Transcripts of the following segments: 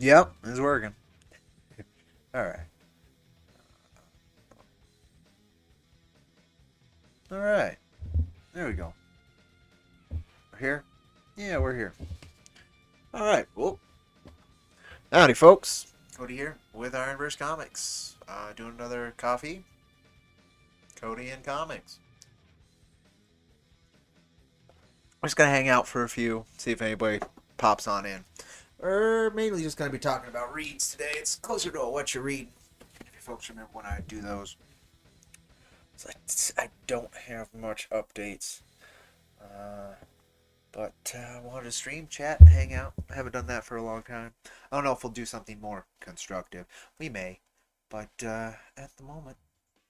Yep, it's working. All right. All right. There we go. We're here? Yeah, we're here. All right. Well, howdy, folks. Cody here with IronVerse Comics. Doing another coffee. Cody and Comics. I'm just going to hang out for a few, see if anybody pops on in. We're mainly just going to be talking about reads today. It's closer to what you read. If you folks remember when I do those. I don't have much updates. But I wanted to stream, chat, hang out. I haven't done that for a long time. I don't know if we'll do something more constructive. We may. But at the moment,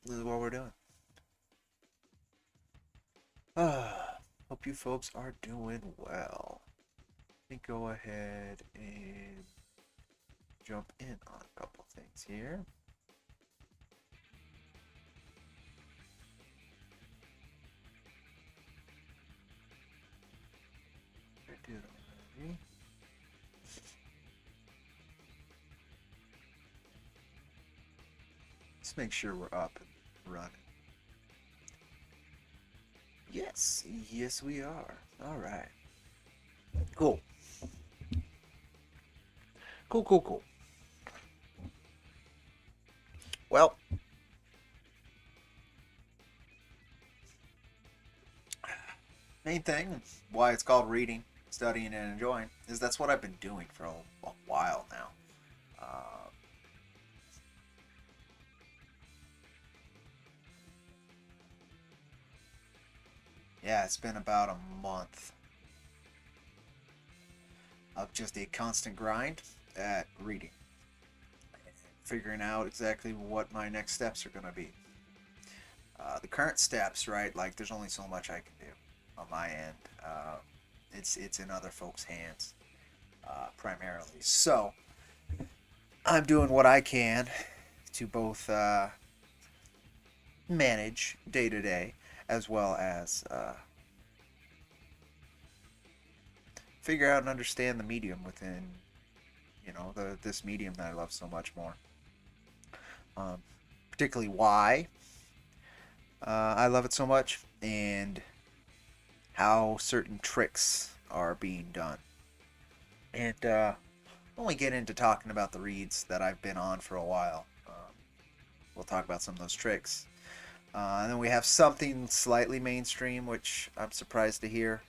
this is what we're doing. Hope you folks are doing well. Let me go ahead and jump in on a couple things here. I did already. Let's make sure we're up and running. Yes, yes we are. All right. Cool. Cool. Well, main thing, why it's called reading, studying, and enjoying, is that's what I've been doing for a while now. Yeah, it's been about a month of just a constant grind at reading, figuring out exactly what my next steps are going to be. The current steps, right? Like, there's only so much I can do on my end. It's in other folks' hands, primarily. So I'm doing what I can to both manage day to day, as well as figure out and understand the medium within, this medium that I love so much more. Particularly why I love it so much, and how certain tricks are being done. And when we get into talking about the reads that I've been on for a while, we'll talk about some of those tricks. And then we have something slightly mainstream, which I'm surprised to hear,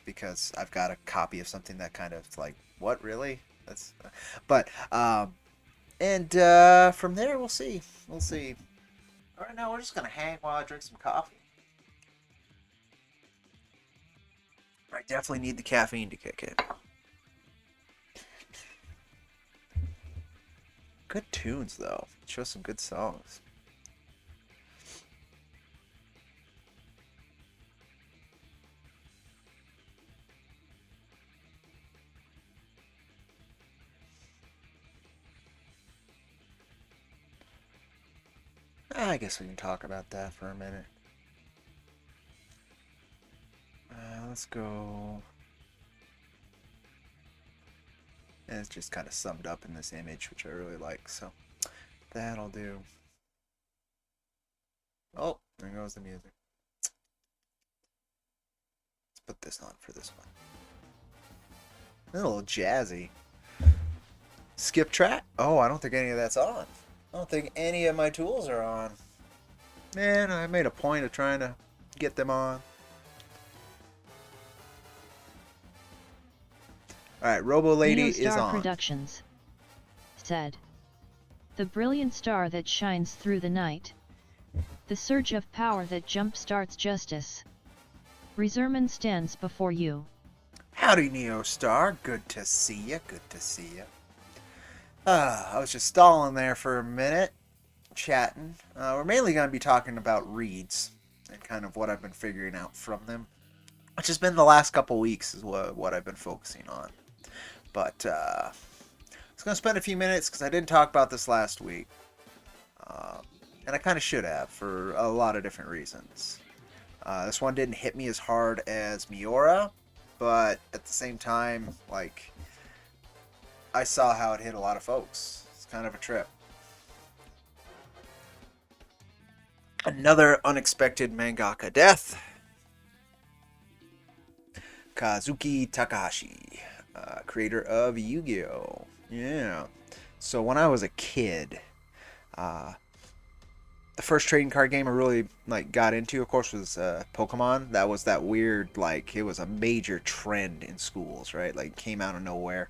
because I've got a copy of something that kind of like what, really? That's, but and from there we'll see. We'll see. All right, now we're just gonna hang while I drink some coffee. I definitely need the caffeine to kick in. Good tunes though. Show some good songs. I guess we can talk about that for a minute. Let's go. And it's just kind of summed up in this image, which I really like. So that'll do. Oh, there goes the music. Let's put this on for this one. A little jazzy. Skip track? Oh, I don't think any of that's on. I don't think any of my tools are on. Man, I made a point of trying to get them on. Alright, Robo Lady is on. Productions said, "The brilliant star that shines through the night. The surge of power that jump-starts justice. Reserman stands before you." Howdy, Neo Star. Good to see you. Good to see you. I was just stalling there for a minute, chatting. We're mainly going to be talking about reads and kind of what I've been figuring out from them, which has been the last couple weeks is what I've been focusing on. But I was going to spend a few minutes because I didn't talk about this last week. And I kind of should have for a lot of different reasons. This one didn't hit me as hard as Miura, but at the same time, like, I saw how it hit a lot of folks. It's kind of a trip. Another unexpected mangaka death. Kazuki Takahashi, creator of Yu-Gi-Oh! Yeah. So when I was a kid, the first trading card game I really got into, of course, was Pokemon. That was that weird, it was a major trend in schools, right? Like, came out of nowhere.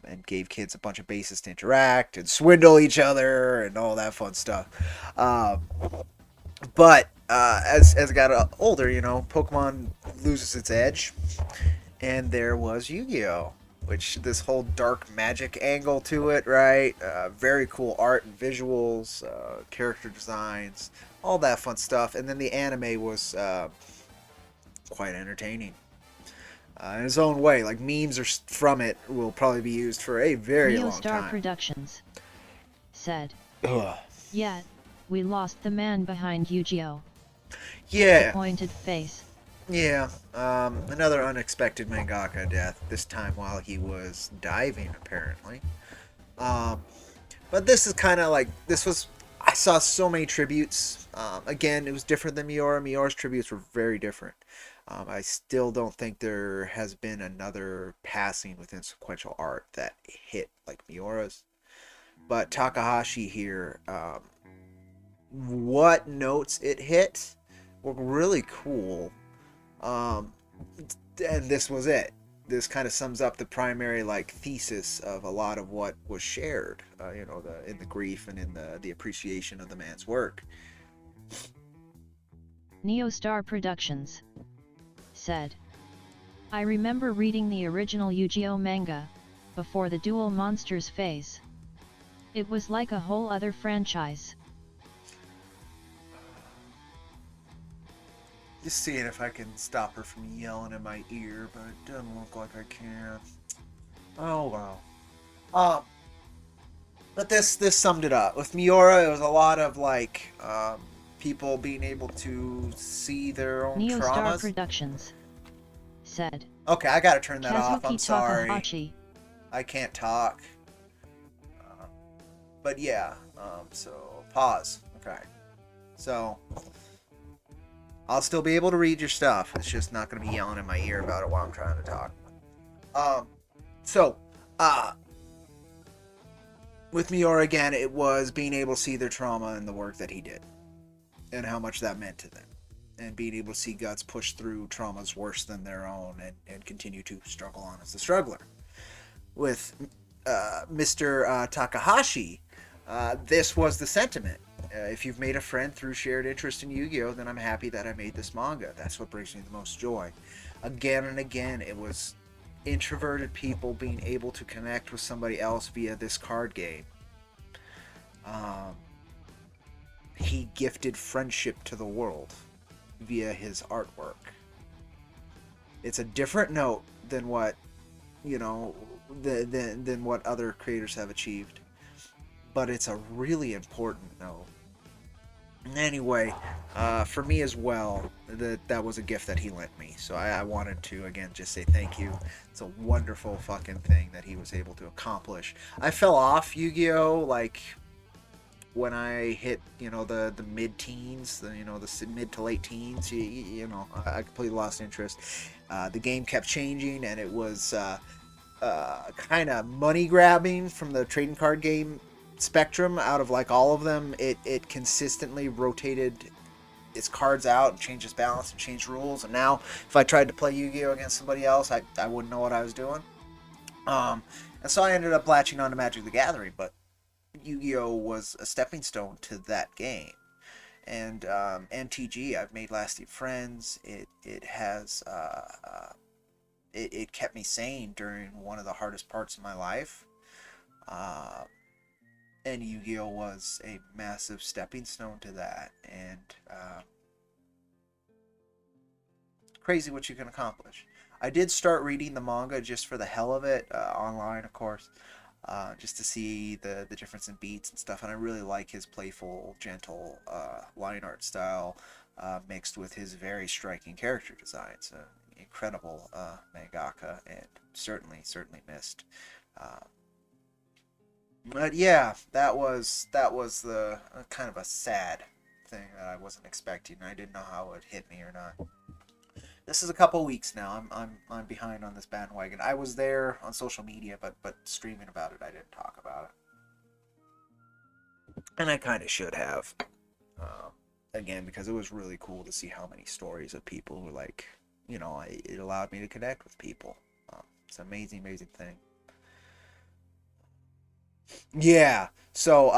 And gave kids a bunch of bases to interact and swindle each other and all that fun stuff. But as it got older, Pokemon loses its edge, and there was Yu-Gi-Oh, which this whole dark magic angle to it, right? Very cool art and visuals, character designs, all that fun stuff. And then the anime was quite entertaining. In its own way, memes from it will probably be used for a very long time. Neostar Productions said, Ugh. "Yeah, we lost the man behind Yu-Gi-Oh!" Yeah. Pointed face. Yeah. Another unexpected mangaka death. This time while he was diving, apparently. But this is kind of I saw so many tributes. Again, it was different than Miura. Miura's tributes were very different. I still don't think there has been another passing within sequential art that hit like Miura's. But Takahashi here, what notes it hit were really cool. And this was it. This kind of sums up the primary thesis of a lot of what was shared, in the grief and in the appreciation of the man's work. Neostar Productions said, "I remember reading the original Yu-Gi-Oh manga, before the Duel Monsters phase. It was like a whole other franchise." Just seeing if I can stop her from yelling in my ear, but it doesn't look like I can. Oh well. But this summed it up. With Miura, it was a lot of people being able to see their own Neostar traumas. Productions said, Okay, I gotta turn that off. I'm Kazuki sorry. Takahashi. I can't talk. But yeah, so pause. Okay. So I'll still be able to read your stuff. It's just not going to be yelling in my ear about it while I'm trying to talk. With Miura again, it was being able to see their trauma and the work that he did, and how much that meant to them, and being able to see Guts push through traumas worse than their own and continue to struggle on as a struggler. with Mr. Takahashi, this was the sentiment. If you've made a friend through shared interest in Yu-Gi-Oh, then I'm happy that I made this manga. That's what brings me the most joy. Again and again, it was introverted people being able to connect with somebody else via this card game. He gifted friendship to the world via his artwork. It's a different note than what, than what other creators have achieved, but it's a really important note. Anyway, for me as well, that was a gift that he lent me. So I wanted to, again, just say thank you. It's a wonderful fucking thing that he was able to accomplish. I fell off Yu-Gi-Oh! Like, when I hit, the mid-teens, the mid to late teens, I completely lost interest. The game kept changing, and it was kind of money-grabbing from the trading card game spectrum. Out of like all of them, it consistently rotated its cards out and changed its balance and changed rules. And now, if I tried to play Yu-Gi-Oh against somebody else, I wouldn't know what I was doing. And so I ended up latching on to Magic the Gathering, but Yu-Gi-Oh was a stepping stone to that game. And MTG, I've made lasting friends. It has it kept me sane during one of the hardest parts of my life. And Yu-Gi-Oh was a massive stepping stone to that. And crazy what you can accomplish. I did start reading the manga just for the hell of it, online, of course, just to see the difference in beats and stuff. And I really like his playful, gentle line art style, mixed with his very striking character designs. Incredible mangaka, and certainly missed. But yeah, that was the kind of a sad thing that I wasn't expecting. I didn't know how it would hit me or not. This is a couple weeks now. I'm behind on this bandwagon. I was there on social media, but streaming about it, I didn't talk about it, and I kind of should have. Again, because it was really cool to see how many stories of people who it allowed me to connect with people. It's an amazing thing. Yeah. So,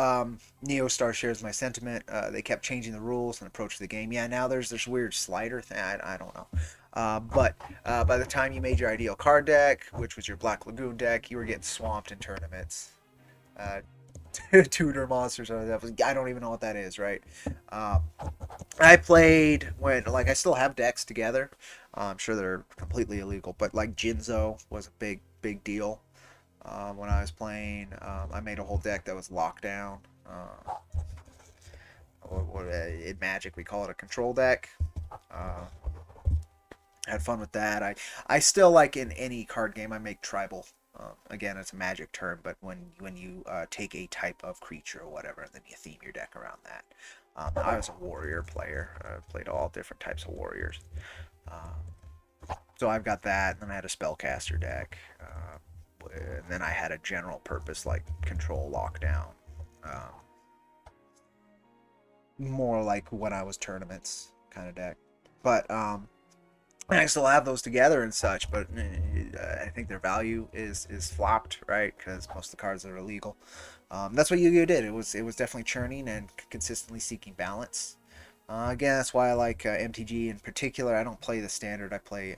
NeoStar shares my sentiment. They kept changing the rules and approach to the game. Yeah, now there's this weird slider thing. I don't know. But by the time you made your ideal card deck, which was your Black Lagoon deck, you were getting swamped in tournaments. Tutor monsters. I don't even know what that is, right? I played I still have decks together. I'm sure they're completely illegal, but like Jinzo was a big deal. When I was playing, I made a whole deck that was lockdown. In Magic we call it a control deck. Had fun with that. I still, like in any card game, I make tribal. Again, it's a Magic term, but when you take a type of creature or whatever, then you theme your deck around that. I was a warrior player. I played all different types of warriors. So I've got that, and then I had a spellcaster deck. And then I had a general purpose like control lockdown, more like when I was tournaments kind of deck. But I still have those together and such. But I think their value is flopped, right? Because most of the cards are illegal. That's what Yu-Gi-Oh did. It was definitely churning and consistently seeking balance. Again, that's why I like MTG in particular. I don't play the standard. I play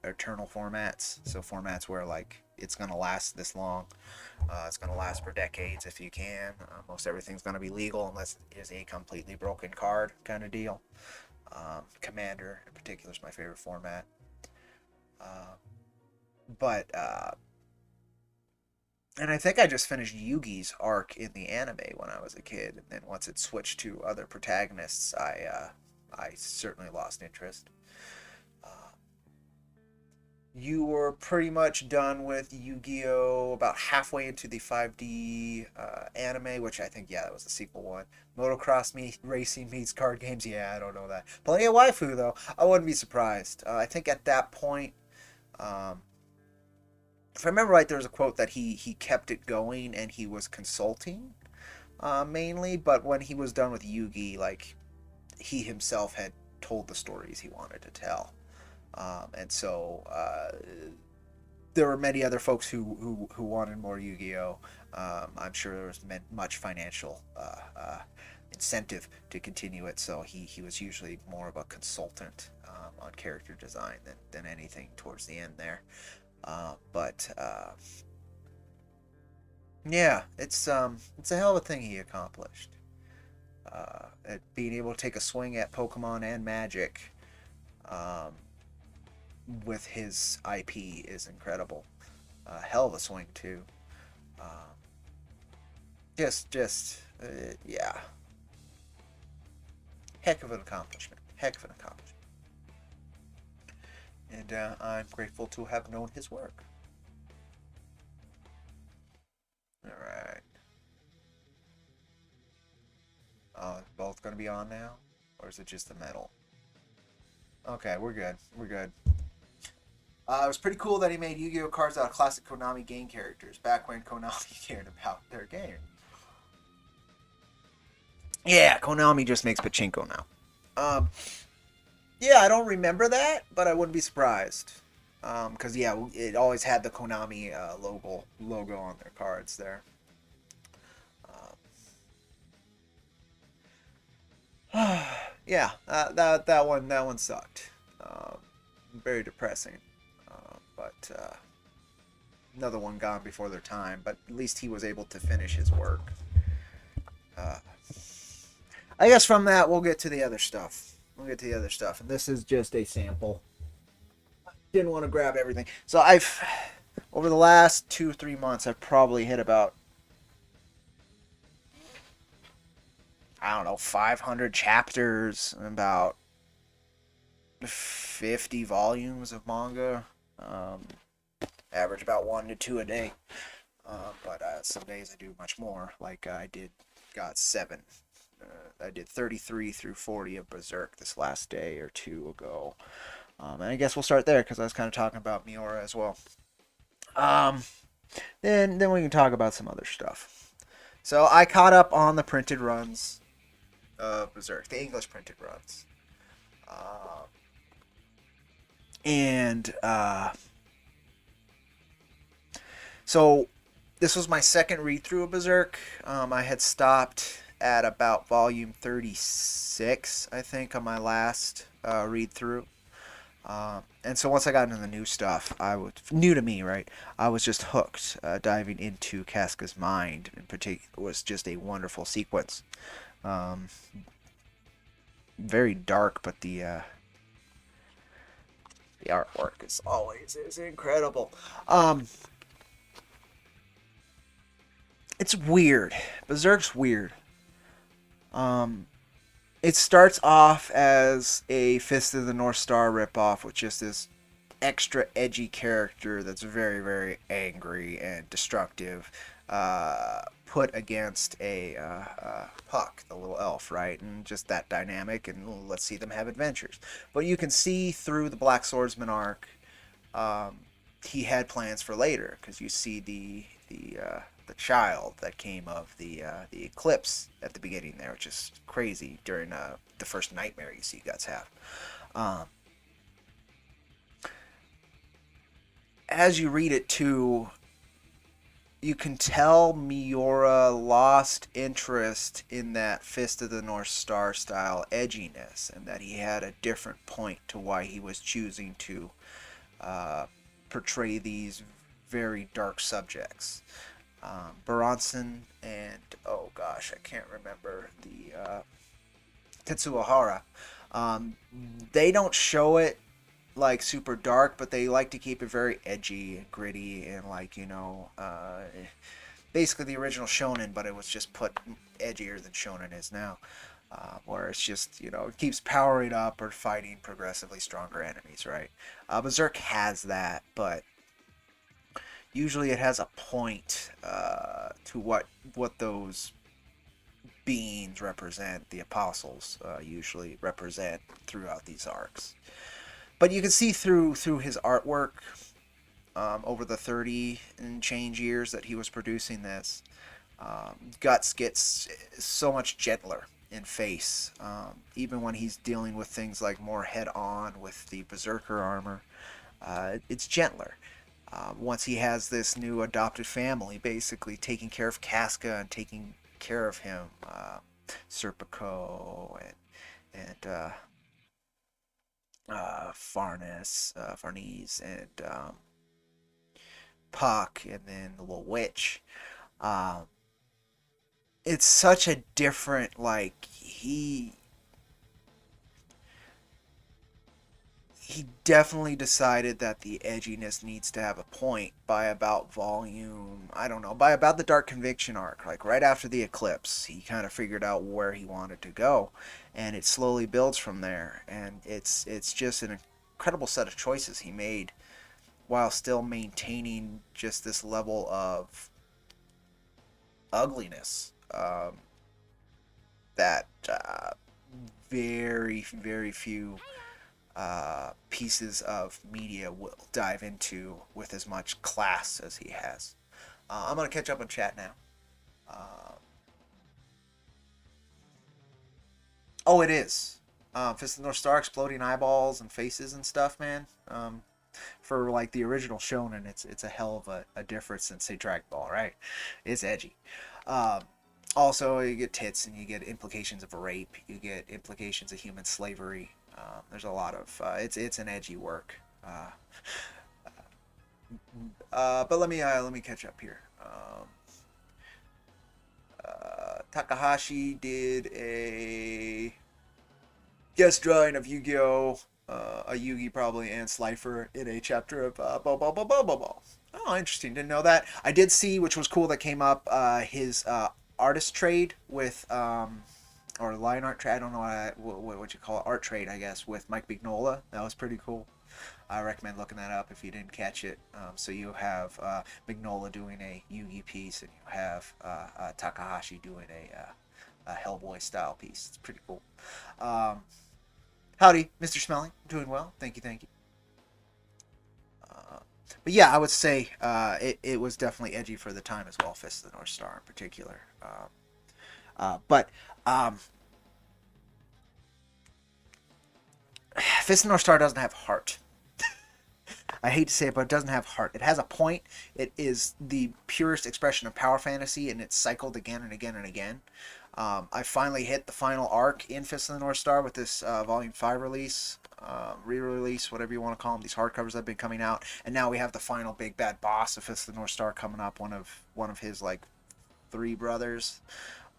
eternal formats. So formats where it's going to last this long. It's going to last for decades if you can. Most everything's going to be legal unless it is a completely broken card kind of deal. Commander in particular is my favorite format. And I think I just finished Yugi's arc in the anime when I was a kid, and then once it switched to other protagonists, I certainly lost interest. You were pretty much done with Yu-Gi-Oh! About halfway into the 5D anime, which I think, yeah, that was the sequel one. Motocross racing meets card games, yeah, I don't know that. Plenty of waifu, though. I wouldn't be surprised. I think at that point, if I remember right, there was a quote that he kept it going and he was consulting, mainly, but when he was done with Yugi, he himself had told the stories he wanted to tell. And so there were many other folks who wanted more Yu-Gi-Oh. I'm sure there was much financial incentive to continue it, so he was usually more of a consultant on character design than anything towards the end there. But yeah, it's a hell of a thing he accomplished. At being able to take a swing at Pokemon and Magic um, with his IP is incredible. Hell of a swing too. Um, yeah, heck of an accomplishment. Heck of an accomplishment. And I'm grateful to have known his work. All right. Both gonna be on now, or is it just the metal? Okay, we're good. We're good. It was pretty cool that he made Yu-Gi-Oh cards out of classic Konami game characters back when Konami cared about their game. Yeah, Konami just makes pachinko now. Yeah, I don't remember that, but I wouldn't be surprised. Because yeah, it always had the Konami logo on their cards there. Yeah, that one sucked. Very depressing. But another one gone before their time. But at least he was able to finish his work. I guess from that we'll get to the other stuff. And this is just a sample. Didn't want to grab everything. So over the last 2-3 months, I've probably hit about, I don't know, 500 chapters and about 50 volumes of manga. Average about 1 to 2 a day. But some days I do much more. Like I got 7. I did 33 through 40 of Berserk this last day or 2 ago. And I guess we'll start there because I was kind of talking about Miura as well. Then we can talk about some other stuff. So I caught up on the printed runs of Berserk, the English printed runs. So this was my second read through of Berserk. I had stopped at about volume 36, I think, on my last read through. And so once I got into the new stuff, new to me, right? I was just hooked. Diving into Casca's mind, in particular, was just a wonderful sequence. Very dark, but the artwork is incredible. It's weird. Berserk's weird. It starts off as a Fist of the North Star ripoff with just this extra edgy character that's very, very angry and destructive, put against a Puck, the little elf, right? And just that dynamic, and let's see them have adventures. But you can see through the Black Swordsman arc, he had plans for later, because you see the child that came of the eclipse at the beginning there, which is crazy during the first nightmare you see Guts have. As you read it too, you can tell Miura lost interest in that Fist of the North Star style edginess, and that he had a different point to why he was choosing to portray these very dark subjects. Baronson and, oh gosh, I can't remember, the Tetsuo Hara, they don't show it like super dark, but they like to keep it very edgy and gritty and like, basically the original shonen, but it was just put edgier than shonen is now, where it's just, it keeps powering up or fighting progressively stronger enemies, right? Berserk has that, but usually it has a point to what those beings represent, the apostles usually represent throughout these arcs. But you can see through his artwork over the 30 and change years that he was producing this, Guts gets so much gentler in face, even when he's dealing with things like more head-on with the Berserker armor. It's gentler. Once he has this new adopted family, basically taking care of Casca and taking care of him, Serpico and Farnese, and Puck, and then the little witch. Um, it's such a different, like, he definitely decided that the edginess needs to have a point by about volume, I don't know, by about the Dark Conviction arc, like right after the eclipse. He kind of figured out where he wanted to go, and it slowly builds from there. And it's just an incredible set of choices he made while still maintaining just this level of ugliness, that very, very few pieces of media will dive into with as much class as he has. I'm going to catch up on chat now. Oh, it is. Fist of the North Star, exploding eyeballs and faces and stuff, man. For like the original Shonen, it's a hell of a difference than say Dragon Ball, right? It's edgy. Um, Also, you get tits and you get implications of rape. You get implications of human slavery. There's a lot of it's an edgy work. But let me catch up here. Takahashi did a guest drawing of Yu-Gi-Oh, a Yugi probably, and Slifer in a chapter of Bo Bo Bo Bo Bo Bo. Oh, interesting. Didn't know that. I did see, which was cool, that came up, his artist trade with or line art trade. I don't know what you call it, art trade, I guess, with Mike Mignola. That was pretty cool. I recommend looking that up if you didn't catch it. So you have Mignola doing a Yugi piece, and you have Takahashi doing a Hellboy style piece. It's pretty cool. Howdy, Mr. Smelling. Doing well. Thank you, thank you. But yeah, I would say it was definitely edgy for the time as well. Fist of the North Star in particular. But Fist of the North Star doesn't have heart. I hate to say it, but it doesn't have heart. It has a point. It is the purest expression of power fantasy, and it's cycled again and again and again. I finally hit the final arc in Fist of the North Star with this Volume 5 release, re-release, whatever you want to call them, these hardcovers that have been coming out. And now we have the final big bad boss of Fist of the North Star coming up, one of his, like, 3 brothers.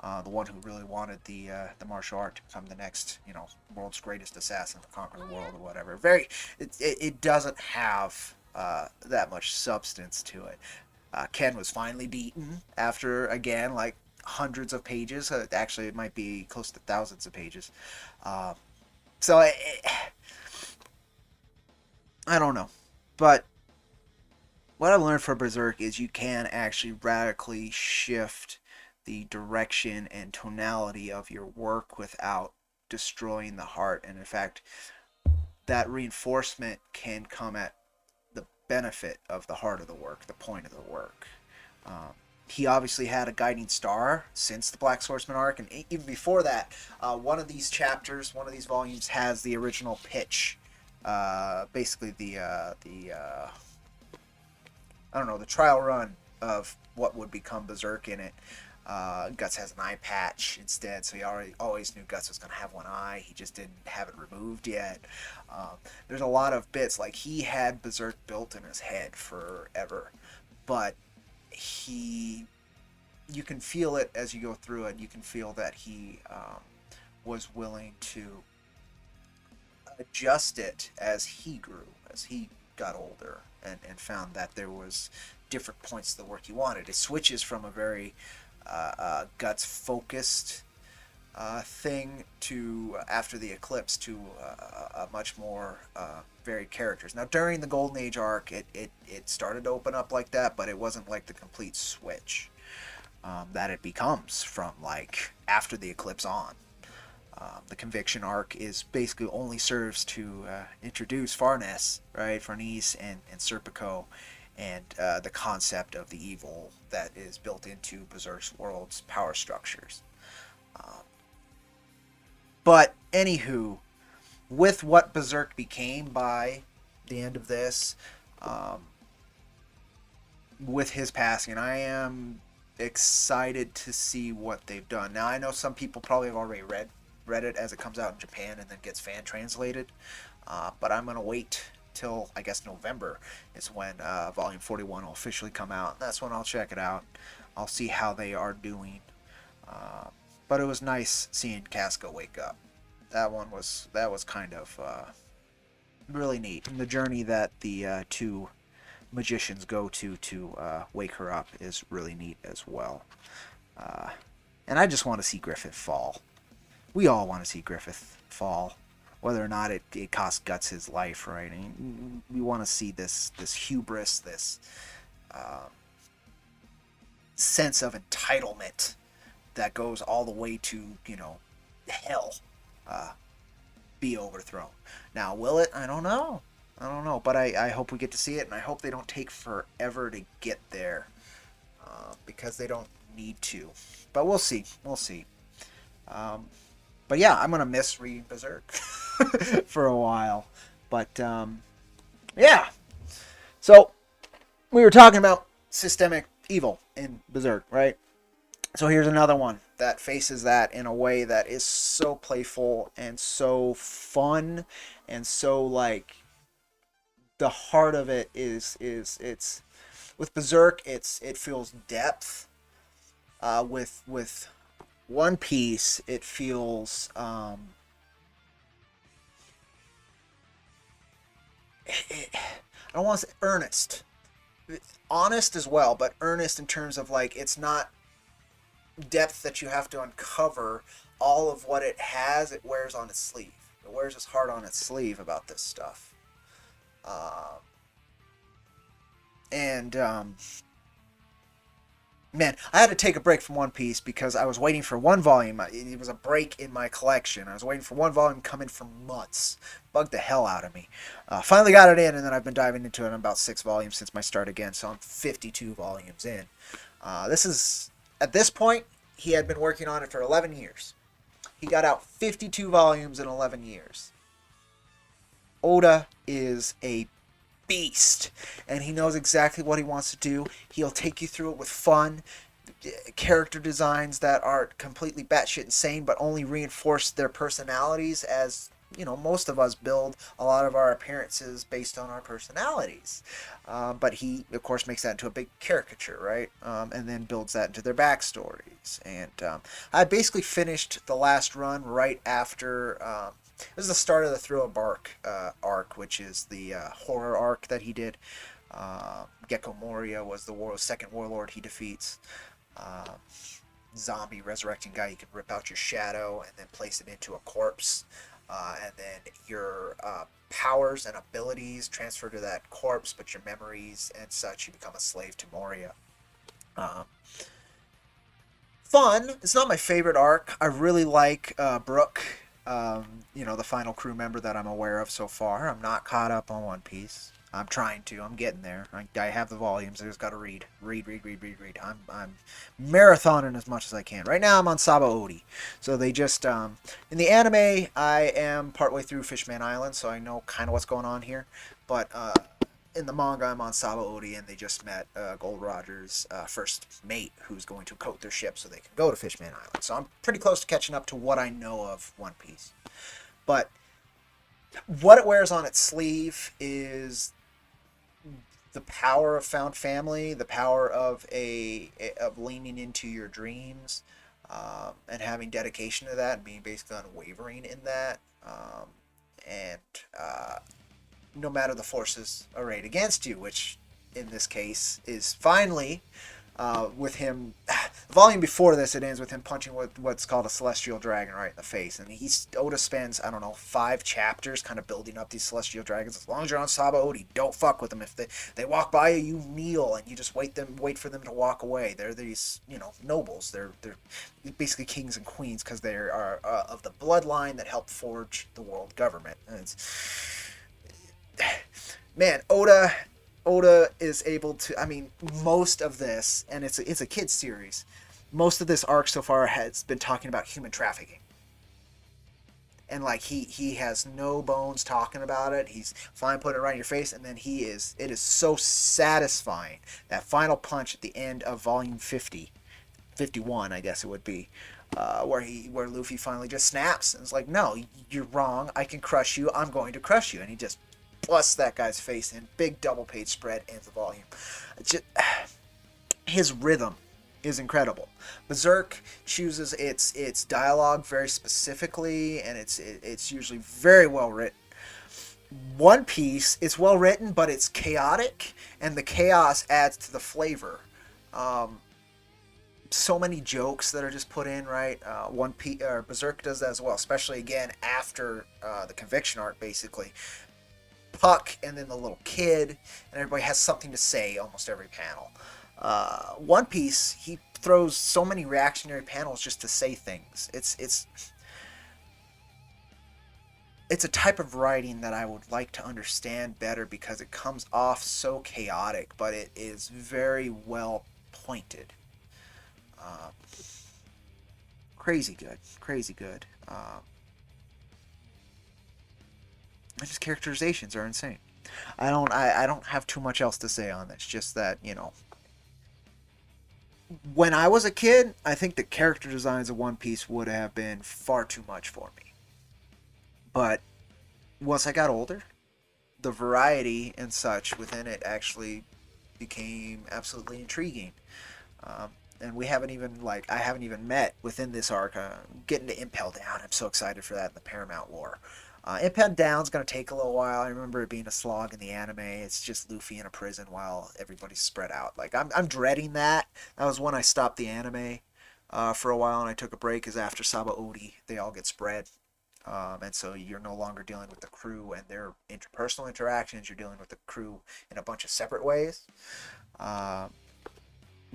The one who really wanted the martial art to become the next, world's greatest assassin to conquer the world or whatever. It doesn't have that much substance to it. Ken was finally beaten after, again, like hundreds of pages. Actually, it might be close to thousands of pages. So I don't know, but what I learned from Berserk is you can actually radically shift the direction and tonality of your work without destroying the heart. And in fact, that reinforcement can come at the benefit of the heart of the work, the point of the work. He obviously had a guiding star since the Black Swordsman arc, and even before that, one of these chapters, one of these volumes, has the original pitch. Basically, the I don't know, the trial run of what would become Berserk in it. Guts has an eye patch instead, so he always knew Guts was going to have one eye. He just didn't have it removed yet. There's a lot of bits, like he had Berserk built in his head forever, but you can feel it as you go through it. You can feel that he was willing to adjust it as he grew, as he got older, and found that there was different points to the work he wanted. It switches from a very Guts focused thing to, after the eclipse, to a much more varied characters. Now during the Golden Age arc, it started to open up like that, but it wasn't like the complete switch that it becomes from like after the eclipse on. The Conviction arc is basically only serves to introduce Farnese, and Serpico, and the concept of the evil that is built into Berserk's world's power structures. But anywho, with what Berserk became by the end of this, with his passing. I am excited to see what they've done. Now I know some people probably have already read it as it comes out in Japan and then gets fan translated, but I'm gonna wait till I guess November is when Volume 41 will officially come out. And that's when I'll check it out. I'll see how they are doing. But it was nice seeing Casca wake up. That was kind of really neat. And the journey that the two magicians go to wake her up is really neat as well. And I just want to see Griffith fall. We all want to see Griffith fall, whether or not it costs Guts his life, right? I mean, we want to see this hubris, this sense of entitlement that goes all the way to, hell, be overthrown. Now, will it? I don't know. But I hope we get to see it, and I hope they don't take forever to get there, because they don't need to. But we'll see. But yeah, I'm gonna miss reading Berserk for a while. But yeah. So we were talking about systemic evil in Berserk, right? So here's another one that faces that in a way that is so playful and so fun and so like the heart of it is it's with Berserk it feels depth. With One Piece it feels I don't want to say earnest, honest as well, but earnest in terms of like it's not depth that you have to uncover all of what it has. It wears on its sleeve. It wears its heart on its sleeve about this stuff. Man, I had to take a break from One Piece because I was waiting for one volume. It was a break in my collection. I was waiting for one volume coming for months. Bugged the hell out of me. Finally got it in, and then I've been diving into it. I'm about 6 volumes since my start again, so I'm 52 volumes in. This is, at this point, he had been working on it for 11 years. He got out 52 volumes in 11 years. Oda is a beast, and he knows exactly what he wants to do. He'll take you through it with fun, character designs that are completely batshit insane, but only reinforce their personalities. As most of us build a lot of our appearances based on our personalities. But he, of course, makes that into a big caricature, right? And then builds that into their backstories. And I basically finished the last run right after. This is the start of the Thrill of Bark arc, which is the horror arc that he did. Gecko Moria was the second warlord he defeats. Zombie resurrecting guy, you can rip out your shadow and then place it into a corpse. And then your powers and abilities transfer to that corpse, but your memories and such, you become a slave to Moria. Fun. It's not my favorite arc. I really like Brooke. The final crew member that I'm aware of so far. I'm not caught up on One Piece. I'm trying to. I'm getting there. I have the volumes. I just got to read. I'm marathoning as much as I can. Right now I'm on Saba Odi. So they just in the anime I am partway through Fishman Island, so I know kind of what's going on here. But in the manga I'm on Saba Odi, and they just met Gold Roger's first mate, who's going to coat their ship so they can go to Fishman Island. So I'm pretty close to catching up to what I know of One Piece. But what it wears on its sleeve is the power of found family, the power of leaning into your dreams, and having dedication to that, and being basically unwavering in that, and no matter the forces arrayed against you, which in this case is finally with him. The volume before this, it ends with him punching what's called a celestial dragon right in the face, and Oda spends 5 chapters kind of building up these celestial dragons. As long as you're on Saba Odi, don't fuck with them. If they walk by you, you kneel and you just wait for them to walk away. They're these nobles. They're basically kings and queens because they are of the bloodline that helped forge the world government. And man, Oda is able to. Most of this, and it's a kids series. Most of this arc so far has been talking about human trafficking. and like he has no bones talking about it. He's fine putting it right in your face, and then it is so satisfying, that final punch at the end of volume 50, 51, I guess it would be, where Luffy finally just snaps and is like, no, you're wrong, I can crush you, I'm going to crush you, and he just busts that guy's face in. Big double page spread, ends the volume. Just, his rhythm is incredible. Berserk chooses its dialogue very specifically, and it's usually very well written. One Piece, it's well written, but it's chaotic, and the chaos adds to the flavor. So many jokes that are just put in, right? One Piece, or Berserk does that as well, especially again after the conviction arc, basically. Puck and then the little kid, and everybody has something to say almost every panel. One Piece, he throws so many reactionary panels just to say things. It's a type of writing that I would like to understand better, because it comes off so chaotic, but it is very well pointed. Crazy good, crazy good. Just characterizations are insane. I don't have too much else to say on this. Just that, when I was a kid, I think the character designs of One Piece would have been far too much for me. But once I got older, the variety and such within it actually became absolutely intriguing. And we haven't even, I haven't even met within this arc. Getting to Impel Down, I'm so excited for that in the Paramount War. Impel Down's going to take a little while. I remember it being a slog in the anime. It's just Luffy in a prison while everybody's spread out. I'm dreading that. That was when I stopped the anime for a while, and I took a break, because after Saba Odi, they all get spread. And so you're no longer dealing with the crew and their interpersonal interactions. You're dealing with the crew in a bunch of separate ways. And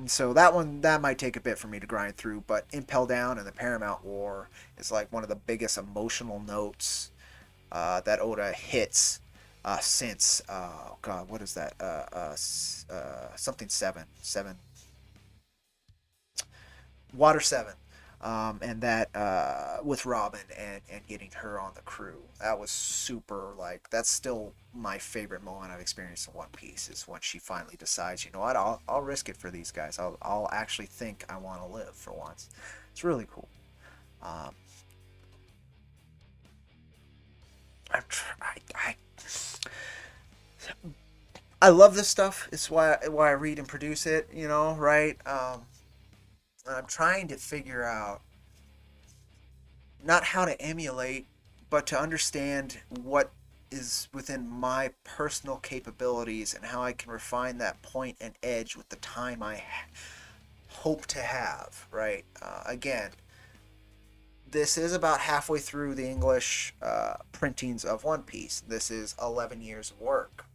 so that might take a bit for me to grind through. But Impel Down and the Paramount War is like one of the biggest emotional notes that Oda hits since God, what is that? Something 7 Water 7, and that with Robin and getting her on the crew. That was super. That's still my favorite moment I've experienced in One Piece, is when she finally decides, you know what, I'll risk it for these guys. I'll actually think I want to live for once. It's really cool. I love this stuff. It's why I read and produce it. Right? I'm trying to figure out not how to emulate, but to understand what is within my personal capabilities and how I can refine that point and edge with the time I hope to have. Right? Again, this is about halfway through the English printings of One Piece. This is 11 years of work.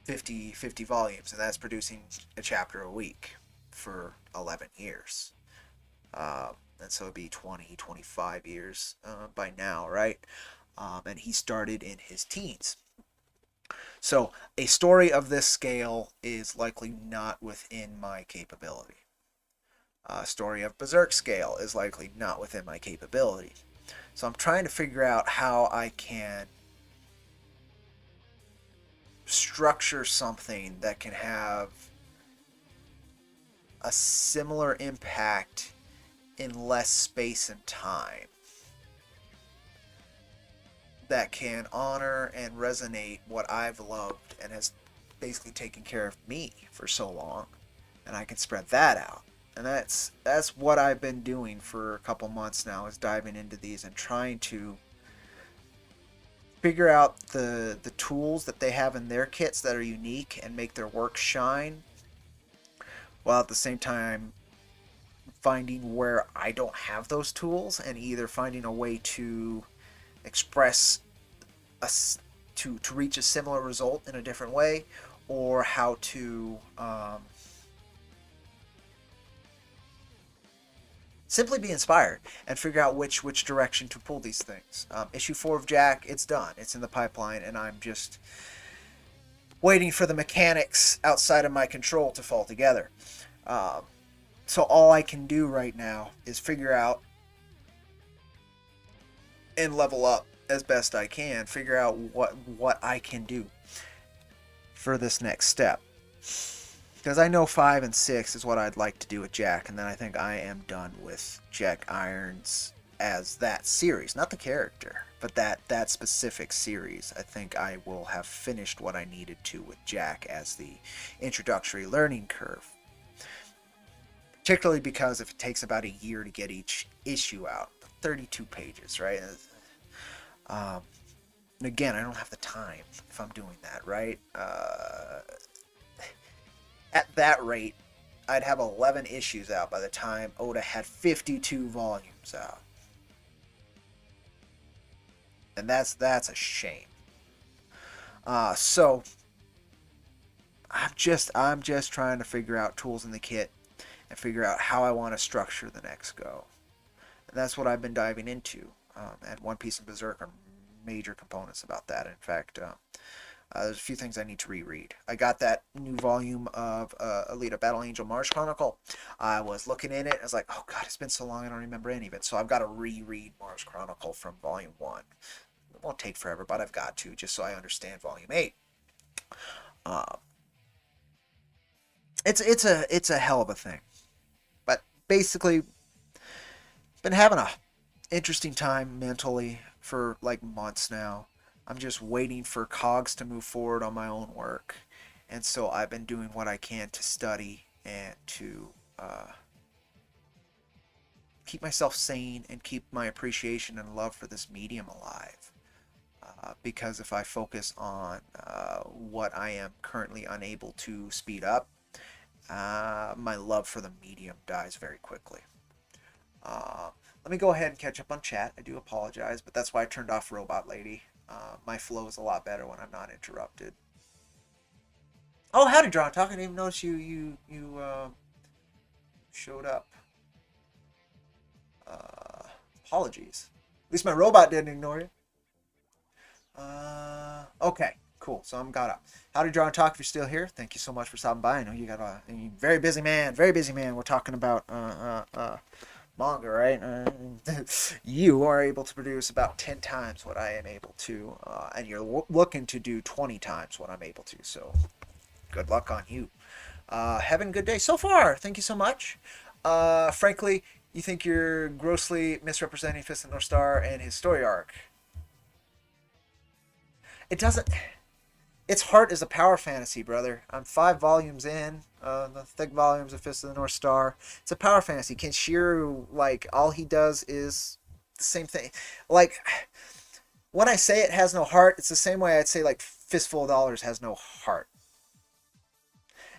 50 volumes, and that's producing a chapter a week for 11 years. And so it'd be 25 years by now, right? And he started in his teens. So a story of this scale is likely not within my capability. A story of Berserk scale is likely not within my capability. So I'm trying to figure out how I can structure something that can have a similar impact in less space and time, that can honor and resonate what I've loved and has basically taken care of me for so long, and I can spread that out. And that's what I've been doing for a couple months now, is diving into these and trying to figure out the tools that they have in their kits that are unique and make their work shine, while at the same time finding where I don't have those tools, and either finding a way to express to reach a similar result in a different way, or how to simply be inspired and figure out which direction to pull these things. Issue 4 of Jack, it's done. It's in the pipeline, and I'm just waiting for the mechanics outside of my control to fall together. So all I can do right now is figure out and level up as best I can, figure out what I can do for this next step. Because I know 5 and 6 is what I'd like to do with Jack, and then I think I am done with Jack Irons as that series. Not the character, but that specific series. I think I will have finished what I needed to with Jack as the introductory learning curve. Particularly because if it takes about a year to get each issue out, 32 pages, right? And again, I don't have the time if I'm doing that, right? At that rate, I'd have 11 issues out by the time Oda had 52 volumes out. And that's a shame. So I'm just trying to figure out tools in the kit and figure out how I want to structure the next go. And that's what I've been diving into. And One Piece and Berserk are major components about that. In fact, there's a few things I need to reread. I got that new volume of Alita Battle Angel Mars Chronicle. I was looking in it. I was like, oh god, it's been so long I don't remember any of it. So I've got to reread Mars Chronicle from Volume 1. It won't take forever, but I've got to, just so I understand Volume 8. It's a hell of a thing. But basically, been having a interesting time mentally for like months now. I'm just waiting for cogs to move forward on my own work. And so I've been doing what I can to study and to keep myself sane and keep my appreciation and love for this medium alive. Because if I focus on what I am currently unable to speed up, my love for the medium dies very quickly. Let me go ahead and catch up on chat. I do apologize, but that's why I turned off Robot Lady. My flow is a lot better when I'm not interrupted. Oh, howdy, Draw Talk. I didn't even notice you showed up. Apologies. At least my robot didn't ignore you. Okay, cool. So I'm got up. Howdy, Draw Talk. If you're still here, thank you so much for stopping by. I know you got a very busy man. Very busy man. We're talking about manga, right? You are able to produce about 10 times what I am able to, and you're looking to do 20 times what I'm able to, so good luck on you. Having a good day so far. Thank you so much. Frankly, you think you're grossly misrepresenting Fist of the North Star and his story arc. It doesn't... Its heart is a power fantasy, brother. I'm 5 volumes in, the thick volumes of Fist of the North Star. It's a power fantasy. Kenshiro, like, all he does is the same thing. Like, when I say it has no heart, it's the same way I'd say, like, Fistful of Dollars has no heart.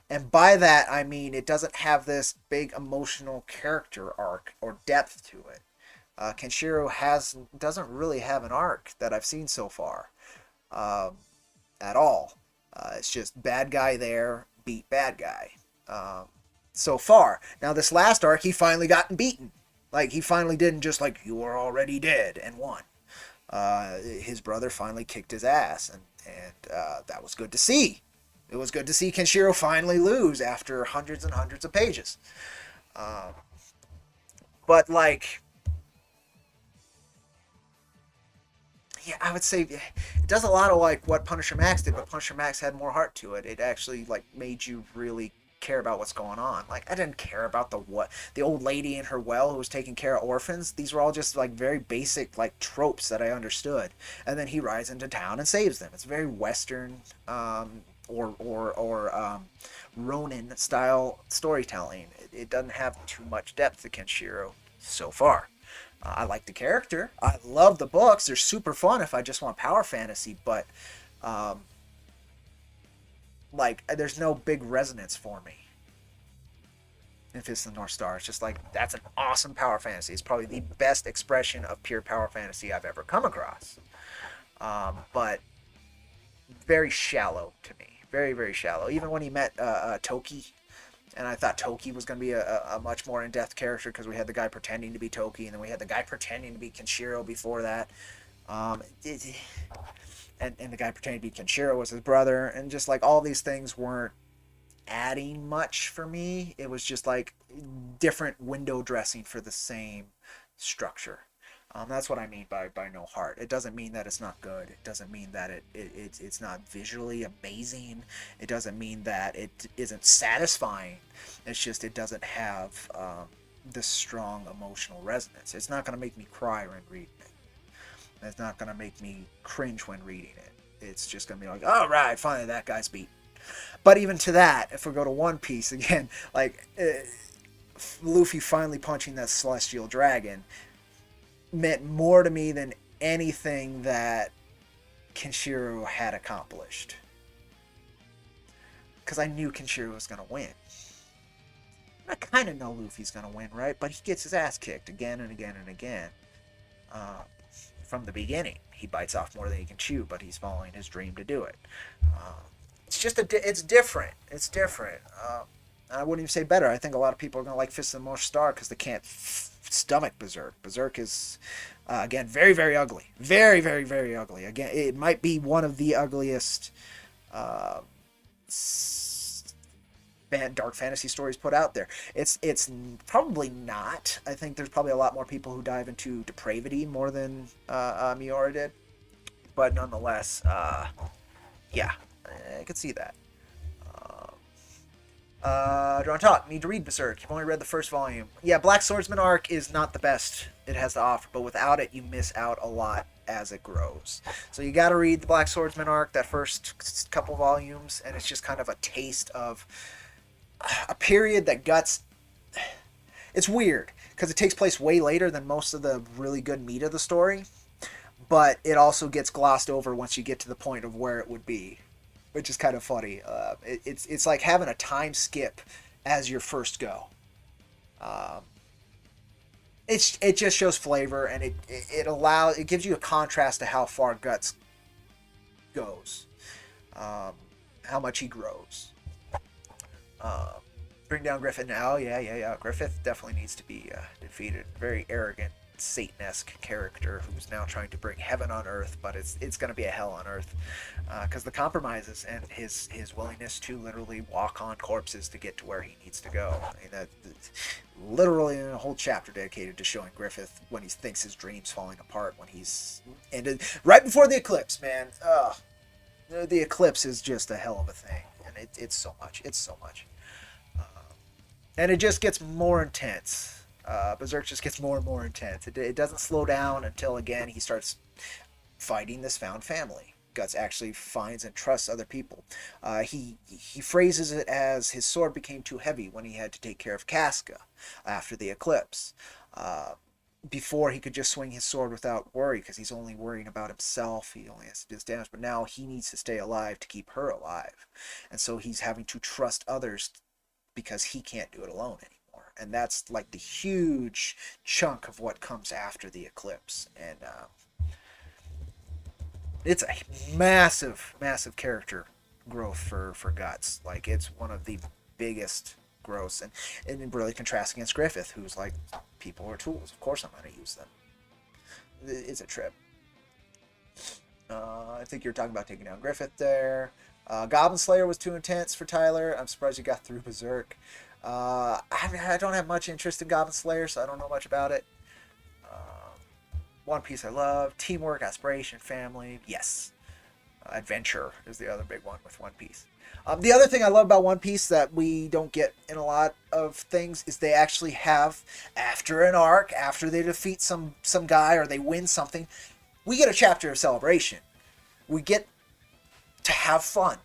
And by that, I mean it doesn't have this big emotional character arc or depth to it. Kenshiro doesn't really have an arc that I've seen so far. At all. It's just bad guy there, beat bad guy. So far. Now this last arc, he finally gotten beaten. Like, he finally didn't just like, you are already dead, and won. His brother finally kicked his ass, and that was good to see. It was good to see Kenshiro finally lose after hundreds and hundreds of pages. But, like... Yeah, I would say it does a lot of like what Punisher Max did, but Punisher Max had more heart to it. It actually like made you really care about what's going on. Like, I didn't care about the old lady in her well who was taking care of orphans. These were all just like very basic like tropes that I understood. And then he rides into town and saves them. It's very Western or Ronin style storytelling. It doesn't have too much depth to Kenshiro so far. I like the character. I love the books. They're super fun if I just want power fantasy, but like, there's no big resonance for me in Fist of the North Star. It's just like, that's an awesome power fantasy. It's probably the best expression of pure power fantasy I've ever come across. But very shallow to me. Very, very shallow. Even when he met Toki, and I thought Toki was going to be a much more in-depth character because we had the guy pretending to be Toki, and then we had the guy pretending to be Kenshiro before that. And the guy pretending to be Kenshiro was his brother, and just like all these things weren't adding much for me. It was just like different window dressing for the same structure. That's what I mean by no heart. It doesn't mean that it's not good. It doesn't mean that it's not visually amazing. It doesn't mean that it isn't satisfying. It's just it doesn't have this strong emotional resonance. It's not going to make me cry when reading it. It's not going to make me cringe when reading it. It's just going to be like, all right, finally that guy's beat. But even to that, if we go to One Piece again, like Luffy finally punching that celestial dragon meant more to me than anything that Kenshiro had accomplished. Because I knew Kenshiro was going to win. I kind of know Luffy's going to win, right? But he gets his ass kicked again and again and again. From the beginning, he bites off more than he can chew, but he's following his dream to do it. It's just it's different. It's different. I wouldn't even say better. I think a lot of people are going to like Fist of the North Star because they can't stomach Berserk. Berserk is, again, very, very ugly. Very, very, very ugly. Again, it might be one of the ugliest dark fantasy stories put out there. It's probably not. I think there's probably a lot more people who dive into depravity more than Miura did. But nonetheless, yeah, I could see that. Drawn Talk, need to read Berserk. You've only read the first volume. Yeah, Black Swordsman arc is not the best it has to offer, but without it, you miss out a lot as it grows. So you got to read the Black Swordsman arc, that first couple volumes, and it's just kind of a taste of a period that Guts. It's weird because it takes place way later than most of the really good meat of the story, but it also gets glossed over once you get to the point of where it would be, which is kind of funny. It's like having a time skip as your first go. It just shows flavor, and it gives you a contrast to how far Guts goes, how much he grows. Bring down Griffith now. Yeah. Griffith definitely needs to be defeated. Very arrogant, Satan-esque character who's now trying to bring heaven on earth, but it's going to be a hell on earth because the compromises and his willingness to literally walk on corpses to get to where he needs to go. I mean, that literally a whole chapter dedicated to showing Griffith when he thinks his dream's falling apart, when he's ended right before the eclipse, man. The eclipse is just a hell of a thing, and it's so much. And it just gets more intense. Berserk just gets more and more intense. It doesn't slow down until, again, he starts fighting this found family. Guts actually finds and trusts other people. He phrases it as his sword became too heavy when he had to take care of Casca after the eclipse. Before, he could just swing his sword without worry because he's only worrying about himself. He only has to do his damage. But now he needs to stay alive to keep her alive. And so he's having to trust others because he can't do it alone anymore. And that's like the huge chunk of what comes after the eclipse. And it's a massive, massive character growth for Guts. Like, it's one of the biggest growths. And really contrasts against Griffith, who's like, people are tools. Of course I'm going to use them. It's a trip. I think you're talking about taking down Griffith there. Goblin Slayer was too intense for Tyler. I'm surprised you got through Berserk. I don't have much interest in Goblin Slayer, so I don't know much about it. One Piece I love. Teamwork, aspiration, family. Yes. Adventure is the other big one with One Piece. The other thing I love about One Piece that we don't get in a lot of things is they actually have, after an arc, after they defeat some guy or they win something, we get a chapter of celebration. We get to have fun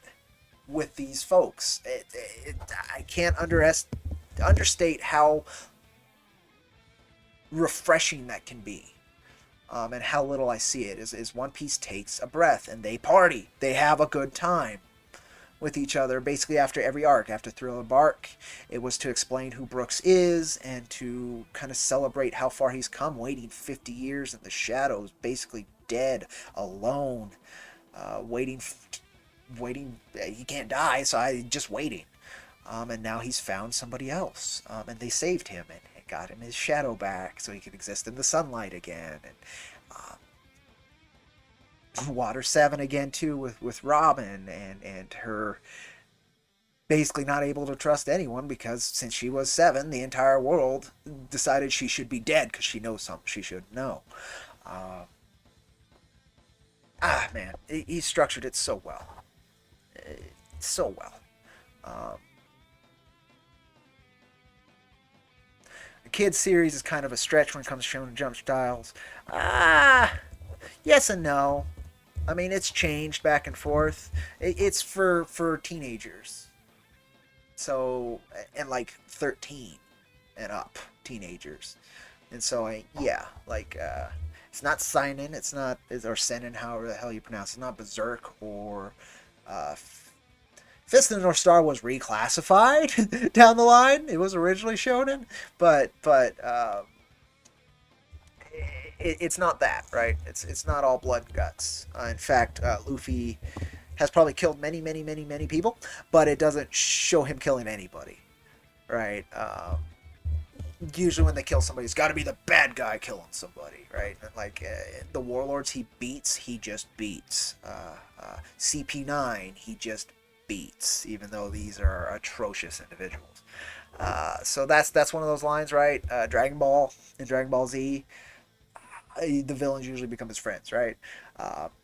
with these folks. I can't understate how refreshing that can be. And how little I see it is One Piece takes a breath and they party. They have a good time with each other. Basically, after every arc, after Thriller Bark, it was to explain who Brooks is and to kind of celebrate how far he's come, waiting 50 years in the shadows, basically dead, alone, waiting. He can't die, so I just waiting. And now he's found somebody else, and they saved him and got him his shadow back so he could exist in the sunlight again. And Water 7 again too with Robin and her basically not able to trust anyone because since she was 7, the entire world decided she should be dead because she knows something she shouldn't know. Uh, man, he structured it so well. So well. Um, the kids series is kind of a stretch when it comes to Shonen Jump styles. Yes and no. I mean, it's changed back and forth. It's for teenagers. So, and like 13 and up teenagers. And so, yeah, like, it's not seinen, it's not, or seinen, however the hell you pronounce it. It's not berserk or Fist of the North Star was reclassified down the line. It was originally shonen, but it's not that, right? It's not all blood and guts. In fact, Luffy has probably killed many people, but it doesn't show him killing anybody, right? Usually when they kill somebody, it's got to be the bad guy killing somebody, right? Like the warlords he just beats. CP9 he just beats, even though these are atrocious individuals. So that's one of those lines, right? Dragon Ball and Dragon Ball Z, the villains usually become his friends, right?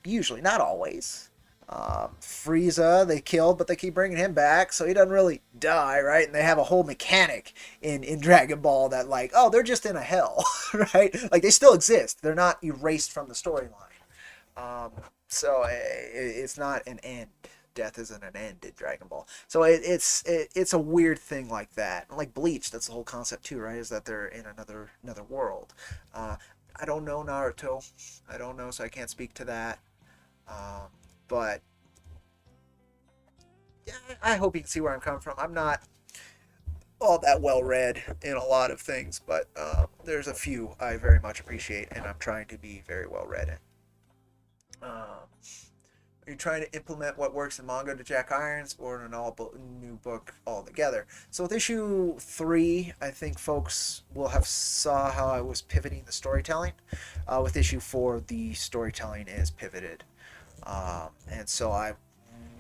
Usually, not always. Frieza they killed, but they keep bringing him back, so he doesn't really die, right? And they have a whole mechanic in Dragon Ball that, like, oh, they're just in a hell, right? Like, they still exist. They're not erased from the storyline. So it's not an end. Death isn't an end in Dragon Ball. So it's a weird thing like that. Like Bleach, that's the whole concept too, right? Is that they're in another world. I don't know Naruto. I don't know, so I can't speak to that. But yeah, I hope you can see where I'm coming from. I'm not all that well read in a lot of things, but there's a few I very much appreciate, and I'm trying to be very well read in. Are you trying to implement what works in manga to Jack Irons, or in an new book altogether? So with issue 3, I think folks will have saw how I was pivoting the storytelling. With issue 4, the storytelling is pivoted. And so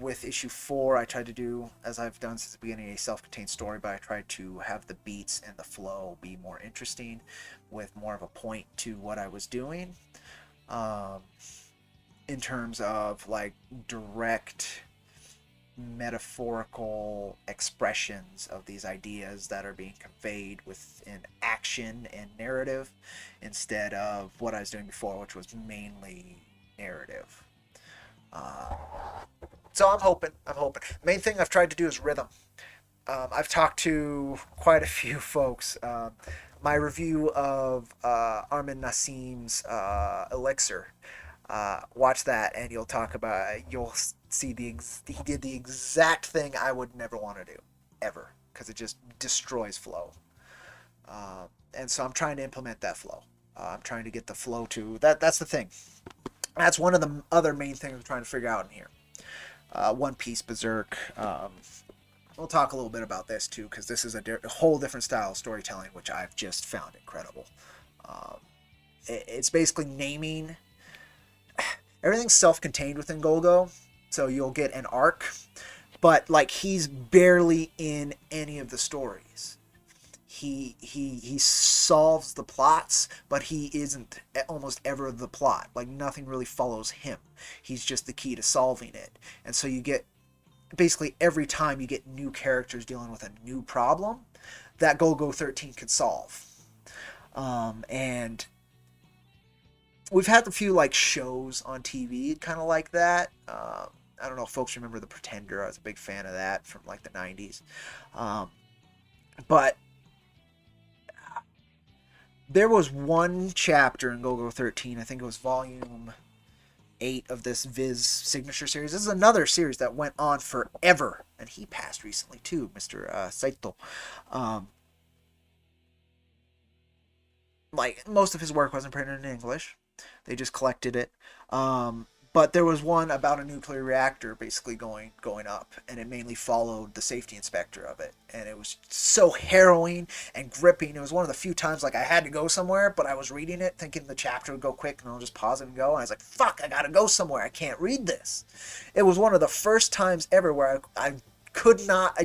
with issue 4, I tried to do, as I've done since the beginning, a self-contained story, but I tried to have the beats and the flow be more interesting, with more of a point to what I was doing. In terms of like direct metaphorical expressions of these ideas that are being conveyed within action and narrative, instead of what I was doing before, which was mainly narrative. So I'm hoping. Main thing I've tried to do is rhythm. I've talked to quite a few folks. My review of Armin Nassim's Elixir. Watch that, and you'll see he did the exact thing I would never want to do, ever, because it just destroys flow. And so I'm trying to implement that flow. I'm trying to get the flow to that's the thing. That's one of the other main things I'm trying to figure out in here. One Piece, Berserk. We'll talk a little bit about this too, because this is a whole different style of storytelling, which I've just found incredible. It's basically naming. Everything's self-contained within Golgo, so you'll get an arc, but like he's barely in any of the stories. He solves the plots, but he isn't almost ever the plot. Like nothing really follows him. He's just the key to solving it. And so you get basically every time you get new characters dealing with a new problem that Golgo 13 could solve. And we've had a few like shows on TV kind of like that. I don't know if folks remember The Pretender. I was a big fan of that from like the 90s. But there was one chapter in Golgo 13, I think it was volume 8 of this Viz signature series. This is another series that went on forever, and he passed recently too, Mr. Saito. Like most of his work wasn't printed in English. They just collected it. But there was one about a nuclear reactor basically going up, and it mainly followed the safety inspector of it. And it was so harrowing and gripping. It was one of the few times like I had to go somewhere, but I was reading it thinking the chapter would go quick and I'll just pause it and go. And I was like, fuck, I gotta go somewhere. I can't read this. It was one of the first times ever where I could not.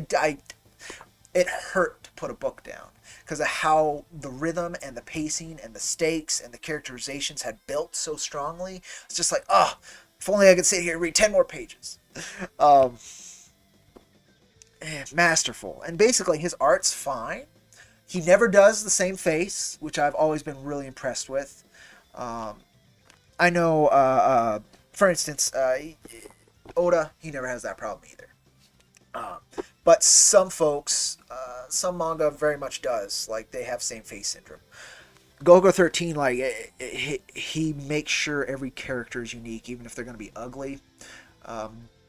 It hurt to put a book down because of how the rhythm and the pacing and the stakes and the characterizations had built so strongly. It's just like, oh, if only I could sit here and read 10 more pages. Um, Masterful. And basically, his art's fine. He never does the same face, which I've always been really impressed with. I know, for instance, Oda, he never has that problem either. But some folks, some manga very much does. Like, they have same face syndrome. Gogo 13, like, he makes sure every character is unique, even if they're going to be ugly.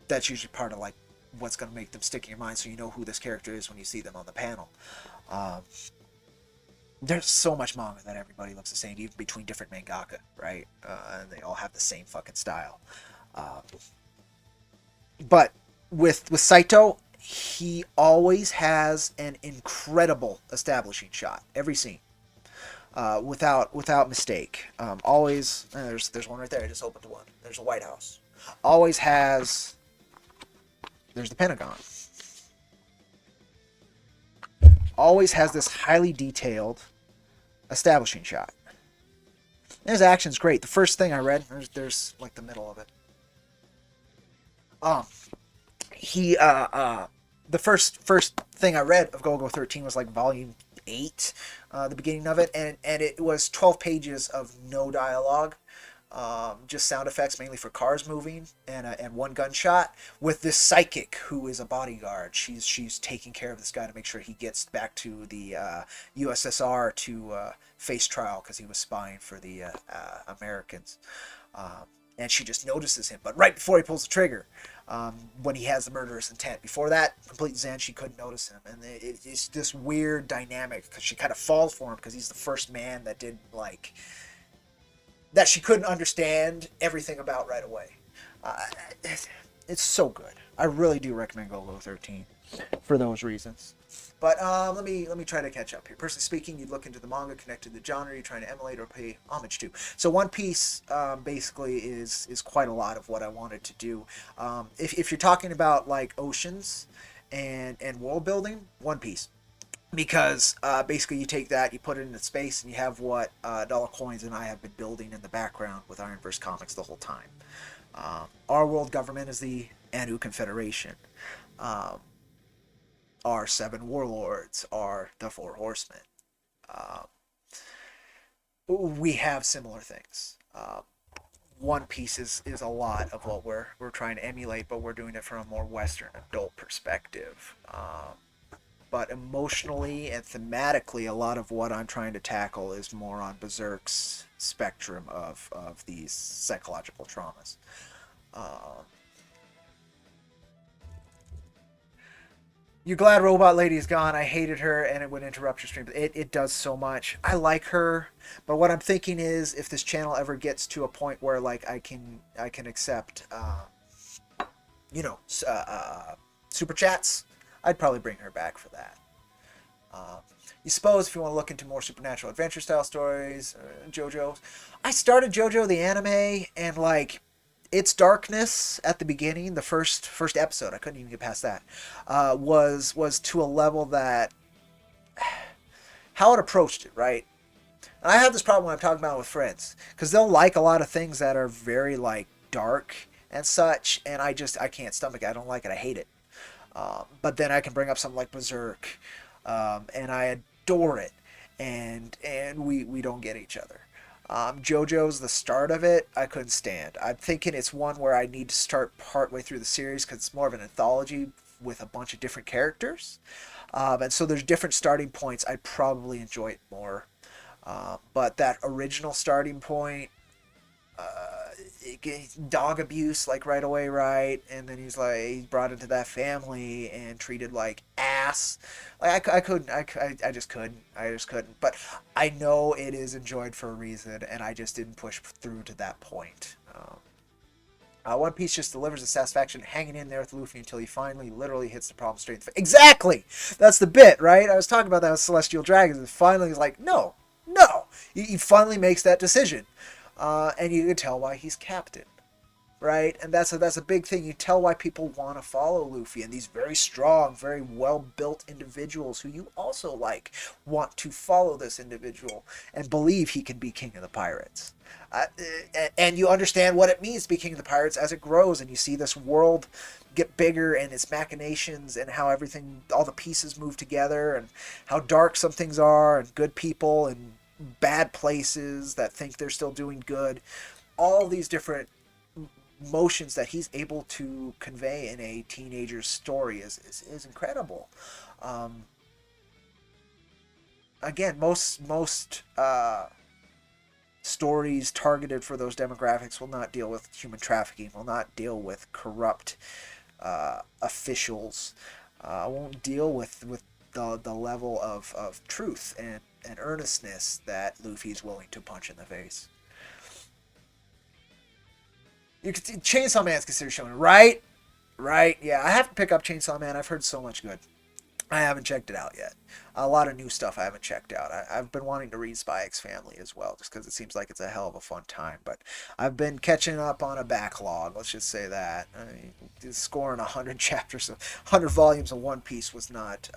That's usually part of, like, what's going to make them stick in your mind so you know who this character is when you see them on the panel. There's so much manga that everybody looks the same, even between different mangaka, right? And they all have the same fucking style. But with Saito, he always has an incredible establishing shot every scene, without mistake. Always, there's one right there. I just opened one. There's a White House. Always has. There's the Pentagon. Always has this highly detailed establishing shot. And his action's great. The first thing I read, there's like the middle of it. The first thing I read of Go-Go 13 was like volume 8, the beginning of it, and it was 12 pages of no dialogue, just sound effects mainly for cars moving and one gunshot with this psychic who is a bodyguard. She's taking care of this guy to make sure he gets back to the USSR to face trial because he was spying for the Americans. And she just notices him, but right before he pulls the trigger, when he has the murderous intent. Before that, complete zen, she couldn't notice him. And it's this weird dynamic because she kind of falls for him because he's the first man that did, like, that she couldn't understand everything about right away. It's so good. I really do recommend Go-Go 13 for those reasons. But let me try to catch up here. Personally speaking, you'd look into the manga connected to the genre you're trying to emulate or pay homage to. So One Piece basically is quite a lot of what I wanted to do. If you're talking about like oceans and world building, One Piece. Because basically you take that, you put it into space, and you have what Dollar Coins and I have been building in the background with IronVerse Comics the whole time. Our world government is the Anu Confederation. Our 7 warlords are the 4 horsemen. We have similar things. One Piece is a lot of what we're trying to emulate, but we're doing it from a more Western adult perspective. But emotionally and thematically, a lot of what I'm trying to tackle is more on Berserk's spectrum of these psychological traumas. You're glad Robot Lady is gone. I hated her and it would interrupt your stream. It does so much. I like her, but what I'm thinking is if this channel ever gets to a point where like I can accept super chats, I'd probably bring her back for that. You suppose if you want to look into more supernatural adventure style stories, JoJo. I started JoJo the anime and like its darkness at the beginning, the first episode, I couldn't even get past that, was to a level that how it approached it, right? And I have this problem when I'm talking about it with friends because they'll like a lot of things that are very like dark and such, and I can't stomach it. I don't like it. I hate it. But then I can bring up something like Berserk, and I adore it, and we don't get each other. JoJo's the start of it, I couldn't stand. I'm thinking it's one where I need to start partway through the series because it's more of an anthology with a bunch of different characters. And so there's different starting points. I'd probably enjoy it more. But that original starting point, dog abuse like right away, right? And then he's brought into that family and treated like ass. Like I just couldn't. But I know it is enjoyed for a reason, and I just didn't push through to that point. One Piece just delivers the satisfaction hanging in there with Luffy until he finally literally hits the problem straight in the face. Exactly! That's the bit, right? I was talking about that with Celestial Dragons, and finally he's like, no. He finally makes that decision. And you can tell why he's captain, right? And that's a big thing. You tell why people want to follow Luffy, and these very strong, very well-built individuals who you also like want to follow this individual and believe he can be king of the pirates. Uh, and you understand what it means to be king of the pirates as it grows, and you see this world get bigger and its machinations and how everything, all the pieces move together, and how dark some things are, and good people and bad places that think they're still doing good. All these different motions that he's able to convey in a teenager's story is incredible. Um, Again, most stories targeted for those demographics will not deal with human trafficking, will not deal with corrupt officials, won't deal with the level of truth and earnestness that Luffy's willing to punch in the face. You could see Chainsaw Man's considered shonen, right? Right? Yeah, I have to pick up Chainsaw Man. I've heard so much good. I haven't checked it out yet. A lot of new stuff I haven't checked out. I've been wanting to read Spy X Family as well, just because it seems like it's a hell of a fun time. But I've been catching up on a backlog. Let's just say that. I mean, scoring 100 chapters, 100 volumes of One Piece was not.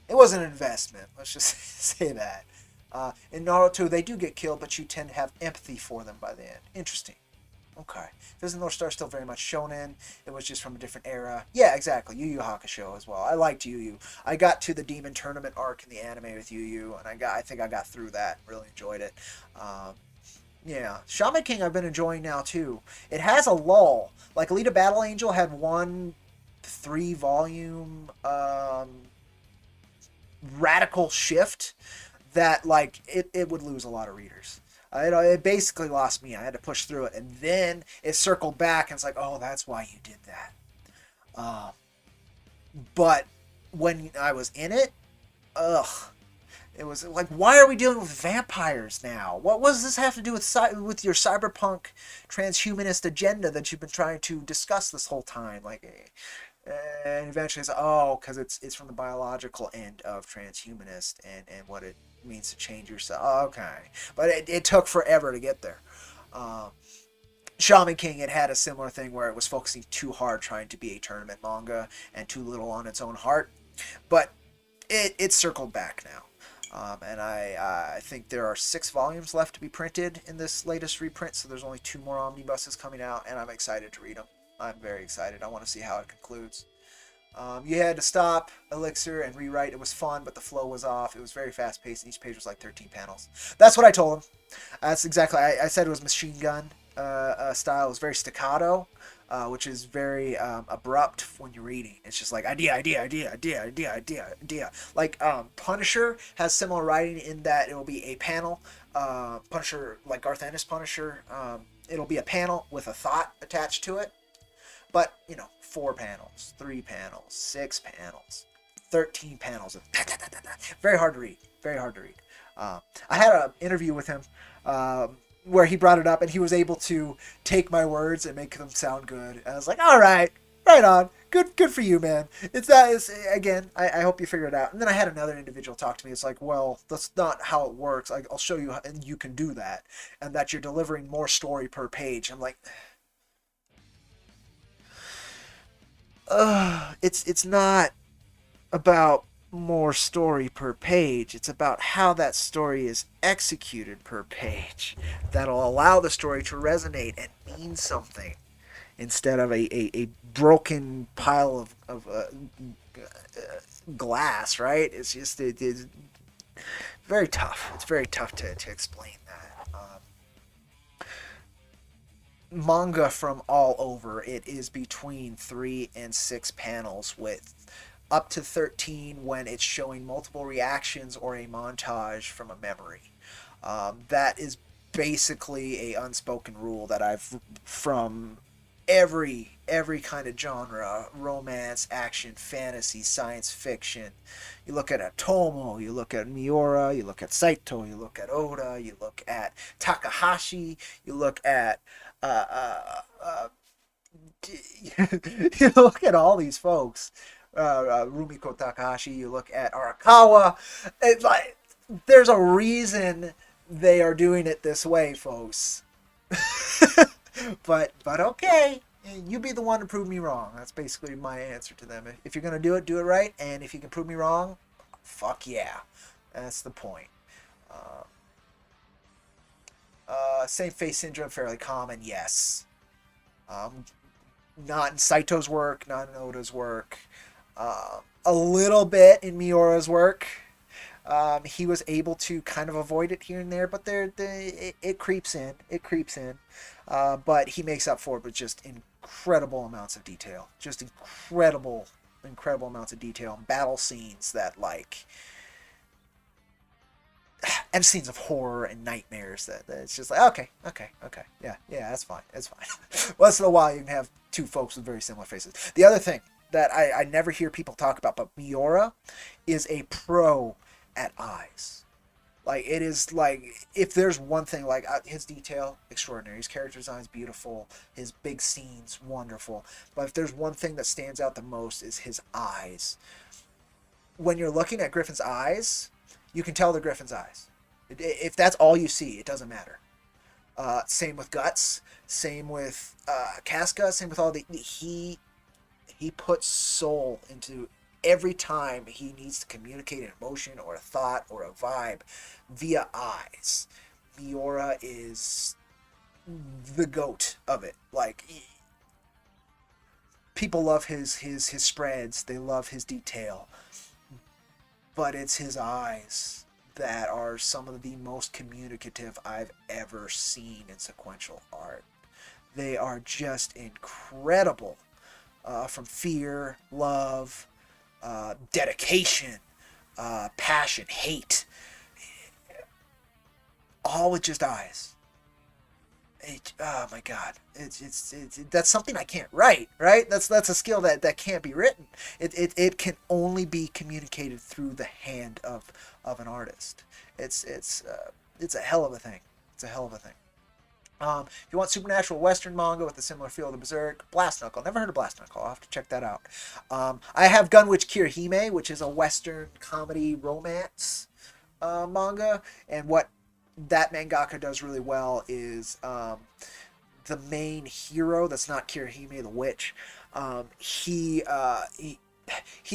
It was an investment. Let's just say that. In Naruto, they do get killed, but you tend to have empathy for them by the end. Interesting. Okay. Isn't North Star still very much shonen? It was just from a different era. Yeah, exactly. Yu Yu Hakusho as well. I liked Yu Yu. I got to the Demon Tournament arc in the anime with Yu Yu, and I think I got through that. Really enjoyed it. Yeah. Shaman King I've been enjoying now too. It has a lull. Like Alita Battle Angel had one 3-volume radical shift that like it would lose a lot of readers. It basically lost me. I had to push through it, and then it circled back, and it's like, oh, that's why you did that. But when I was in it, it was like, why are we dealing with vampires now? What does this have to do with your cyberpunk transhumanist agenda that you've been trying to discuss this whole time? Like, and eventually it's like, oh, because it's from the biological end of transhumanist and what it means to change yourself. Okay, but it took forever to get there. Shaman King, it had a similar thing where it was focusing too hard trying to be a tournament manga and too little on its own heart, but it circled back now. And I think there are 6 volumes left to be printed in this latest reprint, so there's only 2 more omnibuses coming out, and I'm excited to read them. I'm very excited. I want to see how it concludes. You had to stop Elixir and rewrite. It was fun, but the flow was off. It was very fast-paced, and each page was like 13 panels. That's what I told him. That's exactly... I said it was machine gun style. It was very staccato, which is very abrupt when you're reading. It's just like idea. Like Punisher has similar writing in that it will be a panel. Punisher, like Garth Ennis Punisher, it'll be a panel with a thought attached to it. But, 4 panels, 3 panels, 6 panels, 13 panels. Very hard to read. Very hard to read. I had an interview with him where he brought it up, and he was able to take my words and make them sound good. And I was like, all right on. Good for you, man. Again, I hope you figure it out. And then I had another individual talk to me. It's like, well, that's not how it works. I'll show you how, and you can do that. And that you're delivering more story per page. I'm like... it's not about more story per page. It's about how that story is executed per page that'll allow the story to resonate and mean something instead of a broken pile of glass, right? It's just it's very tough. It's very tough to explain that. Manga from all over, it is between 3 and 6 panels with up to 13 when it's showing multiple reactions or a montage from a memory. That is basically a unspoken rule that I've from every kind of genre: romance, action, fantasy, science fiction. You look at Atomo, you look at Miura, you look at Saito, you look at Oda, you look at Takahashi, you look at you look at all these folks, Rumiko Takahashi, you look at Arakawa. It's like there's a reason they are doing it this way, folks. but okay, you be the one to prove me wrong. That's basically my answer to them. If you're gonna do it right, and if you can prove me wrong, fuck yeah, that's the point. Uh, same face syndrome fairly common, yes. Um, not in Saito's work, not in Oda's work. A little bit in Miura's work. He was able to kind of avoid it here and there, but it creeps in. It creeps in. But he makes up for it with just incredible amounts of detail. Just incredible amounts of detail. Battle scenes that, like, and scenes of horror and nightmares that it's just like, okay, yeah, that's fine. Once in a while, you can have two folks with very similar faces. The other thing that I never hear people talk about, but Miura is a pro at eyes. Like, it is like, if there's one thing, like, his detail, extraordinary. His character design is beautiful. His big scenes, wonderful. But if there's one thing that stands out the most, is his eyes. When you're looking at Griffin's eyes, you can tell they're Griffin's eyes. If that's all you see, it doesn't matter. Same with Guts. Same with Casca. Same with all the... He puts soul into every time he needs to communicate an emotion or a thought or a vibe via eyes. Miura is the goat of it. Like, people love his spreads. They love his detail. But it's his eyes that are some of the most communicative I've ever seen in sequential art. They are just incredible. From fear, love, dedication, passion, hate, all with just eyes. Oh my God, it's that's something I can't write, right? That's a skill that can't be written. It can only be communicated through the hand of an artist. It's a hell of a thing. It's a hell of a thing. If you want supernatural Western manga with a similar feel to Berserk, Blast Knuckle. Never heard of Blast Knuckle. I'll have to check that out. I have Gunwitch Kirihime, which is a Western comedy romance manga. And what that mangaka does really well is the main hero, that's not Kirihime the witch, he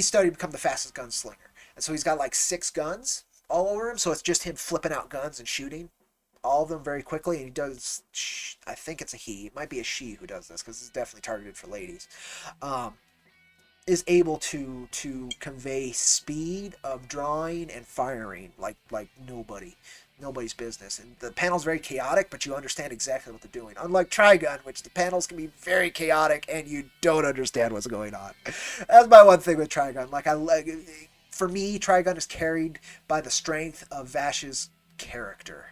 studied to become the fastest gunslinger. And so he's got like 6 guns all over him. So it's just him flipping out guns and shooting all of them very quickly, and he does, I think it's a he, it might be a she who does this, because it's definitely targeted for ladies, is able to convey speed of drawing and firing like nobody's business. And the panel's very chaotic, but you understand exactly what they're doing. Unlike Trigun, which the panels can be very chaotic and you don't understand what's going on. That's my one thing with Trigun. For me, Trigun is carried by the strength of Vash's character.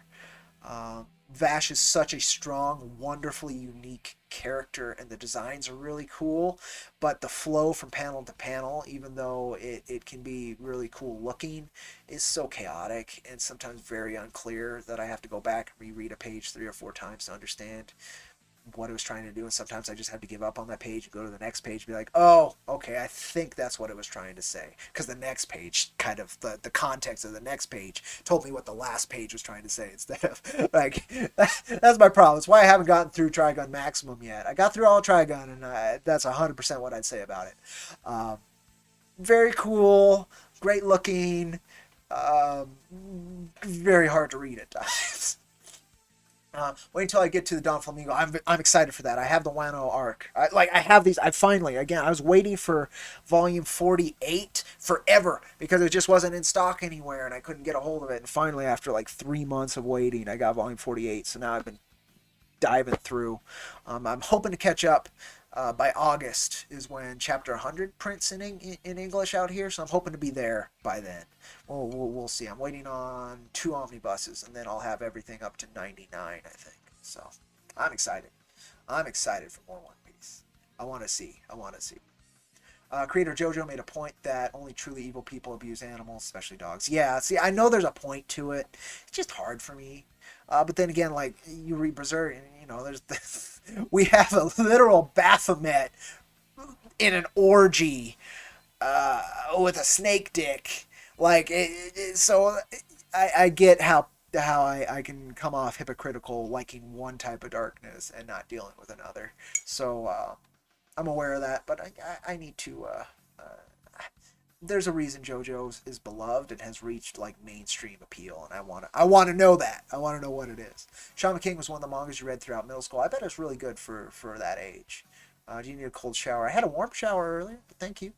Vash is such a strong, wonderfully unique character, and the designs are really cool, but the flow from panel to panel, even though it can be really cool looking, is so chaotic and sometimes very unclear that I have to go back and reread a page 3 or 4 times to understand what it was trying to do. And sometimes I just have to give up on that page and go to the next page and be like, oh, okay, I think that's what it was trying to say, because the next page, kind of the context of the next page told me what the last page was trying to say, instead of like, that's my problem. It's why I haven't gotten through Trigun Maximum yet. I got through all Trigun, and that's 100% what I'd say about it. Very cool, great looking, very hard to read at times. Wait until I get to the Don Flamingo. I'm excited for that. I have the Wano arc. I have these. I was waiting for volume 48 forever because it just wasn't in stock anywhere and I couldn't get a hold of it. And finally, after like 3 months of waiting, I got volume 48. So now I've been diving through. I'm hoping to catch up. By August is when chapter 100 prints in English out here, so I'm hoping to be there by then. We'll see. I'm waiting on 2 omnibuses, and then I'll have everything up to 99, I think. So I'm excited. I'm excited for more One Piece. I want to see. Creator JoJo made a point that only truly evil people abuse animals, especially dogs. Yeah, see, I know there's a point to it. It's just hard for me. But then again, like, you read Berserk, and, you know, we have a literal Baphomet in an orgy with a snake dick. Like, so I get how how I can come off hypocritical liking one type of darkness and not dealing with another. So I'm aware of that, but I need to. There's a reason JoJo's is beloved and has reached like mainstream appeal, and I want to know that. I want to know what it is. Shaman King was one of the mangas you read throughout middle school. I bet it's really good for that age. Do you need a cold shower? I had a warm shower earlier, but thank you.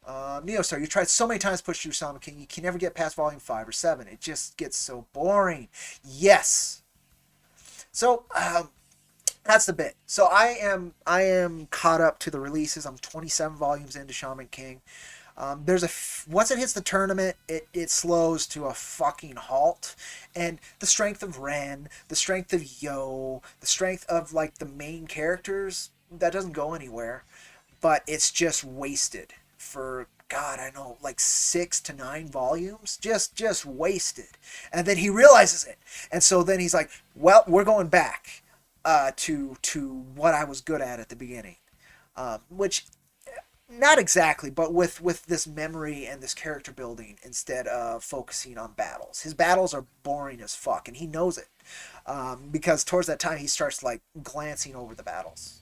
Neostar, you tried so many times to push through Shaman King, you can never get past volume 5 or 7. It just gets so boring. Yes. So, that's the bit. So I am caught up to the releases. I'm 27 volumes into Shaman King. Once it hits the tournament, it slows to a fucking halt, and the strength of Ren, the strength of Yo, the strength of like the main characters, that doesn't go anywhere, but it's just wasted for God, I know, like 6 to 9 volumes, just wasted, and then he realizes it, and so then he's like, well, we're going back to what I was good at the beginning, which not exactly, but with this memory and this character building instead of focusing on battles. His battles are boring as fuck, and he knows it, because towards that time he starts like glancing over the battles.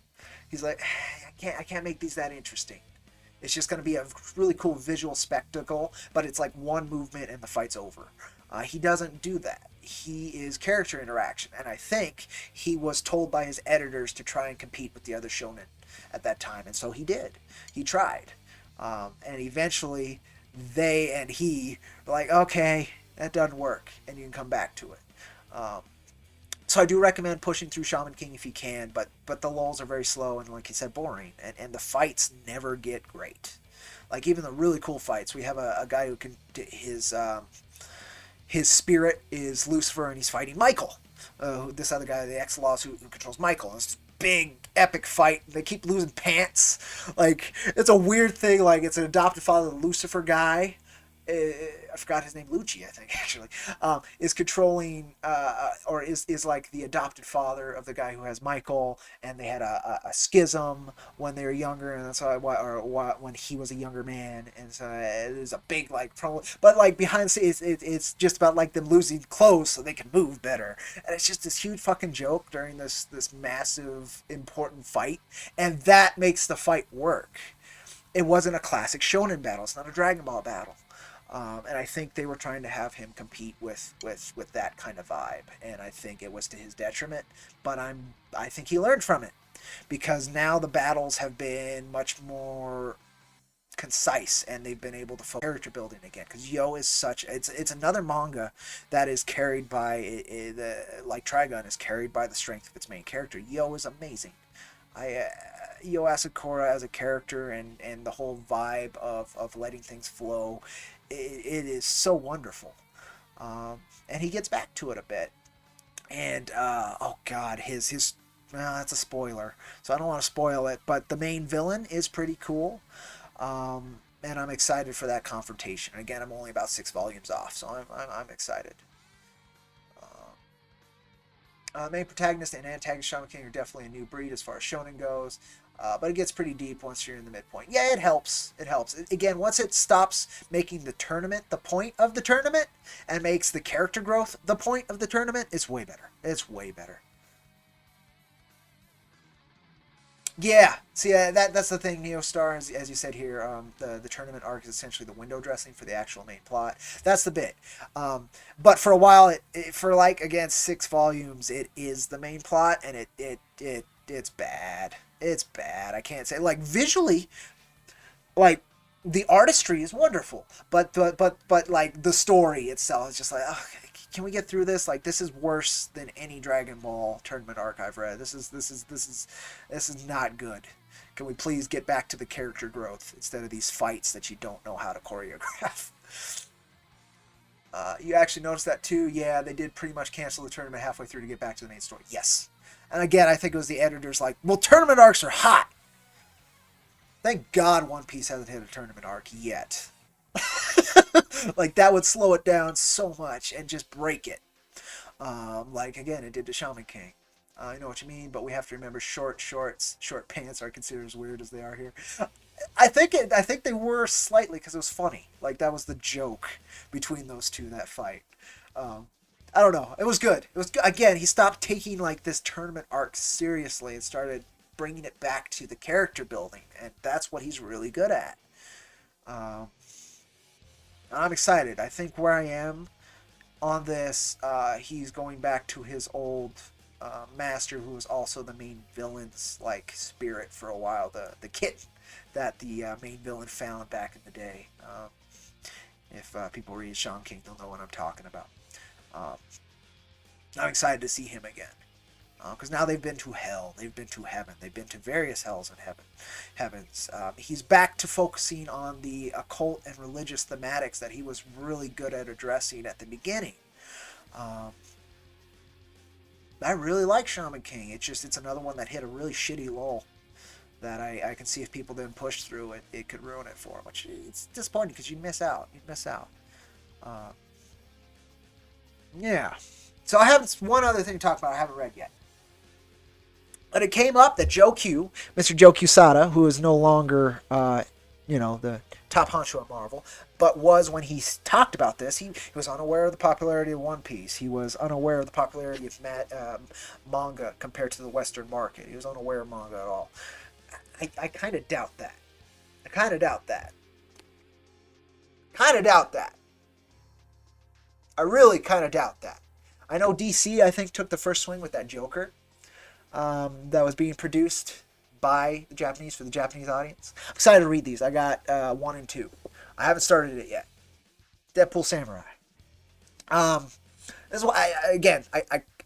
He's like, I can't make these that interesting. It's just going to be a really cool visual spectacle, but it's like one movement and the fight's over. He doesn't do that. He is character interaction, and I think he was told by his editors to try and compete with the other shonen at that time, and so he did. He tried, and eventually they and he were like, okay, that doesn't work, and you can come back to it. So I do recommend pushing through Shaman King if you can, but the lulls are very slow and, like you said, boring, and the fights never get great. Like even the really cool fights, we have a guy who can his spirit is Lucifer, and he's fighting Michael. This other guy, the Ex-Laws, who controls Michael. It's this big epic fight. They keep losing pants. Like it's a weird thing. Like it's an adopted father, the Lucifer guy. I forgot his name, Lucci, I think, actually, is controlling, or is like the adopted father of the guy who has Michael, and they had a schism when they were younger, and that's why when he was a younger man, and so there's a big, like, problem, but, like, behind the scenes, it's just about, like, them losing clothes so they can move better, and it's just this huge fucking joke during this massive, important fight, and that makes the fight work. It wasn't a classic shonen battle, it's not a Dragon Ball battle. And I think they were trying to have him compete with that kind of vibe, and I think it was to his detriment. But I think he learned from it, because now the battles have been much more concise, and they've been able to focus on character building again. Because Yo is it's another manga that is carried by like Trigun is carried by the strength of its main character. Yo is amazing. Yo Asakura as a character and the whole vibe of letting things flow, it is so wonderful. And he gets back to it a bit. And, oh god, well, that's a spoiler, so I don't want to spoil it, but the main villain is pretty cool. And I'm excited for that confrontation. Again, I'm only about 6 volumes off, so I'm excited. Main protagonist and antagonist Shaman King are definitely a new breed as far as shonen goes, but it gets pretty deep once you're in the midpoint. Yeah, it helps. It helps. Again, once it stops making the tournament the point of the tournament and makes the character growth the point of the tournament, it's way better. It's way better. Yeah, see, that's the thing, Neostar, as you said here, the tournament arc is essentially the window dressing for the actual main plot. That's the bit. But for a while, for like, again, 6 volumes, it is the main plot, and it's bad. It's bad. I can't say, like, visually, like, the artistry is wonderful, but like, the story itself is just like, oh, can we get through this? Like, this is worse than any Dragon Ball tournament arc I've read. This is not good. Can we please get back to the character growth instead of these fights that you don't know how to choreograph? You actually noticed that too? Yeah, they did pretty much cancel the tournament halfway through to get back to the main story. Yes. And again, I think it was the editors like, well, tournament arcs are hot. Thank God One Piece hasn't hit a tournament arc yet. Like, that would slow it down so much and just break it. Like, again, it did to Shaman King. I know what you mean, but we have to remember short pants are considered as weird as they are here. I think they were slightly, because it was funny. Like, that was the joke between those two, that fight. I don't know. It was good. It was good. Again, he stopped taking like this tournament arc seriously and started bringing it back to the character building, and that's what he's really good at. Um, I'm excited. I think where I am on this, he's going back to his old master, who was also the main villain's like spirit for a while, the kitten that the main villain found back in the day. If people read Shaman King, they'll know what I'm talking about. Um, I'm excited to see him again. Because now they've been to hell, they've been to heaven, they've been to various hells and heavens. He's back to focusing on the occult and religious thematics that he was really good at addressing at the beginning. I really like Shaman King. It's another one that hit a really shitty lull that I can see if people didn't push through it, it could ruin it for him. Which it's disappointing because you miss out. You miss out. Yeah. So I have one other thing to talk about I haven't read yet. But it came up that Joe Q, Mr. Joe Quesada, who is no longer, the top honcho at Marvel, but was when he talked about this, he was unaware of the popularity of One Piece. He was unaware of the popularity of manga compared to the Western market. He was unaware of manga at all. I kind of doubt that. Kind of doubt that. I really kind of doubt that. I know DC, I think, took the first swing with that Joker. That was being produced by the Japanese for the Japanese audience. I'm excited to read these. I got 1 and 2. I haven't started it yet. Deadpool Samurai. This is why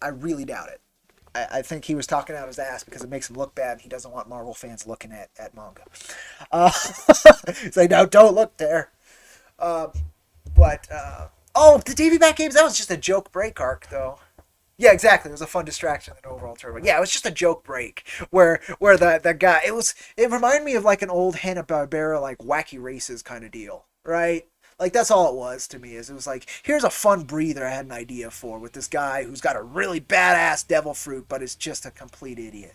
I really doubt it. I think he was talking out his ass because it makes him look bad. And he doesn't want Marvel fans looking at manga. He's like, no, don't look there. The Davy Back Games, that was just a joke break arc, though. Yeah, exactly. It was a fun distraction in the overall tournament. Yeah, it was just a joke break where the guy, it reminded me of like an old Hanna-Barbera like Wacky Races kind of deal, right? Like that's all it was to me. It was like, here's a fun breather I had an idea for with this guy who's got a really badass devil fruit but is just a complete idiot.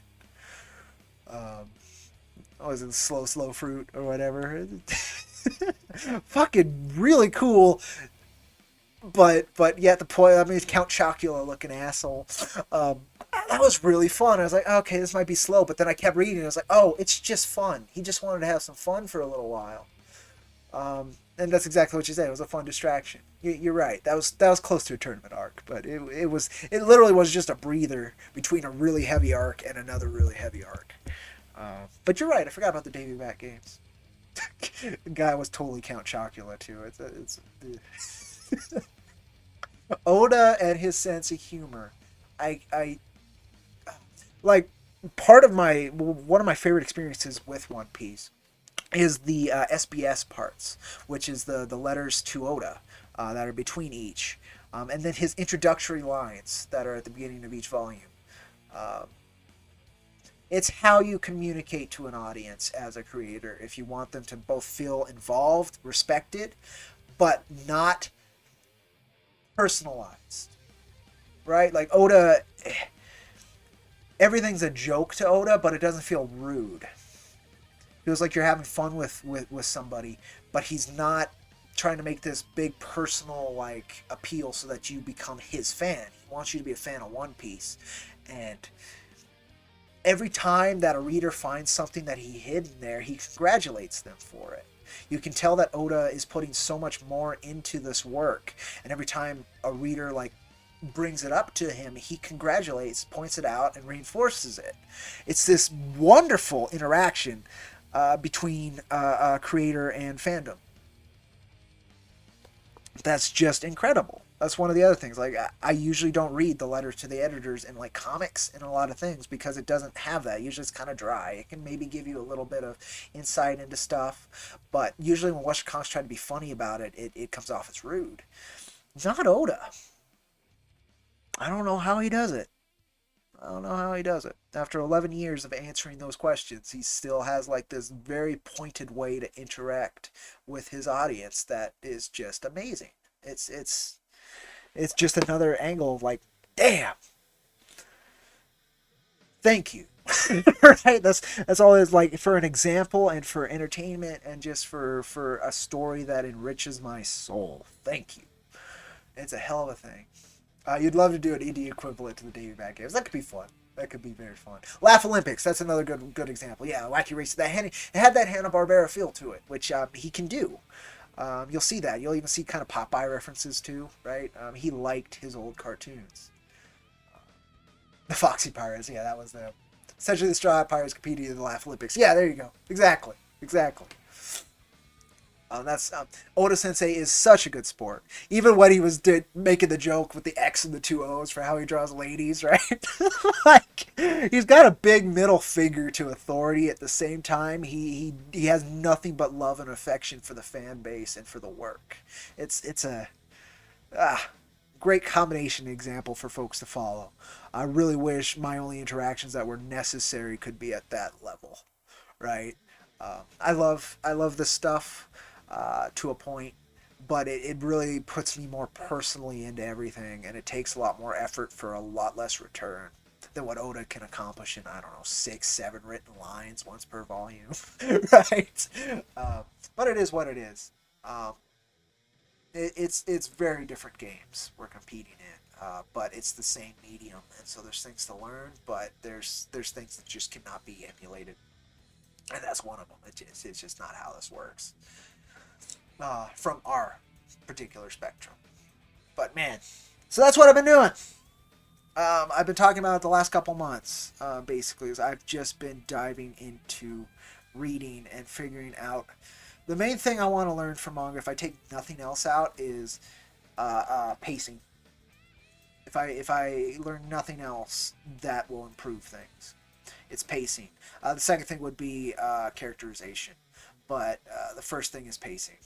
Was it slow fruit or whatever? Fucking really cool. But yet the point, I mean, Count Chocula looking asshole. That was really fun. I was like, okay, this might be slow, but then I kept reading. And I was like, oh, it's just fun. He just wanted to have some fun for a little while. And that's exactly what you said. It was a fun distraction. You're right. That was close to a tournament arc, but it literally was just a breather between a really heavy arc and another really heavy arc. But you're right. I forgot about the Davy Back Games. The guy was totally Count Chocula too. It's Oda and his sense of humor. I like one of my favorite experiences with One Piece is the SBS parts, which is the letters to Oda that are between each, and then his introductory lines that are at the beginning of each volume. It's how you communicate to an audience as a creator if you want them to both feel involved, respected, but not personalized, right? Like Oda, everything's a joke to Oda, but it doesn't feel rude. It feels like you're having fun with somebody, but he's not trying to make this big personal like appeal so that you become his fan. He wants you to be a fan of One Piece, and every time that a reader finds something that he hid in there, he congratulates them for it. You can tell that Oda is putting so much more into this work, and every time a reader like brings it up to him, he congratulates, points it out, and reinforces it. It's this wonderful interaction between creator and fandom. That's just incredible. That's one of the other things. Like I usually don't read the letters to the editors in like comics and a lot of things because it doesn't have that. Usually it's kind of dry. It can maybe give you a little bit of insight into stuff, but usually when Western comics try to be funny about it, it comes off as rude. Not Oda. I don't know how he does it. After 11 years of answering those questions, he still has like this very pointed way to interact with his audience that is just amazing. It's just another angle of like, damn, thank you. Right? That's all it is, like for an example and for entertainment and just for a story that enriches my soul. Thank you. It's a hell of a thing. You'd love to do an indie equivalent to the Davy Bad Games. That could be fun. That could be very fun. Laugh Olympics. That's another good example. Yeah, Wacky Race. It had that Hanna-Barbera feel to it, which he can do. You'll see that. You'll even see kind of Popeye references too, right? He liked his old cartoons. The Foxy Pirates. Yeah, that was them. Essentially, the Straw Hat Pirates competing in the Laugh Olympics. Yeah, there you go. Exactly. That's Oda Sensei is such a good sport. Even when he was making the joke with the X and the two O's for how he draws ladies, right? Like he's got a big middle finger to authority. At the same time, he has nothing but love and affection for the fan base and for the work. It's a great combination example for folks to follow. I really wish my only interactions that were necessary could be at that level, right? I love this stuff to a point, but it really puts me more personally into everything, and it takes a lot more effort for a lot less return than what Oda can accomplish in, I don't know, 6-7 written lines once per volume, right? But it is what it is. It's very different games we're competing in, but it's the same medium, and so there's things to learn, but there's things that just cannot be emulated. And that's one of them. It's just not how this works from our particular spectrum. But man, so that's what I've been doing. I've been talking about it the last couple months, basically, is I've just been diving into reading and figuring out. The main thing I want to learn from manga, if I take nothing else out, is pacing. If I learn nothing else, that will improve things. It's pacing. The second thing would be characterization, but the first thing is pacing.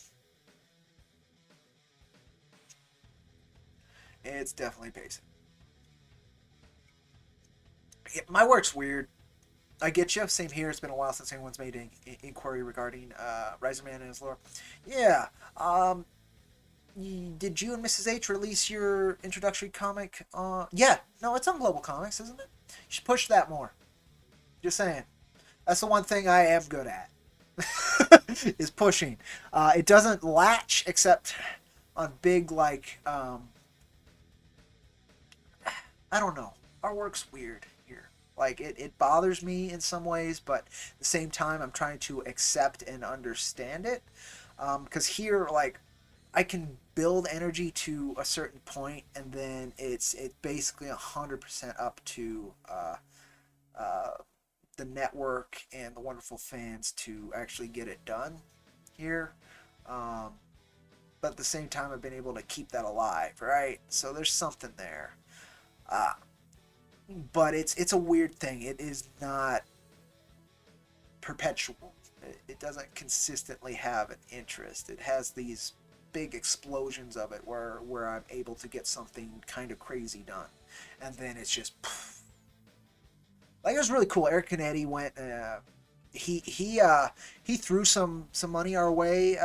It's definitely pacing. Yeah, my work's weird. I get you. Same here. It's been a while since anyone's made an inquiry regarding Rising Man and his lore. Yeah. Did you and Mrs. H release your introductory comic? Yeah. No, it's on Global Comics, isn't it? You should push that more. Just saying. That's the one thing I am good at. Is pushing. It doesn't latch except on big, like, I don't know. Our work's weird here. Like, it bothers me in some ways, but at the same time, I'm trying to accept and understand it. Because here, like, I can build energy to a certain point, and then it's basically 100% up to the network and the wonderful fans to actually get it done here. But at the same time, I've been able to keep that alive, right? So there's something there. But it's a weird thing. It is not perpetual. It doesn't consistently have an interest. It has these big explosions of it where I'm able to get something kind of crazy done, and then it's just poof. Like, it was really cool. Eric Canetti went. He threw some money our way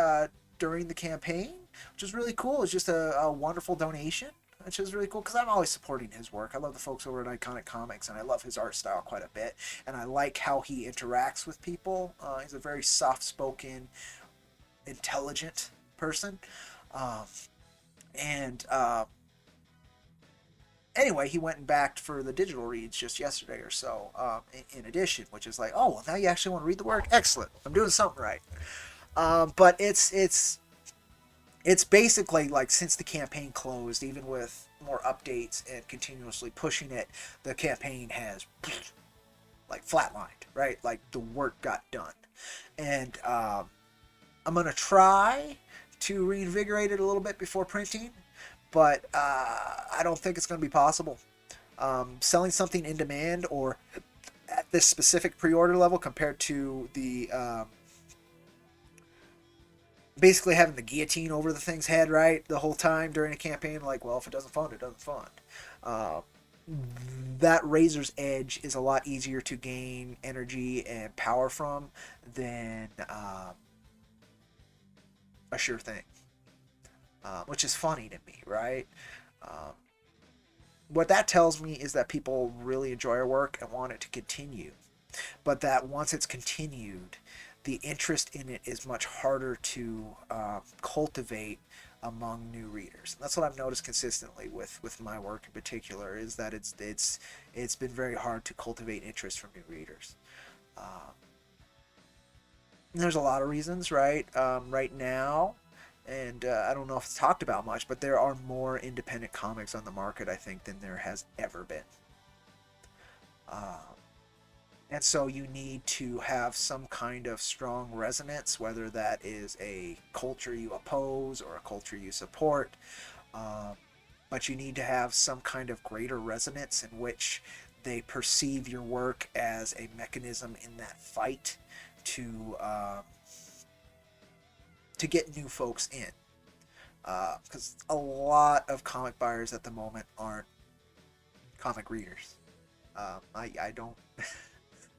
during the campaign, which was really cool. It's just a wonderful donation, which is really cool because I'm always supporting his work. I love the folks over at Iconic Comics, and I love his art style quite a bit. And I like how he interacts with people. He's a very soft-spoken, intelligent person. Anyway, he went and backed for the digital reads just yesterday or so, in addition, which is like, oh, well, now you actually want to read the work? Excellent. I'm doing something right. But it's basically like, since the campaign closed, even with more updates and continuously pushing it, the campaign has like flatlined, right? Like, the work got done. And I'm going to try to reinvigorate it a little bit before printing, but I don't think it's going to be possible. Selling something in demand or at this specific pre-order level compared to the basically having the guillotine over the thing's head, right, the whole time during a campaign, like, well, if it doesn't fund, it doesn't fund. That razor's edge is a lot easier to gain energy and power from than a sure thing. Which is funny to me, right? What that tells me is that people really enjoy our work and want it to continue. But that once it's continued, the interest in it is much harder to cultivate among new readers. And that's what I've noticed consistently with my work in particular, is that it's been very hard to cultivate interest from new readers. Um, there's a lot of reasons, right? Right now, and I don't know if it's talked about much, but there are more independent comics on the market, I think, than there has ever been. Um, and so you need to have some kind of strong resonance, whether that is a culture you oppose or a culture you support. Um, but you need to have some kind of greater resonance in which they perceive your work as a mechanism in that fight to get new folks in. Because a lot of comic buyers at the moment aren't comic readers. I don't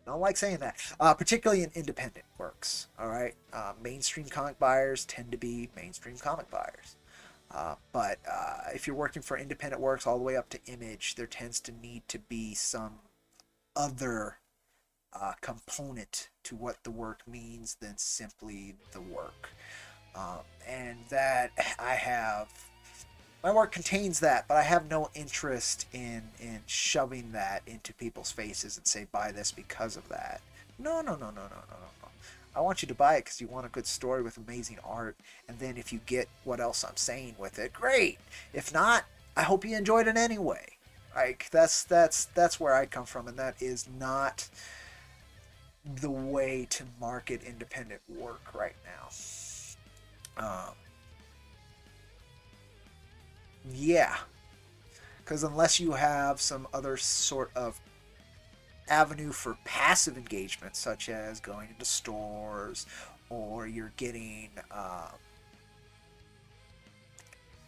don't like saying that, particularly in independent works. All right, mainstream comic buyers tend to be mainstream comic buyers. But if you're working for independent works all the way up to Image, there tends to need to be some other component to what the work means than simply the work. And that I have, my work contains that, but I have no interest in shoving that into people's faces and say, buy this because of that. No, no, no, no, no, no, no, no. I want you to buy it because you want a good story with amazing art, and then if you get what else I'm saying with it, great. If not, I hope you enjoyed it anyway. Like that's where I come from, and that is not the way to market independent work right now. Yeah, because unless you have some other sort of avenue for passive engagement, such as going into stores, or you're getting,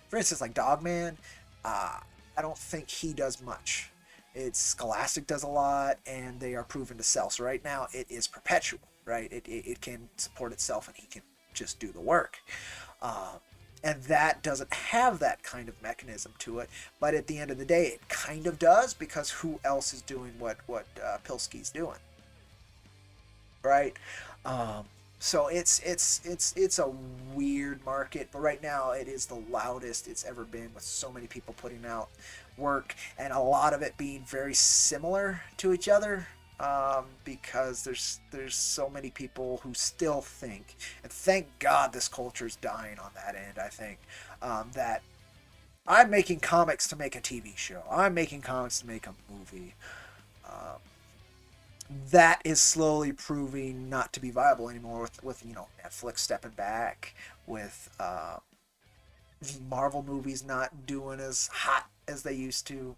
for instance, like Dogman, I don't think he does much. It's Scholastic does a lot, and they are proven to sell. So right now, it is perpetual, right? It can support itself, and he can just do the work. Um, and that doesn't have that kind of mechanism to it, but at the end of the day it kind of does, because who else is doing what Pilsky's doing, right? um, so it's a weird market, but right now it is the loudest it's ever been, with so many people putting out work, and a lot of it being very similar to each other, because there's so many people who still think, and thank God this culture is dying on that end. I think that I'm making comics to make a TV show. I'm making comics to make a movie. Um, that is slowly proving not to be viable anymore, with Netflix stepping back, with Marvel movies not doing as hot as they used to.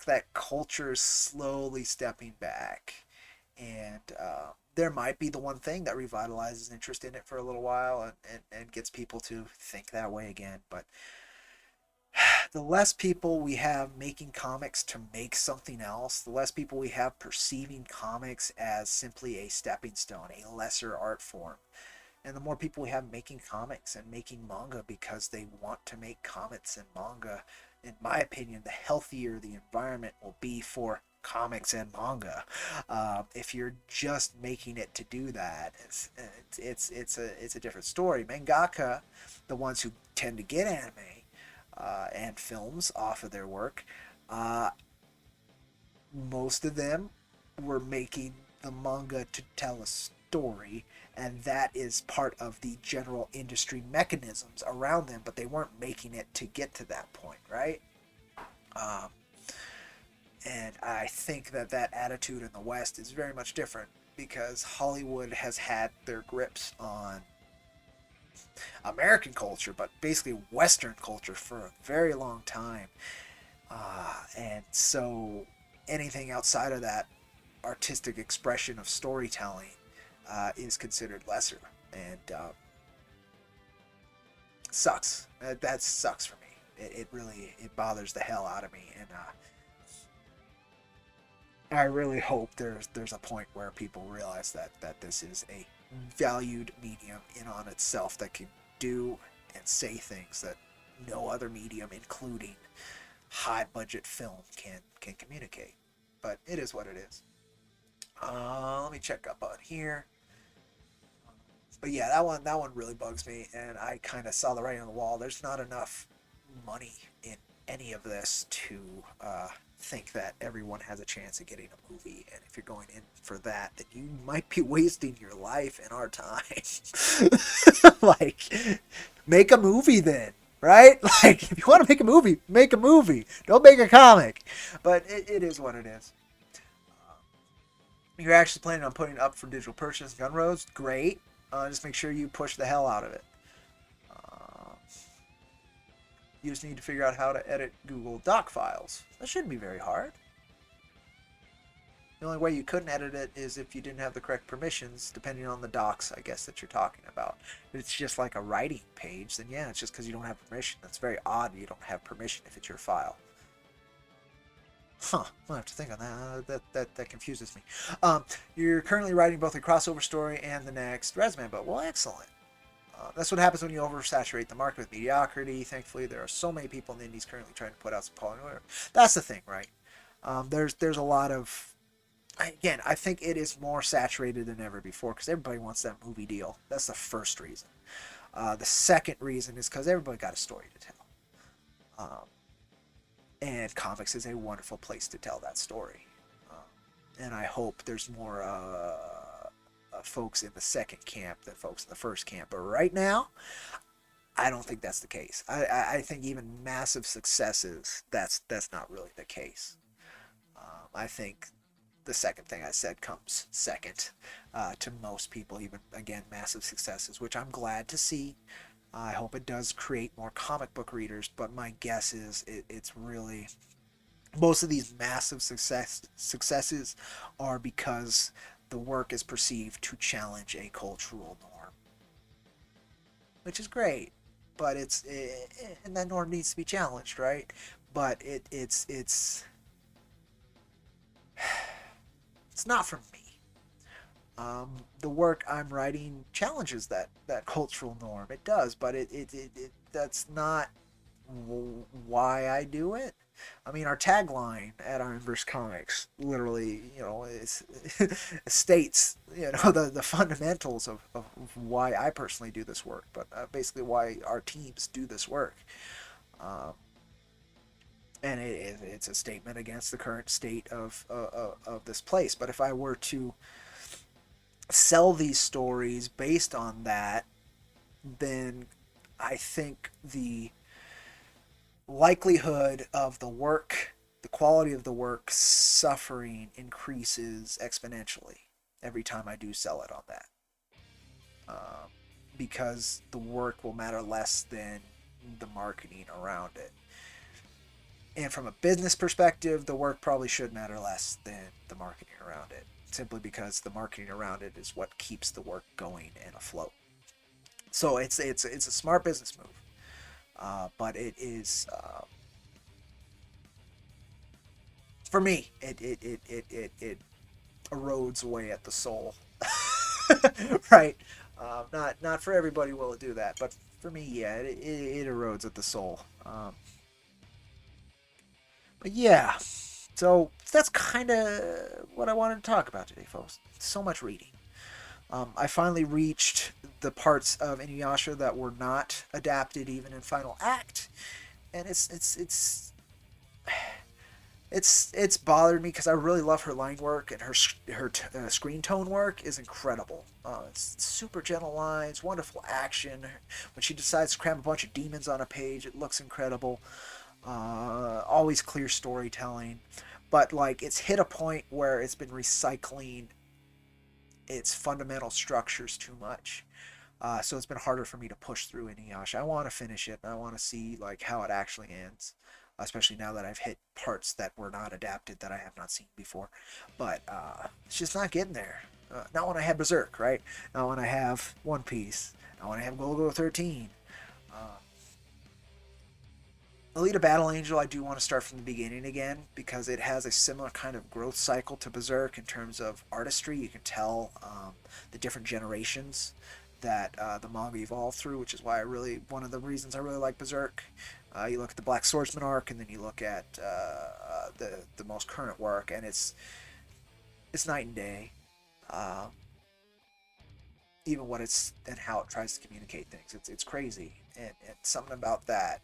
That culture is slowly stepping back, and there might be the one thing that revitalizes interest in it for a little while, and gets people to think that way again. But the less people we have making comics to make something else, the less people we have perceiving comics as simply a stepping stone, a lesser art form, and the more people we have making comics and making manga because they want to make comics and manga, in my opinion, the healthier the environment will be for comics and manga. If you're just making it to do that, it's a different story. Mangaka, the ones who tend to get anime and films off of their work, most of them were making the manga to tell a story, and that is part of the general industry mechanisms around them, but they weren't making it to get to that point, right? Um, and I think that attitude in the West is very much different, because Hollywood has had their grips on American culture, but basically Western culture, for a very long time. And so anything outside of that artistic expression of storytelling is considered lesser, and sucks. That sucks for me. It really bothers the hell out of me, and I really hope there's a point where people realize that this is a valued medium in on itself, that can do and say things that no other medium, including high budget film, can communicate. But it is what it is. Let me check up on here. But yeah, that one really bugs me, and I kind of saw the writing on the wall. There's not enough money in any of this to think that everyone has a chance of getting a movie. And if you're going in for that, then you might be wasting your life and our time. Like, make a movie then, right? Like, if you want to make a movie, make a movie. Don't make a comic. But it is what it is. You're actually planning on putting it up for digital purchase, Gunroads? Great. Just make sure you push the hell out of it. You just need to figure out how to edit Google Doc files. That shouldn't be very hard. The only way you couldn't edit it is if you didn't have the correct permissions, depending on the docs, I guess, that you're talking about. If it's just like a writing page, then yeah, it's just because you don't have permission. That's very odd you don't have permission if it's your file. Huh, I'll have to think on that. That confuses me. You're currently writing both a crossover story and the next Resman book. Well, excellent. That's what happens when you oversaturate the market with mediocrity. Thankfully, there are so many people in the indies currently trying to put out some quality. That's the thing, right? There's a lot of... Again, I think it is more saturated than ever before because everybody wants that movie deal. That's the first reason. The second reason is because everybody got a story to tell. And comics is a wonderful place to tell that story. And I hope there's more folks in the second camp than folks in the first camp. But right now, I don't think that's the case. I think even massive successes, that's not really the case. I think the second thing I said comes second to most people, even, again, massive successes, which I'm glad to see. I hope it does create more comic book readers, but my guess is it's really... Most of these massive successes are because the work is perceived to challenge a cultural norm. Which is great, but and that norm needs to be challenged, right? But it's not from me. The work I'm writing challenges that cultural norm. It does, but that's not why I do it. I mean, our tagline at IronVerse Comics literally, states, the fundamentals of why I personally do this work, but basically why our teams do this work. And it's a statement against the current state of this place. But if I were to sell these stories based on that, then I think the likelihood of the work, the quality of the work suffering increases exponentially every time I do sell it on that. Because the work will matter less than the marketing around it. And from a business perspective, the work probably should matter less than the marketing around it. Simply because the marketing around it is what keeps the work going and afloat. So it's a smart business move. But it is, for me, it erodes away at the soul, right? Not for everybody will it do that, but for me, yeah, it erodes at the soul. But yeah, so that's kind of what I wanted to talk about today, folks. So much reading. I finally reached the parts of Inuyasha that were not adapted even in Final Act, and it's bothered me because I really love her line work, and her screen tone work is incredible. It's super gentle lines, wonderful action. When she decides to cram a bunch of demons on a page, it looks incredible. Always clear storytelling, but like it's hit a point where it's been recycling its fundamental structures too much. So it's been harder for me to push through Inuyasha. I want to finish it, and I want to see like how it actually ends, especially now that I've hit parts that were not adapted that I have not seen before. But it's just not getting there. Not when I have Berserk, right? Not when I have One Piece. Not when I have Golgo 13. Alita Battle Angel, I do want to start from the beginning again because it has a similar kind of growth cycle to Berserk in terms of artistry. You can tell the different generations that the manga evolved through, which is why one of the reasons I really like Berserk. You look at the Black Swordsman arc, and then you look at the most current work, and it's night and day. even what it's and how it tries to communicate things. It's crazy, and something about that,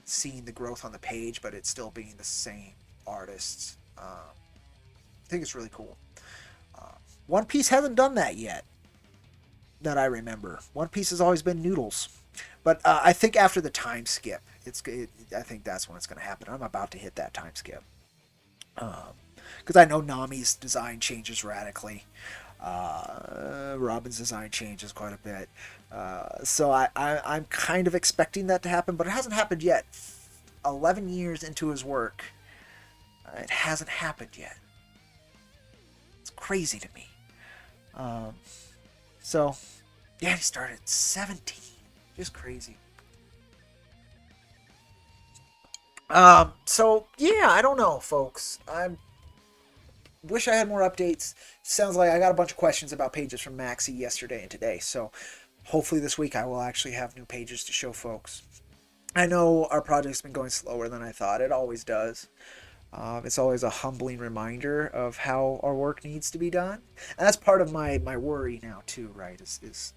seeing the growth on the page, but it still being the same artists. I think it's really cool. Uh, One Piece hasn't done that yet, that I remember. One Piece has always been noodles, but I think after the time skip, I think that's when it's going to happen. I'm about to hit that time skip because I know Nami's design changes radically. Robin's design changes quite a bit. So I'm kind of expecting that to happen, but it hasn't happened yet. 11 years into his work, it hasn't happened yet. It's crazy to me. Um, so, yeah, he started at 17. Just crazy. So yeah, I don't know, folks. I wish I had more updates. Sounds like I got a bunch of questions about pages from Maxi yesterday and today. So hopefully this week I will actually have new pages to show folks. I know our project's been going slower than I thought. It always does. It's always a humbling reminder of how our work needs to be done. And that's part of my worry now too, right? Is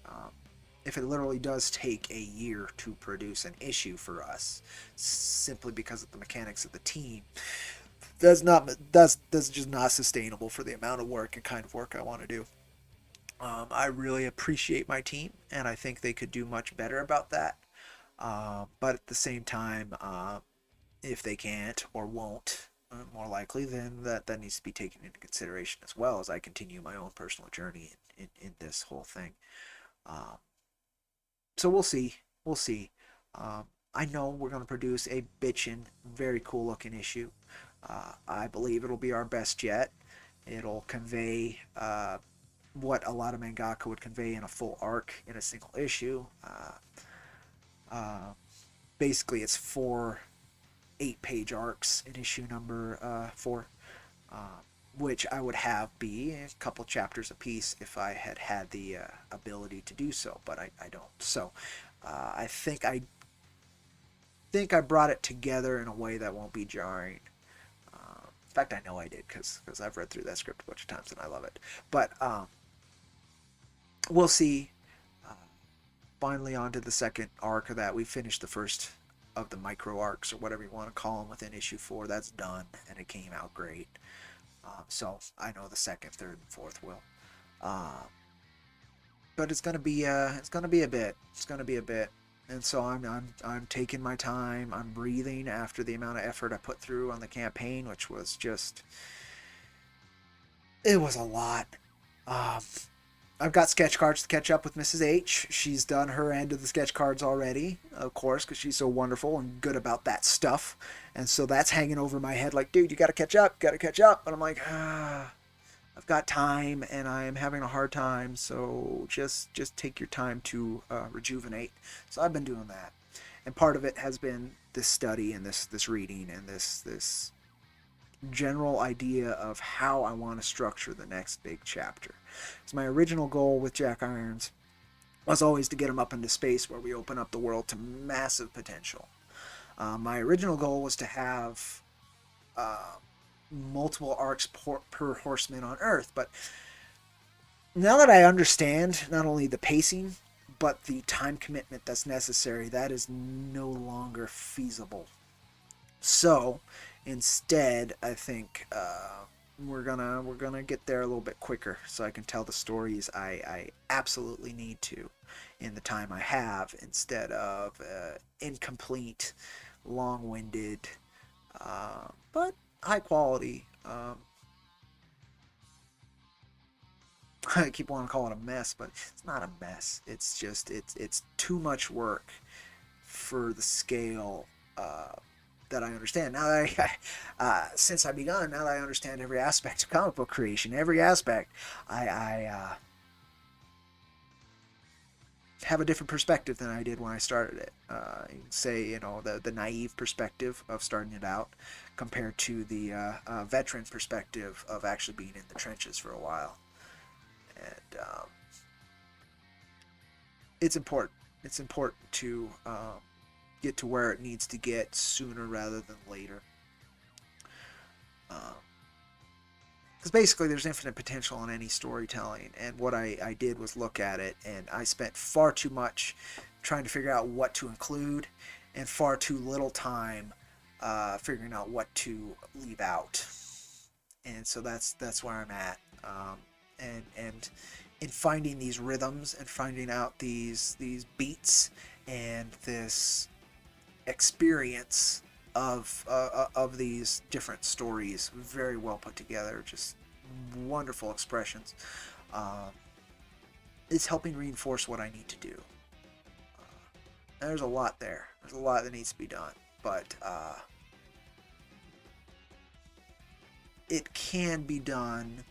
if it literally does take a year to produce an issue for us, simply because of the mechanics of the team, that's just not sustainable for the amount of work and kind of work I want to do. I really appreciate my team, and I think they could do much better about that. But at the same time, if they can't or won't, more likely, then that needs to be taken into consideration as well as I continue my own personal journey in this whole thing. Um, so we'll see. We'll see. I know we're going to produce a bitchin', very cool looking issue. I believe it'll be our best yet. It'll convey what a lot of mangaka would convey in a full arc in a single issue. Uh, Basically, it's 4 8-page arcs in issue number 4, uh, which I would have be a couple chapters apiece if I had had the ability to do so, but I don't. So I think I brought it together in a way that won't be jarring. In fact, I know I did because I've read through that script a bunch of times and I love it. But we'll see. Uh, Finally, on to the second arc of that. We finished the first of the micro arcs or whatever you want to call them within issue 4. That's done and it came out great. So I know the second, third, and fourth will. Uh, but it's gonna be a bit. It's gonna be a bit. And so I'm taking my time. I'm breathing after the amount of effort I put through on the campaign, which was just, it was a lot. Um, I've got sketch cards to catch up with Mrs. H. She's done her end of the sketch cards already, of course, because she's so wonderful and good about that stuff. And so that's hanging over my head like, dude, you got to catch up, got to catch up. But I'm like, I've got time and I'm having a hard time. So just take your time to rejuvenate. So I've been doing that. And part of it has been this study and this reading and this general idea of how I want to structure the next big chapter. So my original goal with Jack Irons was always to get him up into space where we open up the world to massive potential. My original goal was to have multiple arcs per horseman on Earth, but now that I understand not only the pacing but the time commitment that's necessary, that is no longer feasible. So instead, I think we're gonna get there a little bit quicker, so I can tell the stories I absolutely need to in the time I have, instead of incomplete, long-winded, but high quality. I keep wanting to call it a mess, but it's not a mess. It's just it's too much work for the scale that I understand. Now that since I begun, now that I understand every aspect of comic book creation, every aspect, I have a different perspective than I did when I started it. You can say, the naive perspective of starting it out compared to the veteran perspective of actually being in the trenches for a while. And it's important. It's important to get to where it needs to get sooner rather than later. Um, because basically there's infinite potential in any storytelling, and what I did was look at it, and I spent far too much trying to figure out what to include and far too little time figuring out what to leave out. And so that's where I'm at. And in finding these rhythms and finding out these beats and this experience of these different stories, very well put together, just wonderful expressions. It's helping reinforce what I need to do. There's a lot there. There's a lot that needs to be done, but it can be done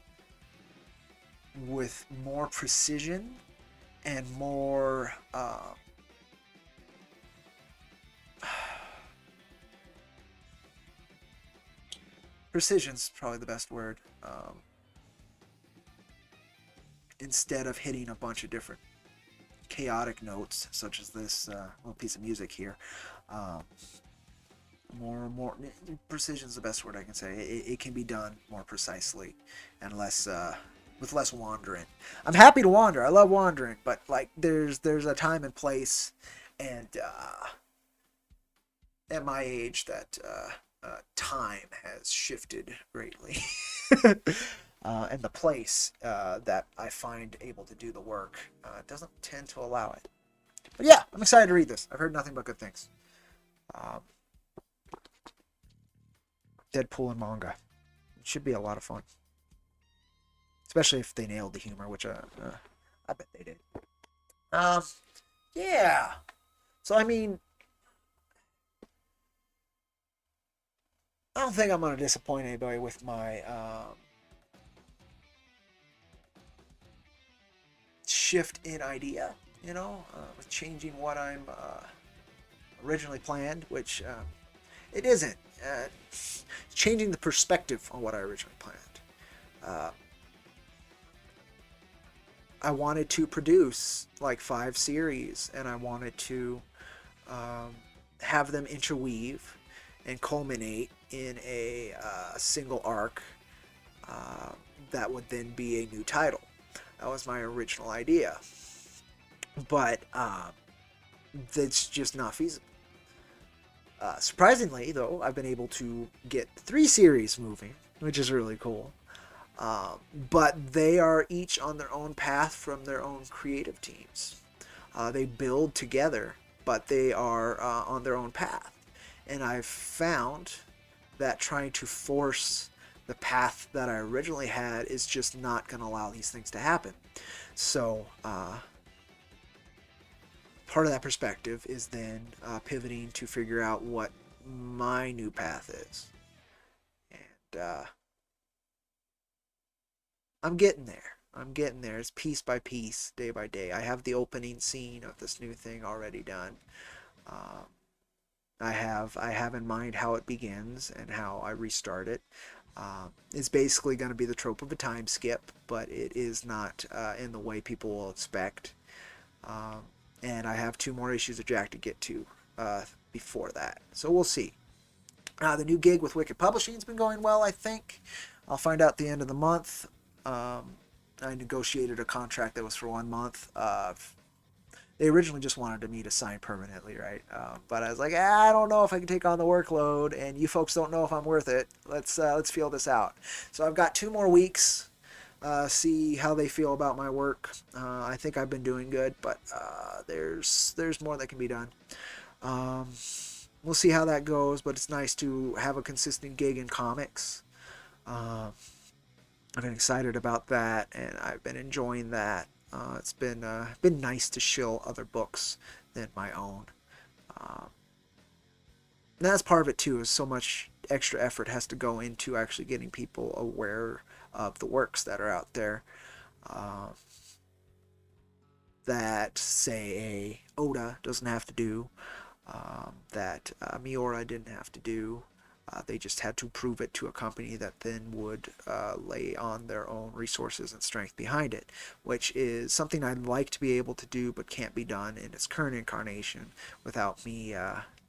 with more precision and more precision's probably the best word. Instead of hitting a bunch of different chaotic notes, such as this little piece of music here, more precision's the best word I can say. It can be done more precisely and less with less wandering. I'm happy to wander. I love wandering, but like there's a time and place, and at my age that time has shifted greatly. And the place that I find able to do the work doesn't tend to allow it. But yeah, I'm excited to read this. I've heard nothing but good things. Deadpool and manga. It should be a lot of fun. Especially if they nailed the humor, which I bet they did. Yeah. So, I mean, I don't think I'm going to disappoint anybody with my shift in idea, with changing what I'm originally planned, which it isn't. Changing the perspective on what I originally planned. I wanted to produce like 5 series, and I wanted to have them interweave and culminate in a single arc that would then be a new title. That was my original idea. But that's just not feasible. Surprisingly, though, I've been able to get 3 series moving, which is really cool. But they are each on their own path from their own creative teams. They build together, but they are on their own path. And I've found that trying to force the path that I originally had is just not going to allow these things to happen. So, part of that perspective is then pivoting to figure out what my new path is. And I'm getting there. It's piece by piece, day by day. I have the opening scene of this new thing already done. I have in mind how it begins and how I restart it. It's basically going to be the trope of a time skip, but it is not in the way people will expect. And I have 2 more issues of Jack to get to before that. So we'll see. The new gig with Wicked Publishing has been going well, I think. I'll find out at the end of the month. I negotiated a contract that was for 1 month. They originally just wanted me to sign permanently, right? But I was like, I don't know if I can take on the workload, and you folks don't know if I'm worth it. Let's feel this out. So I've got 2 more weeks. See how they feel about my work. I think I've been doing good, but there's more that can be done. We'll see how that goes, but it's nice to have a consistent gig in comics. I've been excited about that, and I've been enjoying that. It's been nice to shill other books than my own. And that's part of it too, is so much extra effort has to go into actually getting people aware of the works that are out there. That, say, a Oda doesn't have to do, that Miura didn't have to do. They just had to prove it to a company that then would lay on their own resources and strength behind it, which is something I'd like to be able to do but can't be done in its current incarnation without me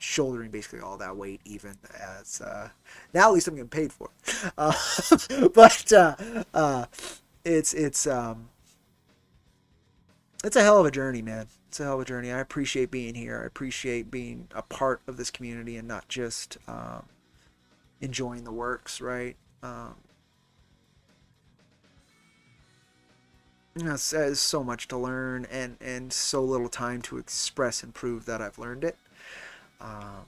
shouldering basically all that weight, even as now at least I'm getting paid for it. But it's it's a hell of a journey, man. It's a hell of a journey. I appreciate being here. I appreciate being a part of this community and not just enjoying the works, right? There's so much to learn and so little time to express and prove that I've learned it. Um,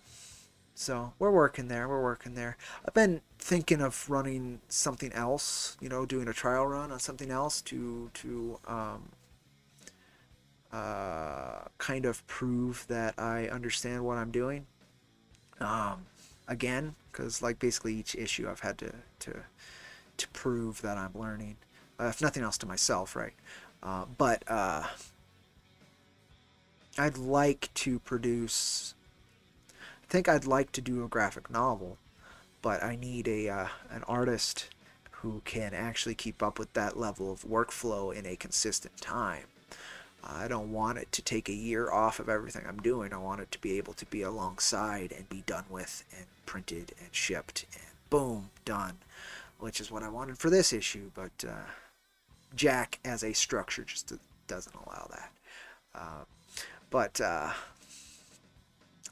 so we're working there. We're working there. I've been thinking of running something else, doing a trial run on something else to kind of prove that I understand what I'm doing. Again, because like basically each issue I've had to prove that I'm learning, if nothing else to myself, right? But I'd like to produce. I think I'd like to do a graphic novel, but I need an artist who can actually keep up with that level of workflow in a consistent time. I don't want it to take a year off of everything I'm doing. I want it to be able to be alongside and be done with and printed and shipped and boom, done, which is what I wanted for this issue. But Jack as a structure just doesn't allow that. But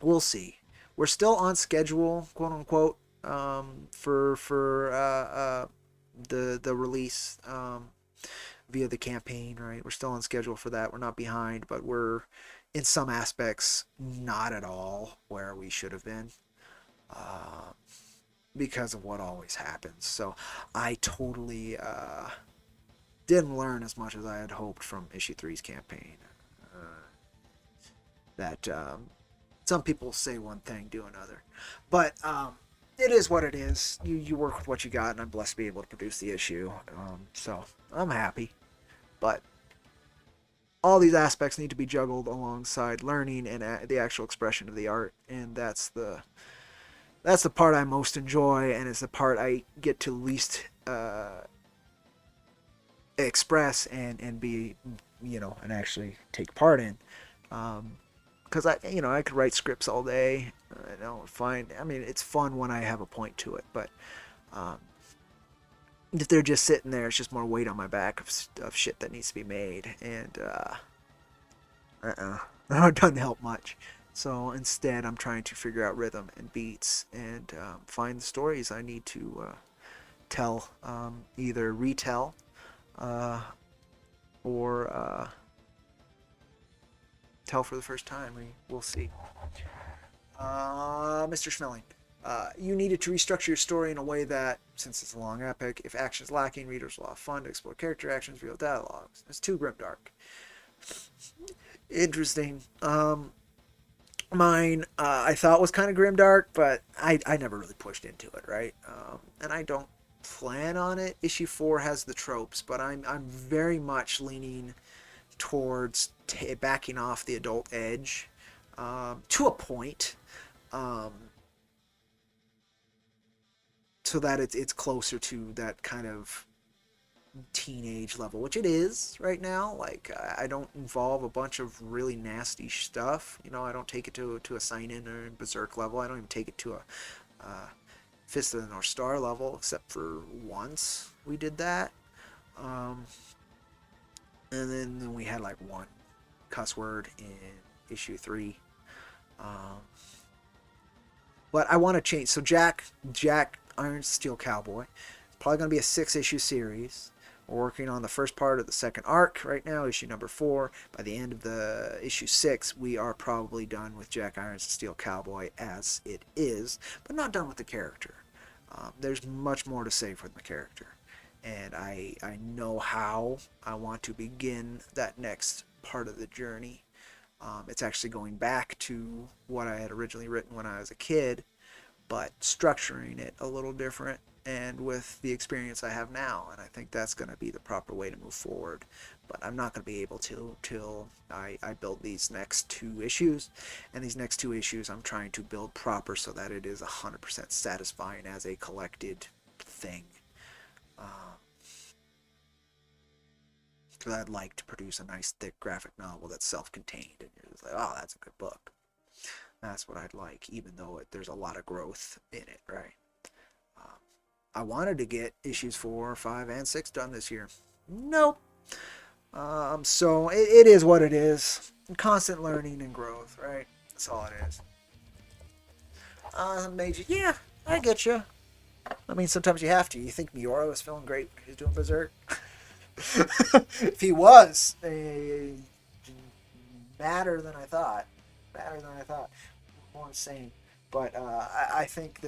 we'll see. We're still on schedule, quote unquote, for the release. Via the campaign, right? We're still on schedule for that. We're not behind, but we're in some aspects not at all where we should have been because of what always happens. So I totally didn't learn as much as I had hoped from issue 3's campaign. That some people say one thing, do another, but it is what it is. You work with what you got, and I'm blessed to be able to produce the issue. So I'm happy. But all these aspects need to be juggled alongside learning and the actual expression of the art, and that's the part I most enjoy, and it's the part I get to least express and be, and actually take part in. Because I could write scripts all day. It's fun when I have a point to it, but if they're just sitting there, it's just more weight on my back of shit that needs to be made, and it doesn't help much. So instead, I'm trying to figure out rhythm and beats and find the stories I need to tell, either retell or tell for the first time. We'll see. Mr. Schmeling. You needed to restructure your story in a way that, since it's a long epic, if action is lacking, readers will have fun to explore character actions, real dialogues. It's too grimdark. Interesting. Mine, I thought was kind of grimdark, but I never really pushed into it, right? And I don't plan on it. Issue 4 has the tropes, but I'm very much leaning towards backing off the adult edge to a point. So that it's closer to that kind of teenage level, which it is right now. Like, I don't involve a bunch of really nasty stuff. I don't take it to a sign-in or Berserk level. I don't even take it to a Fist of the North Star level, except for once we did that. And then we had like one cuss word in issue 3. But I want to change. So Jack Iron Steel Cowboy. It's probably going to be a 6-issue series. We're working on the first part of the second arc right now, issue number 4. By the end of the issue 6, we are probably done with Jack Iron Steel Cowboy as it is, but not done with the character. There's much more to say for the character, and I know how I want to begin that next part of the journey. It's actually going back to what I had originally written when I was a kid, but structuring it a little different and with the experience I have now, and I think that's going to be the proper way to move forward. But I'm not going to be able to till I build these next 2 issues, and these next 2 issues I'm trying to build proper so that it is 100% satisfying as a collected thing. Because I'd like to produce a nice thick graphic novel that's self-contained and you're just like, oh, that's a good book. That's what I'd like, even though there's a lot of growth in it, right? Um, I wanted to get issues 4, 5, and 6 done this year. Nope. So it is what it is. Constant learning and growth, right? That's all it is. Major, yeah, I get you. I mean, sometimes you have to. You think Miura was feeling great when he was doing Berserk? If he was, madder than I thought. Madder than I thought. More insane. But I think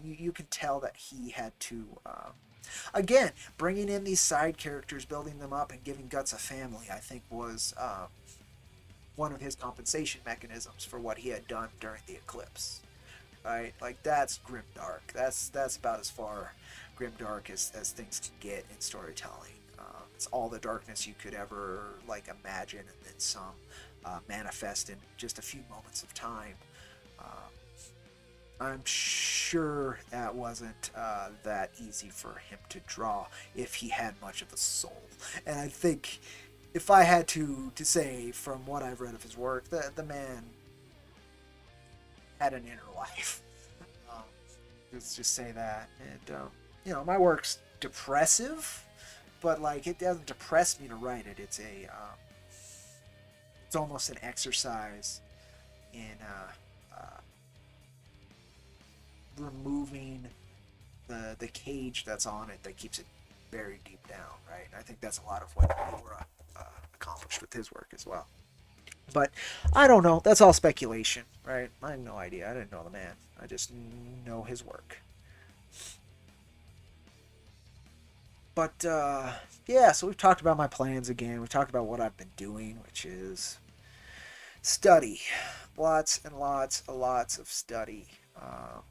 you can tell that he had to, again, bringing in these side characters, building them up, and giving Guts a family, I think was one of his compensation mechanisms for what he had done during the eclipse. Right? Like, that's grimdark. That's about as far grimdark as things can get in storytelling. It's all the darkness you could ever like imagine, and then some, manifest in just a few moments of time. I'm sure that wasn't that easy for him to draw if he had much of a soul. And I think if I had to say from what I've read of his work, the man had an inner life. Um, let's just say that. And my work's depressive, but like it doesn't depress me to write it. It's almost an exercise in removing the cage that's on it that keeps it buried deep down, right? I think that's a lot of what Laura accomplished with his work as well. But I don't know. That's all speculation, right? I have no idea. I didn't know the man. I just know his work. But yeah, so we've talked about my plans again. We've talked about what I've been doing, which is study. Lots and lots of study.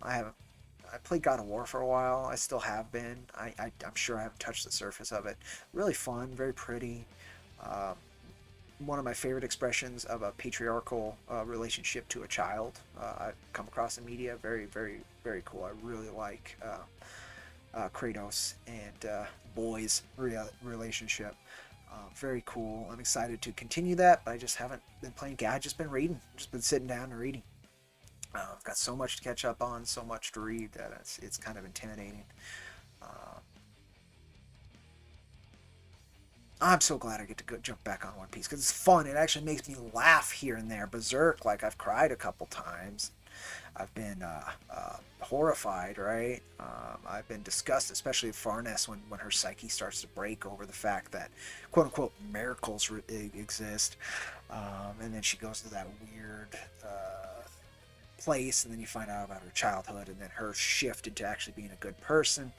I played God of War for a while. I still have been. I'm sure I haven't touched the surface of it. Really fun, very pretty. One of my favorite expressions of a patriarchal relationship to a child I've come across in media. Very, very, very cool. I really like Kratos and boys relationship. Very cool. I'm excited to continue that, but I just haven't been playing. I've just been reading. Just been sitting down and reading. I've got so much to catch up on, so much to read that it's kind of intimidating. I'm so glad I get to jump back on One Piece because it's fun. It actually makes me laugh here and there. Berserk, like I've cried a couple times. I've been horrified, right? I've been disgusted, especially with Farness when her psyche starts to break over the fact that quote unquote miracles exist, and then she goes to that weird place, and then you find out about her childhood, and then her shift into actually being a good person,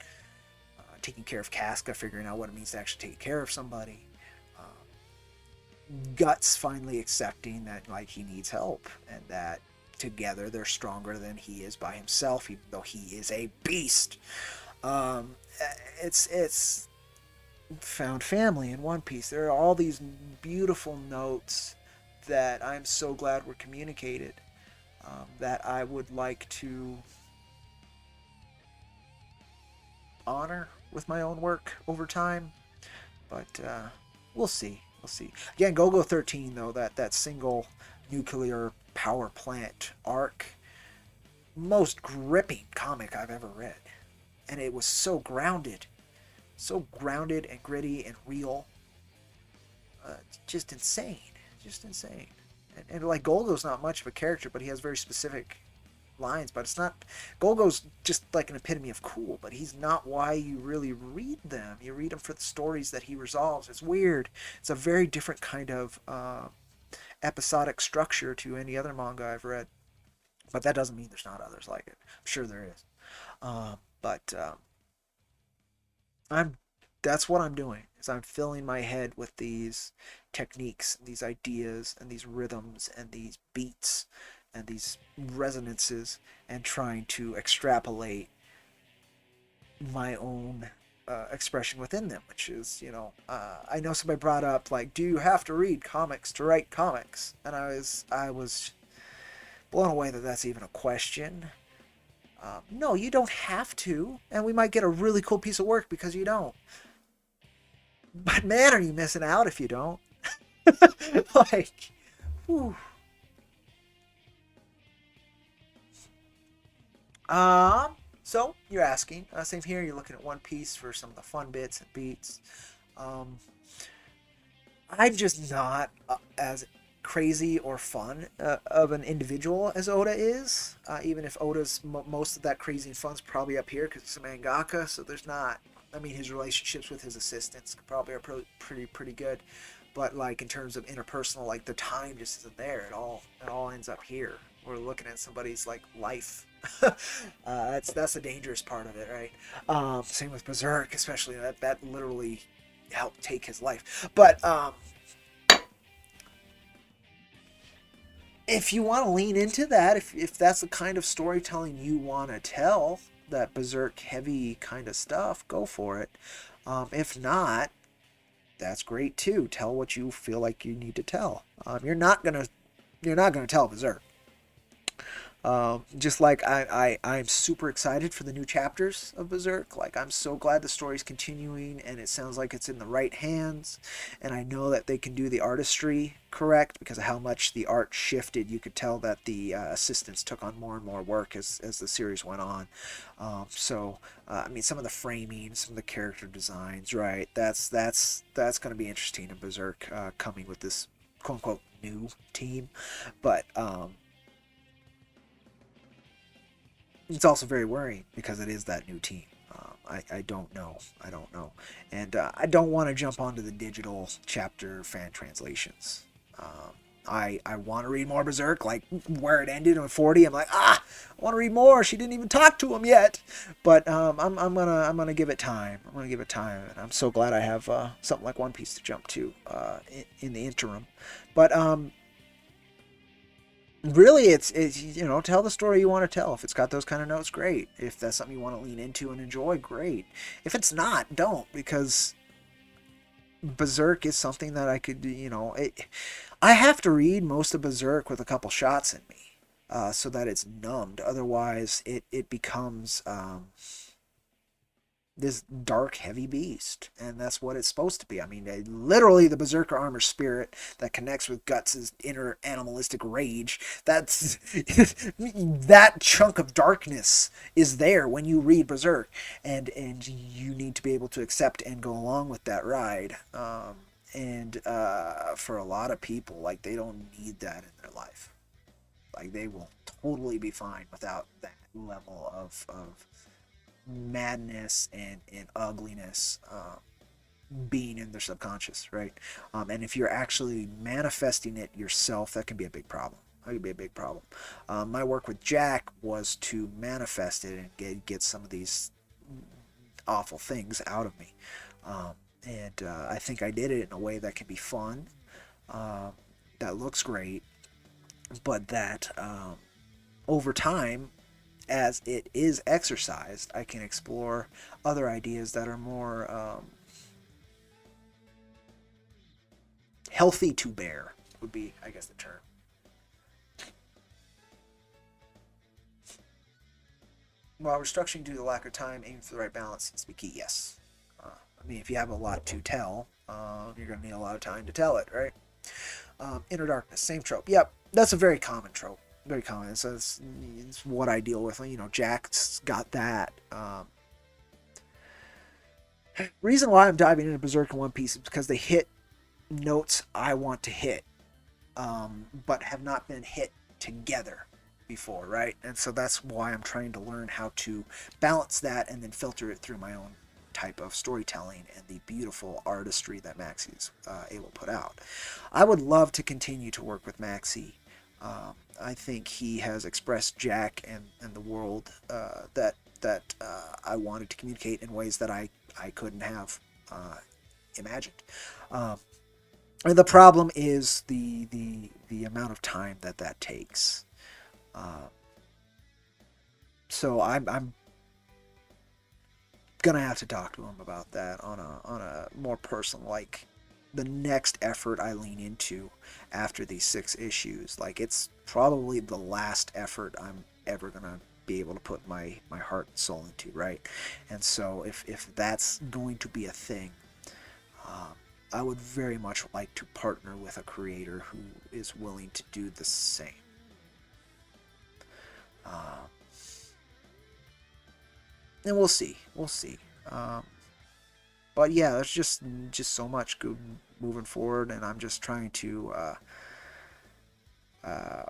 taking care of Casca, figuring out what it means to actually take care of somebody. Guts finally accepting that like he needs help, and that together they're stronger than he is by himself, even though he is a beast. It's found family in One Piece. There are all these beautiful notes that I'm so glad were communicated, that I would like to honor with my own work over time. But we'll see. We'll see. Again, Go-Go 13, though, that single nuclear power plant arc, most gripping comic I've ever read. And it was so grounded and gritty and real. Just insane. Just insane. And like Golgo's not much of a character, but he has very specific lines. But it's not, Golgo's just like an epitome of cool, but he's not why you really read them. You read them for the stories that he resolves. It's weird. It's a very different kind of episodic structure to any other manga I've read. But that doesn't mean there's not others like it. I'm sure there is. But that's what I'm doing, is I'm filling my head with these techniques, these ideas, and these rhythms, and these beats, and these resonances, and trying to extrapolate my own expression within them, which is, I know somebody brought up, like, do you have to read comics to write comics? And I was blown away that that's even a question. No, you don't have to, and we might get a really cool piece of work because you don't. But man, are you missing out if you don't? Like, whew. So you're asking, same here. You're looking at One Piece for some of the fun bits and beats. Um, I'm just not as crazy or fun of an individual as Oda is. Even if Oda's most of that crazy and fun's probably up here because he's a mangaka, so there's not. I mean, his relationships with his assistants probably are pretty good, but like in terms of interpersonal, like the time just isn't there. It all ends up here. We're looking at somebody's like life. That's the dangerous part of it, right? Same with Berserk, especially that literally helped take his life. But if you want to lean into that, if that's the kind of storytelling you want to tell, that Berserk heavy kind of stuff, go for it. If not, that's great too. Tell what you feel like you need to tell. You're not gonna tell Berserk. Just like I'm super excited for the new chapters of Berserk. Like, I'm so glad the story's continuing and it sounds like it's in the right hands. And I know that they can do the artistry correct because of how much the art shifted. You could tell that the assistants took on more and more work as the series went on. I mean, some of the framing, some of the character designs, right? That's going to be interesting in Berserk coming with this quote unquote new team. But it's also very worrying because it is that new team. I don't know. I don't know. And I don't want to jump onto the digital chapter fan translations. I want to read more Berserk, like where it ended on 40. I'm like, I want to read more. She didn't even talk to him yet. But I'm gonna give it time. I'm gonna give it time. And I'm so glad I have something like One Piece to jump to in the interim. But really, it's tell the story you want to tell. If it's got those kind of notes, great. If that's something you want to lean into and enjoy, great. If it's not, don't, because Berserk is something that I could, I have to read most of Berserk with a couple shots in me, so that it's numbed. Otherwise, it becomes this dark, heavy beast, and that's what it's supposed to be. I mean, literally the Berserker armor spirit that connects with Guts' inner animalistic rage. That's that chunk of darkness is there when you read Berserk, and you need to be able to accept and go along with that ride. And for a lot of people, like, they don't need that in their life. Like, they will totally be fine without that level of madness and ugliness being in their subconscious, right? And if you're actually manifesting it yourself, that can be a big problem. That could be a big problem. My work with Jack was to manifest it and get some of these awful things out of me. And I think I did it in a way that can be fun, that looks great, but that over time, as it is exercised, I can explore other ideas that are more healthy to bear, would be, I guess, the term. While restructuring due to lack of time, aiming for the right balance seems to be key, yes. I mean, if you have a lot to tell, you're going to need a lot of time to tell it, right? Inner darkness, same trope. Yep, that's a very common trope. Very common. So it's what I deal with. Jack's got that. Reason why I'm diving into Berserk and One Piece is because they hit notes I want to hit, but have not been hit together before, right? And so that's why I'm trying to learn how to balance that and then filter it through my own type of storytelling and the beautiful artistry that Maxie's able to put out. I would love to continue to work with Maxie. I think he has expressed Jack and the world that I wanted to communicate in ways that I couldn't have imagined. And the problem is the amount of time that takes. So I'm gonna have to talk to him about that on a more personal, like, the next effort I lean into after these 6 issues. Like, it's probably the last effort I'm ever gonna be able to put my heart and soul into, right? And so if that's going to be a thing, I would very much like to partner with a creator who is willing to do the same. and we'll see. We'll see. Um, but yeah, there's just so much good moving forward, and I'm just trying to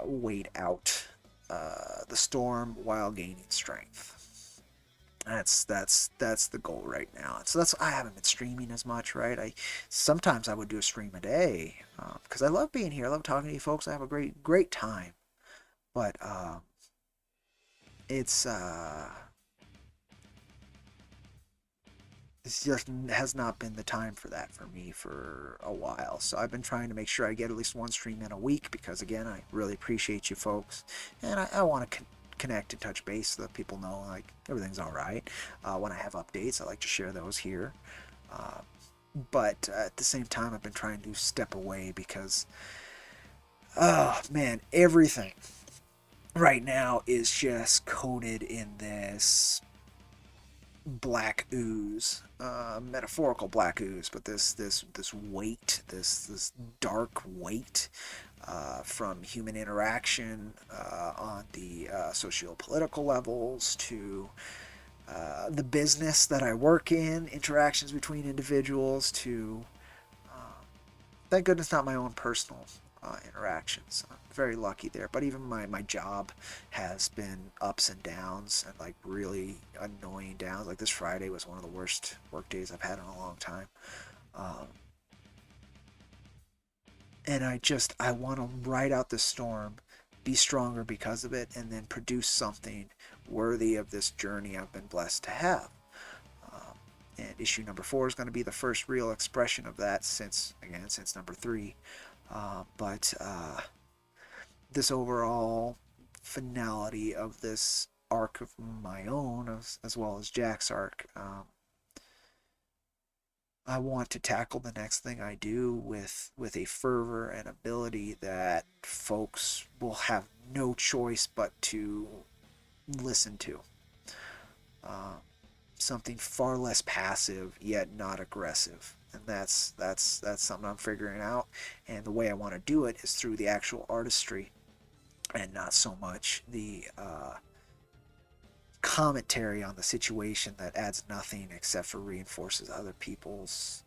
wait out the storm while gaining strength. That's the goal right now. So that's I haven't been streaming as much, right? I sometimes I would do a stream a day because I love being here. I love talking to you folks. I have a great time, but it's it just has not been the time for that for me for a while. So I've been trying to make sure I get at least one stream in a week because, again, I really appreciate you folks. And I want to connect and touch base so that people know, like, everything's all right. When I have updates, I like to share those here. Uh, but at the same time, I've been trying to step away because, oh, man, everything right now is just coated in this black ooze, metaphorical black ooze, but this weight, this dark weight from human interaction on the socio-political levels to the business that I work in, interactions between individuals to thank goodness not my own personal interactions. I'm very lucky there. But even my job has been ups and downs and like really annoying downs. Like this Friday was one of the worst work days I've had in a long time. Um, and I want to ride out the storm, be stronger because of it, and then produce something worthy of this journey I've been blessed to have. And issue number 4 is going to be the first real expression of that since number 3. But this overall finality of this arc of my own, as well as Jack's arc, I want to tackle the next thing I do with a fervor and ability that folks will have no choice but to listen to. Uh, Something far less passive yet not aggressive, and that's something I'm figuring out. And the way I want to do it is through the actual artistry and not so much the commentary on the situation that adds nothing except for reinforces other people's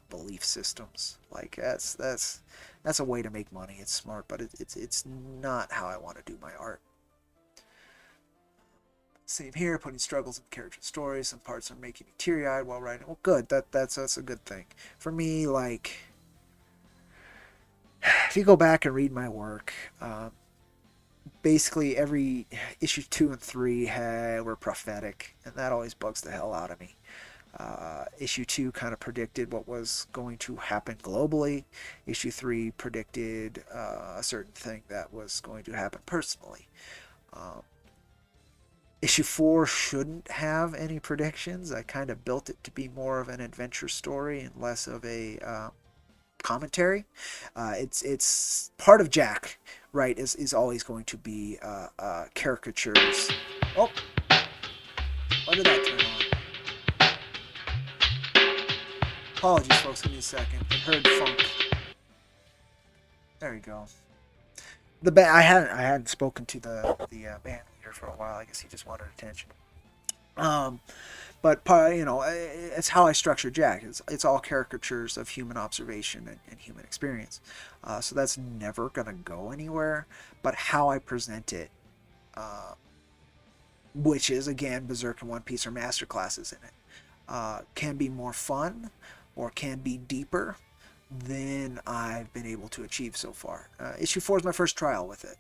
belief systems. Like that's a way to make money. It's smart, but it's not how I want to do my art. Same here, putting struggles in character stories. Some parts are making me teary-eyed while writing. Well, good. That's a good thing. For me, like, if you go back and read my work, basically every issue 2 and 3 were prophetic, and that always bugs the hell out of me. Issue 2 kind of predicted what was going to happen globally. Issue 3 predicted a certain thing that was going to happen personally. Issue 4 shouldn't have any predictions. I kind of built it to be more of an adventure story and less of a commentary. It's part of Jack, right? Is always going to be caricatures. Oh, when did that turn on? Apologies, folks. Give me a second. I heard funk. There we go. I hadn't spoken to the band leader for a while. I guess he just wanted attention. But it's how I structure Jack. It's all caricatures of human observation and human experience. So that's never gonna go anywhere. But how I present it, which is again Berserk and One Piece are master classes in it, can be more fun or can be deeper than I've been able to achieve so far. Issue 4 is my first trial with it.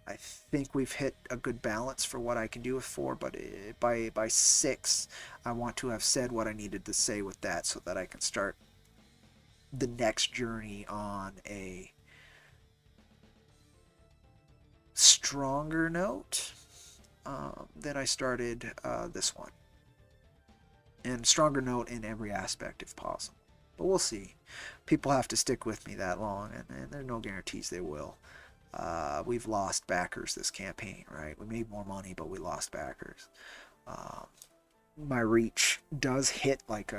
I think we've hit a good balance for what I can do with 4, but by 6, I want to have said what I needed to say with that so that I can start the next journey on a stronger note than I started this one. And stronger note in every aspect if possible. But we'll see. People have to stick with me that long, and there's no guarantees they will. We've lost backers this campaign, right? We made more money, but we lost backers. My reach does hit, like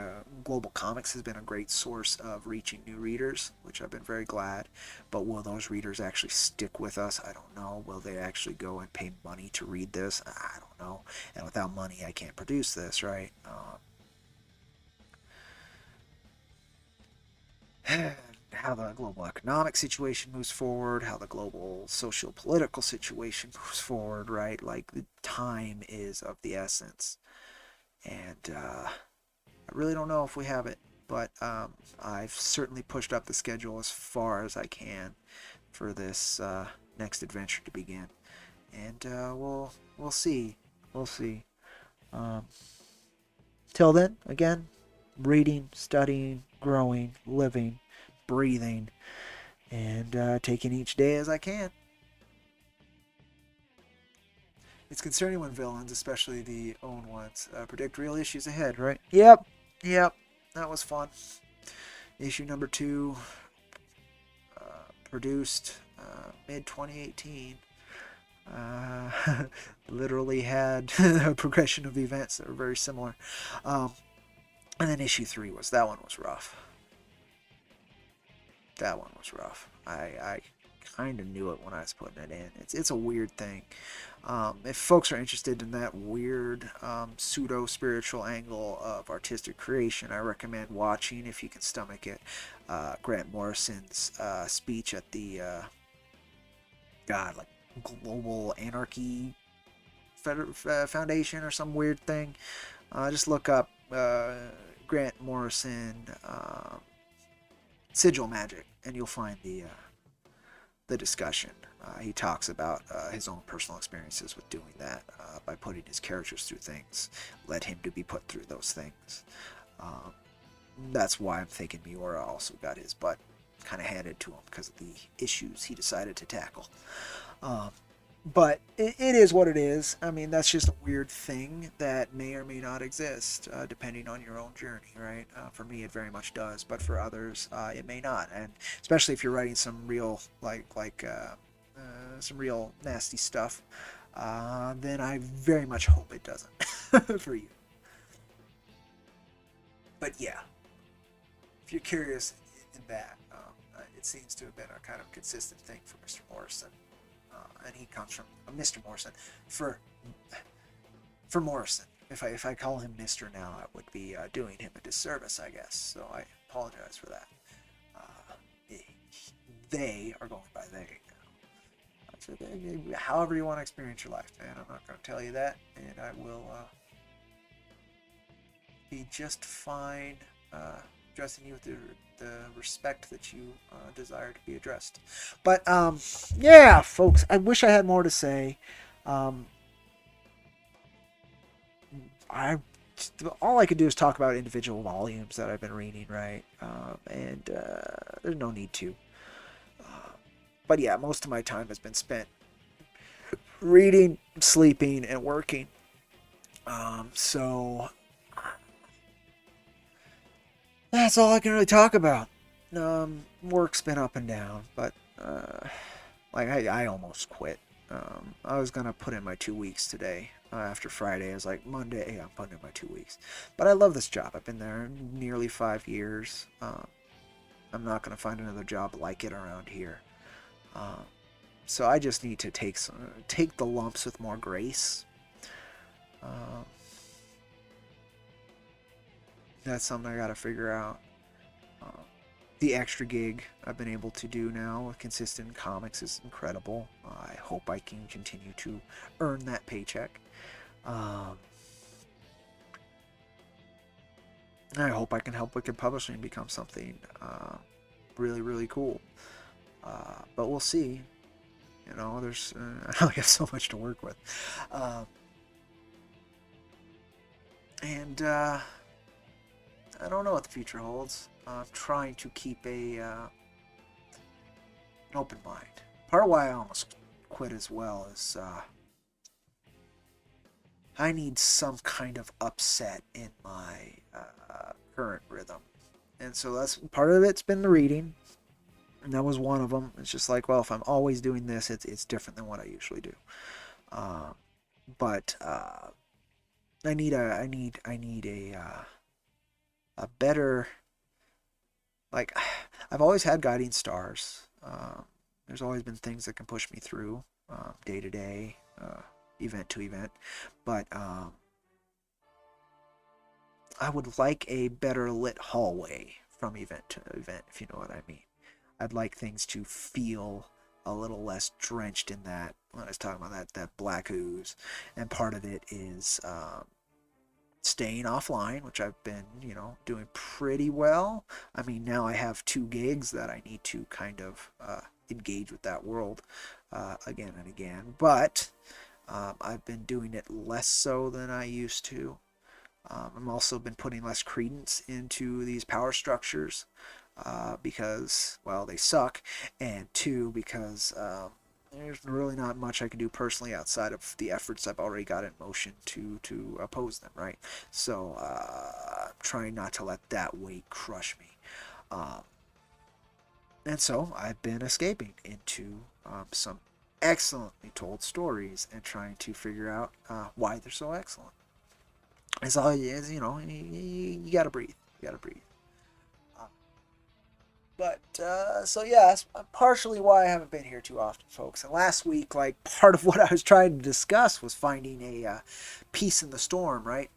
Global Comics has been a great source of reaching new readers, which I've been very glad. But will those readers actually stick with us? I don't know. Will they actually go and pay money to read this? I don't know, and without money I can't produce this, right? How the global economic situation moves forward, how the global socio-political situation moves forward, right? Like, the time is of the essence. And I really don't know if we have it, but I've certainly pushed up the schedule as far as I can for this next adventure to begin. And we'll see. We'll see. Um, Till then, again, reading, studying, growing, living, breathing, and taking each day as I can. It's concerning when villains, especially the own ones, predict real issues ahead, right? Yep, that was fun. Issue number 2, produced mid 2018. Literally had a progression of events that were very similar. And then issue 3 that one was rough. That one was rough. I kind of knew it when I was putting it in. It's a weird thing. If folks are interested in that weird pseudo-spiritual angle of artistic creation, I recommend watching, if you can stomach it, Grant Morrison's speech at the Global Anarchy Foundation or some weird thing. Just look up Grant Morrison sigil magic, and you'll find the discussion. He talks about his own personal experiences with doing that, by putting his characters through things, led him to be put through those things. That's why I'm thinking Miura also got his butt kind of handed to him because of the issues he decided to tackle. But it is what it is. I mean, that's just a weird thing that may or may not exist, depending on your own journey, right? For me, it very much does, but for others, it may not. And especially if you're writing some real, some real nasty stuff, then I very much hope it doesn't for you. But yeah, if you're curious in that, it seems to have been a kind of consistent thing for Mr. Morrison. And he comes from Mr. Morrison for Morrison. If I call him Mr. now, I would be doing him a disservice, I guess. So I apologize for that. They are going by they. So however you want to experience your life, man. I'm not going to tell you that, and I will be just fine addressing you with the respect that you desire to be addressed. But yeah, folks, I wish I had more to say. All I could do is talk about individual volumes that I've been reading, right? And there's no need to. But yeah, most of my time has been spent reading, sleeping, and working. So that's all I can really talk about. Work's been up and down, but I almost quit. I was gonna put in my 2 weeks today. After Friday, I was like, Monday, I'm putting in my 2 weeks. But I love this job. I've been there nearly 5 years. I'm not gonna find another job like it around here. So I just need to take the lumps with more grace. That's something I gotta figure out. The extra gig I've been able to do now with consistent comics is incredible. I hope I can continue to earn that paycheck. I hope I can help Wicked Publishing become something really, really cool. But we'll see. You know, there's I only have so much to work with. And I don't know what the future holds. I'm trying to keep an open mind. Part of why I almost quit as well is I need some kind of upset in my current rhythm. And so that's part of it's been the reading. And that was one of them. It's just like, well, if I'm always doing this, it's different than what I usually do. But I need a better, like, I've always had guiding stars. There's always been things that can push me through day to day. event to event, but I would like a better lit hallway from event to event, if you know what I mean. I'd like things to feel a little less drenched in that when I was talking about that black ooze, and part of it is staying offline, which I've been, doing pretty well. I mean, now I have 2 gigs that I need to kind of engage with that world again and again, but I've been doing it less so than I used to. I've also been putting less credence into these power structures because, well, they suck, and 2, because there's really not much I can do personally outside of the efforts I've already got in motion to oppose them, right? So I'm trying not to let that weight crush me. And so I've been escaping into some excellently told stories and trying to figure out why they're so excellent. It's all is, you gotta breathe. You gotta breathe. But so yeah, that's partially why I haven't been here too often, folks. And last week, like, part of what I was trying to discuss was finding a peace in the storm, right?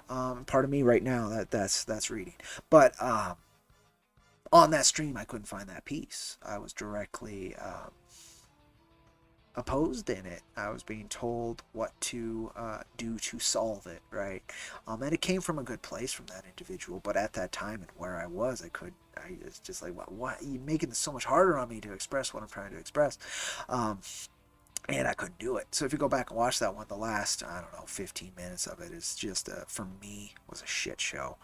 Part of me right now that's reading, but on that stream I couldn't find that peace. I was directly opposed in it. I was being told what to do to solve it, right? And it came from a good place from that individual, but at that time and where I was, I was just like, what? You're making this so much harder on me to express what I'm trying to express. And I couldn't do it. So if you go back and watch that one, the last, I don't know, 15 minutes of it is just, for me, was a shit show,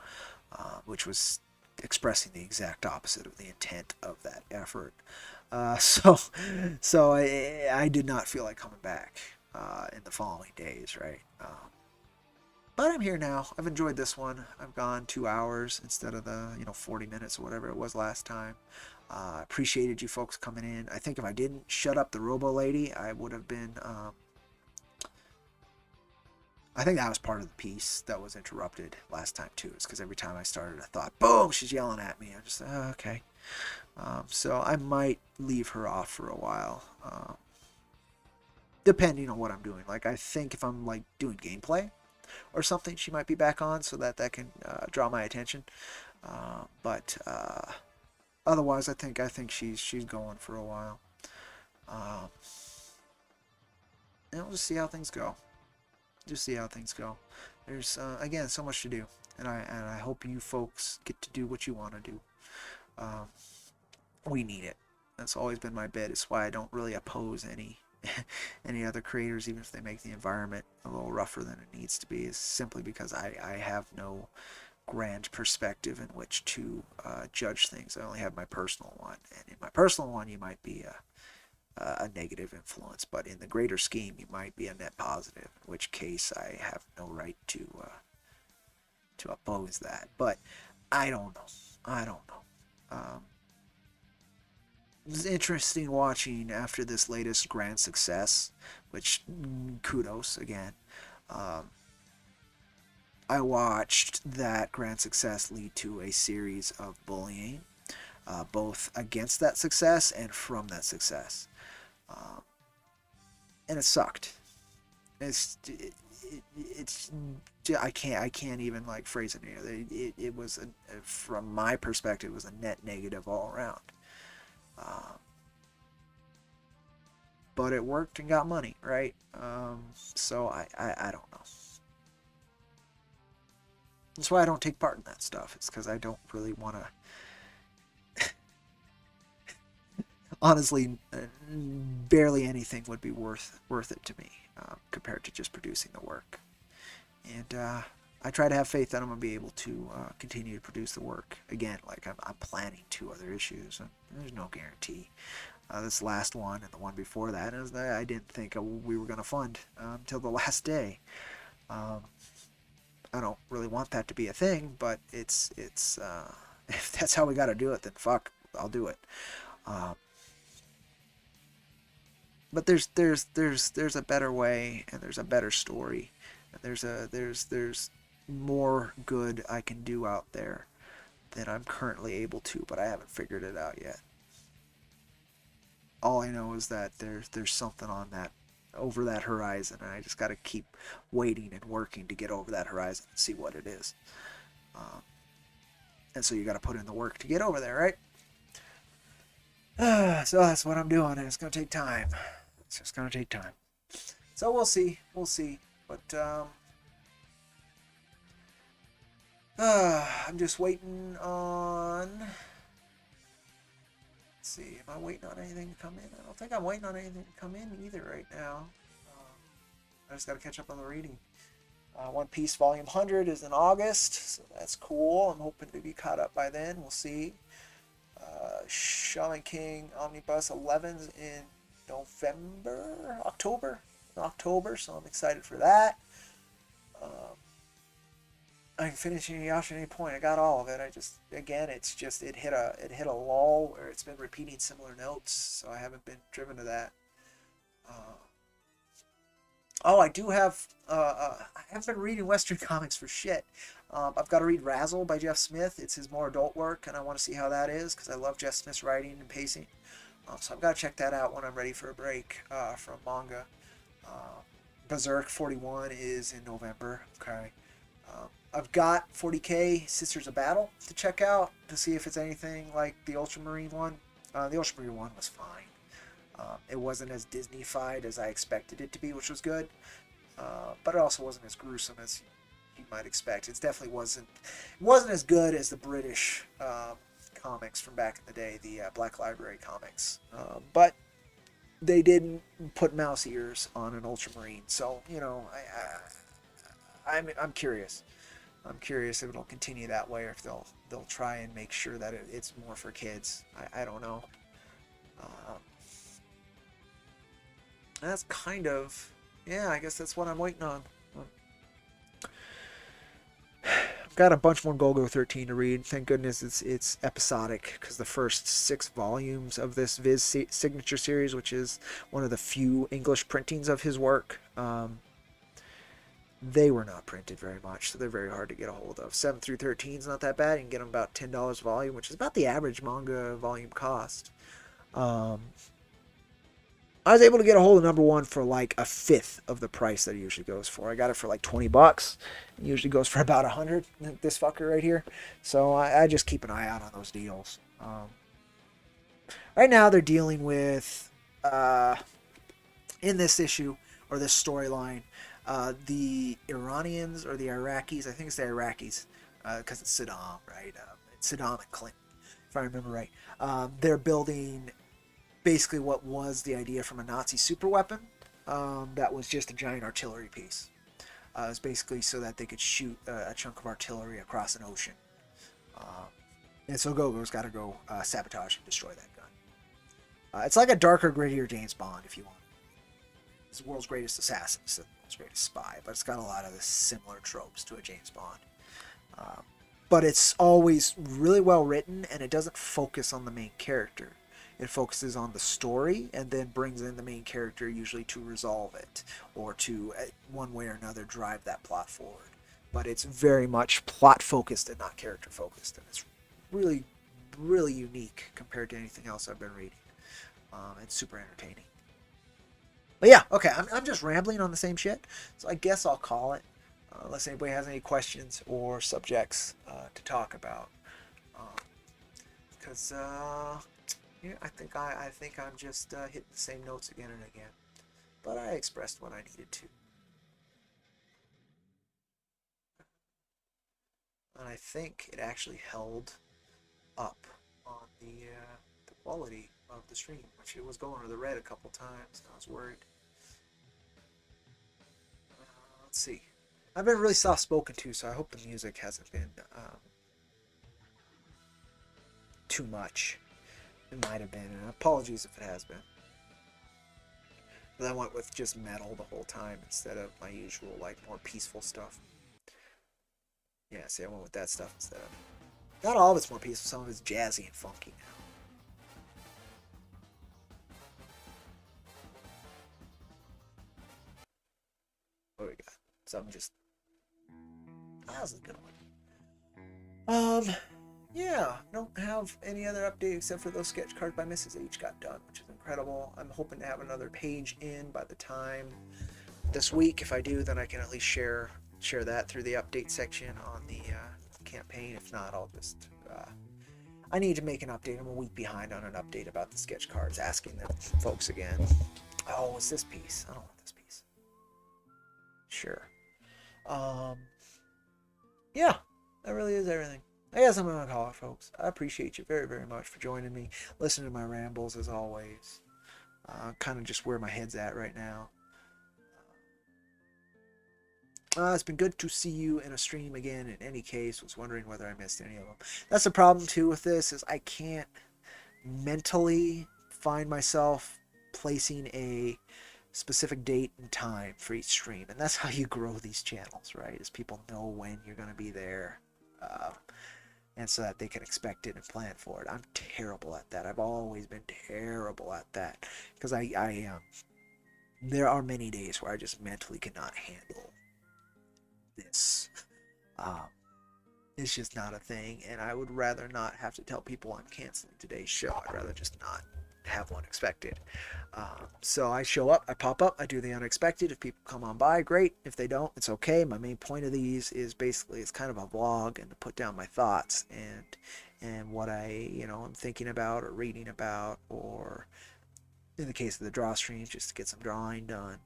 which was expressing the exact opposite of the intent of that effort. So I did not feel like coming back in the following days, right? But I'm here now. I've enjoyed this one. I've gone 2 hours instead of the 40 minutes or whatever it was last time. Appreciated you folks coming in. I think if I didn't shut up the Robo Lady, I would have been. I think that was part of the piece that was interrupted last time too. Is because every time I started, I thought, boom, she's yelling at me. I'm just okay. So I might leave her off for a while, depending on what I'm doing. Like, I think if I'm like doing gameplay or something, she might be back on so that can draw my attention. But otherwise, I think she's going for a while. And we'll just see how things go. There's again so much to do, and I hope you folks get to do what you want to do. We need it. That's always been my bit. It's why I don't really oppose any other creators, even if they make the environment a little rougher than it needs to be. Is simply because I have no grand perspective in which to judge things. I only have my personal one, and in my personal one, you might be a negative influence, but in the greater scheme, you might be a net positive. In which case, I have no right to oppose that. But I don't know. It was interesting watching after this latest grand success, which kudos again. I watched that grand success lead to a series of bullying, both against that success and from that success, and it sucked. It's I can't even like phrase it here. It was from my perspective, it was a net negative all around. But it worked and got money, right? So I don't know. That's why I don't take part in that stuff. It's because I don't really want to. Honestly, barely anything would be worth it to me compared to just producing the work. And I try to have faith that I'm gonna be able to continue to produce the work again. Like I'm planning 2 other issues, and there's no guarantee. This last one and the one before that is that I didn't think we were gonna fund until the last day. I don't really want that to be a thing, but it's if that's how we got to do it, then fuck, I'll do it. But there's a better way, and there's a better story, and there's more good I can do out there than I'm currently able to, but I haven't figured it out yet. All I know is that there's something on over that horizon. And I just got to keep waiting and working to get over that horizon and see what it is. And so you got to put in the work to get over there, right? So that's what I'm doing, and it's going to take time. It's just going to take time. So we'll see. We'll see. But I'm just waiting on... Let's see. Am I waiting on anything to come in? I don't think I'm waiting on anything to come in either right now. I just got to catch up on the reading. One Piece Volume 100 is in August, so that's cool. I'm hoping to be caught up by then. We'll see. Shaman King Omnibus 11's in October, so I'm excited for that. I can finish Inuyasha at any point. I got all of it. It hit a lull where it's been repeating similar notes, so I haven't been driven to that. I do have. I haven't been reading Western comics for shit. I've got to read Razzle by Jeff Smith. It's his more adult work, and I want to see how that is because I love Jeff Smith's writing and pacing. So I've got to check that out when I'm ready for a break from manga. Berserk 41 is in November. Okay. I've got 40K Sisters of Battle to check out to see if it's anything like the Ultramarine one. The Ultramarine one was fine. It wasn't as Disney-fied as I expected it to be, which was good. But it also wasn't as gruesome as you might expect. It definitely wasn't as good as the British comics from back in the day, the Black Library comics. But they didn't put mouse ears on an Ultramarine, so I'm curious. I'm curious if it'll continue that way, or if they'll try and make sure that it's more for kids. I don't know. That's kind of, I guess that's what I'm waiting on. I've got a bunch more Golgo 13 to read. Thank goodness it's episodic, because the first 6 volumes of this Viz signature series, which is one of the few English printings of his work, they were not printed very much, so they're very hard to get a hold of. 7 through 13 is not that bad. You can get them about $10 a volume, which is about the average manga volume cost. I was able to get a hold of number 1 for like a fifth of the price that it usually goes for. I got it for like $20. It usually goes for about $100, this fucker right here. So I just keep an eye out on those deals. Right now they're dealing with, in this issue, or this storyline, the Iranians or the Iraqis, I think it's the Iraqis, because it's Saddam, right? It's Saddam and Clinton, if I remember right. They're building basically what was the idea from a Nazi superweapon that was just a giant artillery piece. It was basically so that they could shoot a chunk of artillery across an ocean. And so Gogo's got to go sabotage and destroy that gun. It's like a darker, grittier James Bond, if you want. It's the world's greatest assassin, it's the world's greatest spy, but it's got a lot of the similar tropes to a James Bond. But it's always really well written, and it doesn't focus on the main character. It focuses on the story and then brings in the main character usually to resolve it or to, one way or another, drive that plot forward. But it's very much plot focused and not character focused, and it's really, really unique compared to anything else I've been reading. It's super entertaining. But yeah, okay, I'm just rambling on the same shit, so I guess I'll call it, unless anybody has any questions or subjects to talk about. Because I think I'm just hitting the same notes again and again. But I expressed what I needed to. And I think it actually held up on the quality of the stream, which it was going to the red a couple times, and I was worried. Let's see. I've been really soft-spoken too, so I hope the music hasn't been too much. It might have been, and apologies if it has been. But I went with just metal the whole time instead of my usual, like, more peaceful stuff. Yeah, see, I went with that stuff instead of... Not all of it's more peaceful, some of it's jazzy and funky now. What do we got? Something just... That was a good one. yeah, I don't have any other update except for those sketch cards by Mrs. H got done, which is incredible. I'm hoping to have another page in by the time this week. If I do, then I can at least share that through the update section on the campaign. If not, I'll just I need to make an update. I'm a week behind on an update about the sketch cards, asking them folks again. Oh, it's this piece. I don't want this piece. Sure. Um, yeah, that really is everything. I guess I'm gonna call it, folks. I appreciate you very, very much for joining me, listening to my rambles as always. Kind of just where my head's at right now. It's been good to see you in a stream again. In any case, was wondering whether I missed any of them. That's the problem too with this, is I can't mentally find myself placing a specific date and time for each stream, and that's how you grow these channels, right? Is people know when you're going to be there, and so that they can expect it and plan for it. I'm terrible at that. I've always been terrible at that, because there are many days where I just mentally cannot handle this. Um, it's just not a thing, and I would rather not have to tell people I'm canceling today's show. I'd rather just not have one expected. So I show up, I pop up, I do the unexpected. If people come on by, great. If they don't, it's okay. My main point of these is basically it's kind of a vlog and to put down my thoughts and what I'm thinking about or reading about, or in the case of the draw streams, just to get some drawing done.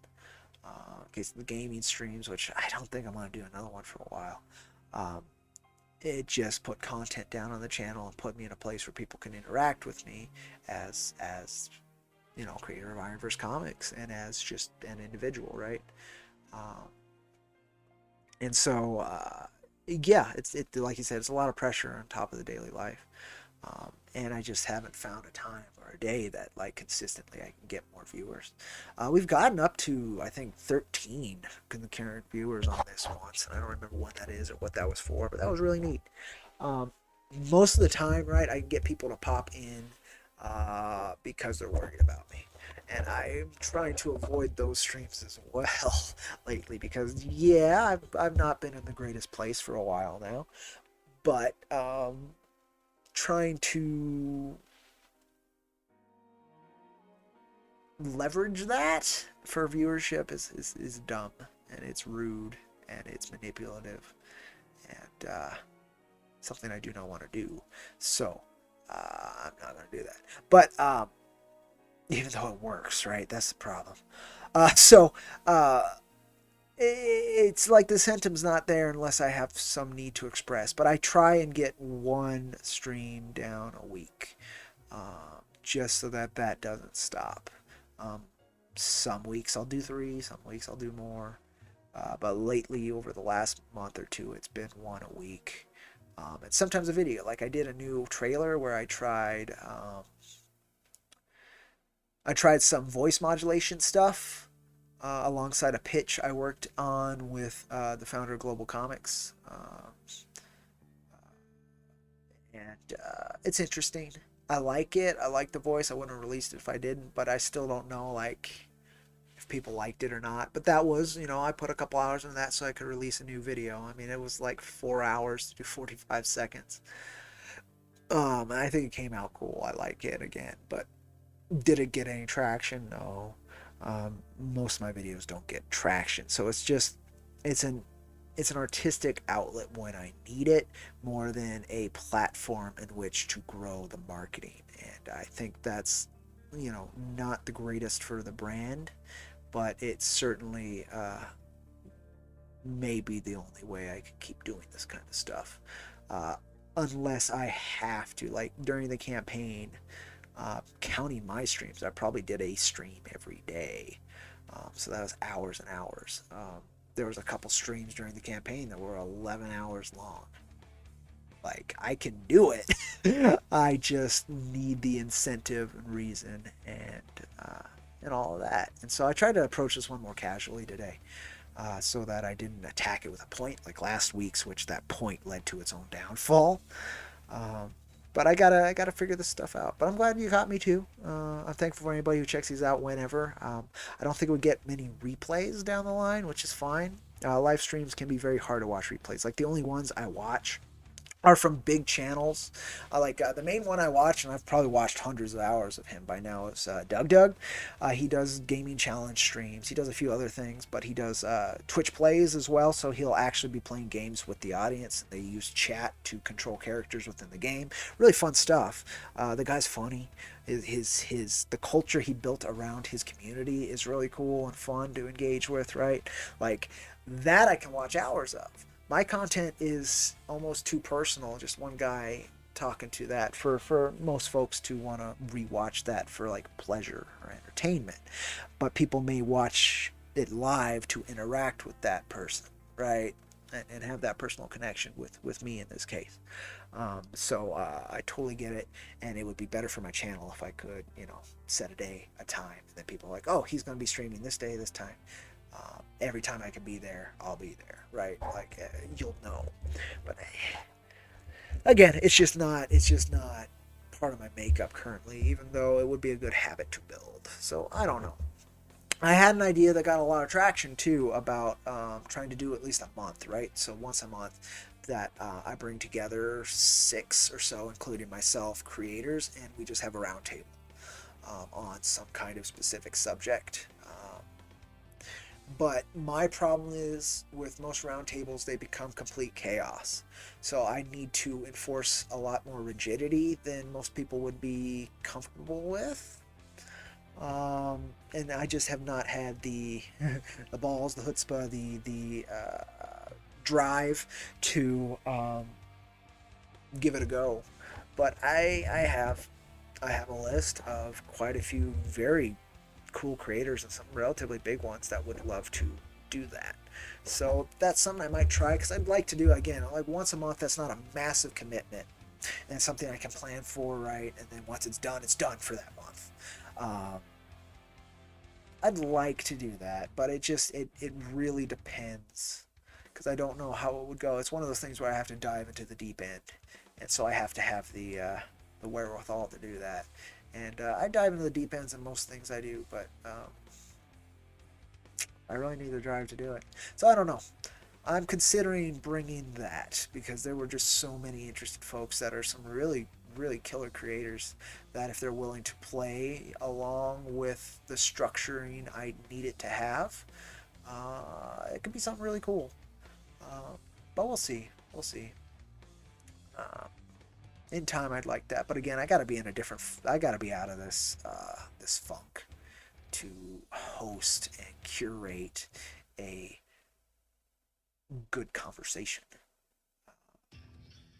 In case of the gaming streams, which I don't think I'm going to do another one for a while. It just put content down on the channel and put me in a place where people can interact with me as creator of IronVerse Comics and as just an individual, right? And so yeah, it's like you said, it's a lot of pressure on top of the daily life, and I just haven't found a time or a day that like consistently I can get more viewers. We've gotten up to I think 13 concurrent viewers on this once, and I don't remember what that is or what that was for, but that was really neat. Most of the time, right, I can get people to pop in because they're worried about me, and I'm trying to avoid those streams as well lately, because yeah, I've not been in the greatest place for a while now, but trying to leverage that for viewership is dumb, and it's rude, and it's manipulative, and something I do not want to do. So I'm not going to do that. But even though it works, right? That's the problem. It's like the sentiment's not there unless I have some need to express. But I try and get one stream down a week, just so that doesn't stop. Some weeks I'll do 3, some weeks I'll do more. But lately, over the last month or two, it's been one a week. And sometimes a video. Like I did a new trailer where I tried some voice modulation stuff alongside a pitch I worked on with the founder of Global Comics. And it's interesting. I like it. I like the voice. I wouldn't have released it if I didn't, but I still don't know like if people liked it or not. But that was, I put a couple hours into that so I could release a new video. I mean, it was like 4 hours to do 45 seconds. And I think it came out cool. I like it again, but did it get any traction? No. Most of my videos don't get traction, so it's an artistic outlet when I need it, more than a platform in which to grow the marketing. And I think that's not the greatest for the brand, but it's certainly maybe the only way I can keep doing this kind of stuff, unless I have to, like during the campaign. Counting my streams, I probably did a stream every day, so that was hours and hours. There was a couple streams during the campaign that were 11 hours long. Like, I can do it. I just need the incentive and reason and all of that. And so I tried to approach this one more casually today, so that I didn't attack it with a point like last week's, which that point led to its own downfall. But I gotta figure this stuff out. But I'm glad you got me too. I'm thankful for anybody who checks these out whenever. I don't think we get many replays down the line, which is fine. Live streams can be very hard to watch replays. Like the only ones I watch are from big channels. The main one I watch, and I've probably watched hundreds of hours of him by now, is Doug Doug. He does gaming challenge streams. He does a few other things, but he does Twitch plays as well. So he'll actually be playing games with the audience. They use chat to control characters within the game. Really fun stuff. The guy's funny. The culture he built around his community is really cool and fun to engage with. Right, like that I can watch hours of. My content is almost too personal. Just one guy talking to that for most folks to want to rewatch that for like pleasure or entertainment. But people may watch it live to interact with that person, right? And have that personal connection with me in this case. So I totally get it, and it would be better for my channel if I could, set a day, a time, and then people are like, oh, he's going to be streaming this day, this time. Every time I can be there, I'll be there, right? Like you'll know. But again, it's just not part of my makeup currently, even though it would be a good habit to build. So I don't know. I had an idea that got a lot of traction too about trying to do at least a month, right? So once a month that I bring together 6 or so, including myself, creators, and we just have a roundtable on some kind of specific subject. But my problem is with most roundtables, they become complete chaos. So I need to enforce a lot more rigidity than most people would be comfortable with. And I just have not had the the balls, the chutzpah, the drive to give it a go. But I have a list of quite a few very cool creators and some relatively big ones that would love to do that. So that's something I might try, because I'd like to do, again, like once a month. That's not a massive commitment and something I can plan for, right? And then once it's done for that month. I'd like to do that, but it really depends, because I don't know how it would go. It's one of those things where I have to dive into the deep end, and so I have to have the wherewithal to do that. And I dive into the deep ends in most things I do, but I really need the drive to do it. So I don't know. I'm considering bringing that, because there were just so many interested folks that are some really, really killer creators that if they're willing to play along with the structuring I need it to have, it could be something really cool. But we'll see. We'll see. In time, I'd like that, but again, I gotta be out of this this funk to host and curate a good conversation.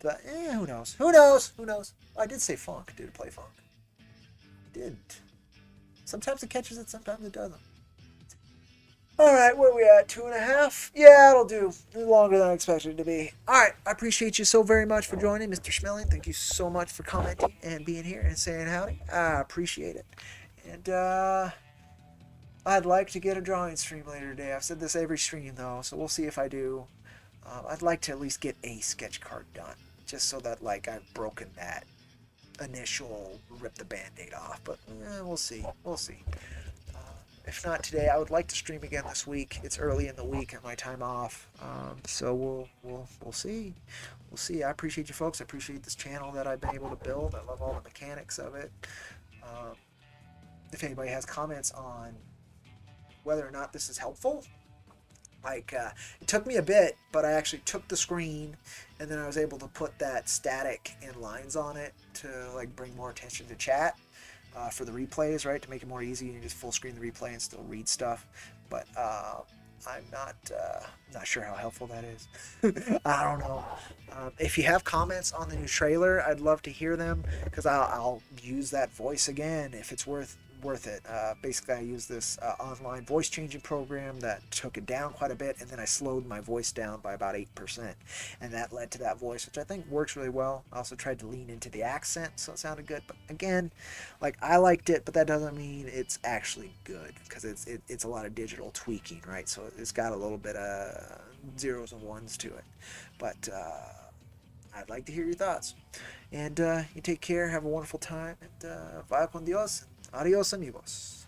But who knows? Who knows? Who knows? I did say funk. Did it play funk? It didn't. Sometimes it catches it, sometimes it doesn't. Alright, where are we at? 2.5? Yeah, it'll do. Longer than I expected it to be. Alright, I appreciate you so very much for joining, Mr. Schmeling. Thank you so much for commenting and being here and saying howdy. I appreciate it. And I'd like to get a drawing stream later today. I've said this every stream though, so we'll see if I do. I'd like to at least get a sketch card done, just so that like I've broken that initial rip the band-aid off. But we'll see. We'll see. If not today, I would like to stream again this week. It's early in the week at my time off, so we'll see. We'll see. I appreciate you folks. I appreciate this channel that I've been able to build. I love all the mechanics of it. If anybody has comments on whether or not this is helpful, like it took me a bit, but I actually took the screen and then I was able to put that static and lines on it to like bring more attention to chat. For the replays, right, to make it more easy, you can just full screen the replay and still read stuff. But I'm not sure how helpful that is. I don't know. If you have comments on the new trailer, I'd love to hear them, because I'll use that voice again if it's worth it. Basically, I used this online voice changing program that took it down quite a bit, and then I slowed my voice down by about 8%, and that led to that voice, which I think works really well. I also tried to lean into the accent, so it sounded good. But again, like, I liked it, but that doesn't mean it's actually good, because it's a lot of digital tweaking, right? So it's got a little bit of zeros and ones to it. But I'd like to hear your thoughts. And you take care, have a wonderful time, and vaya con Dios. Adios, amigos.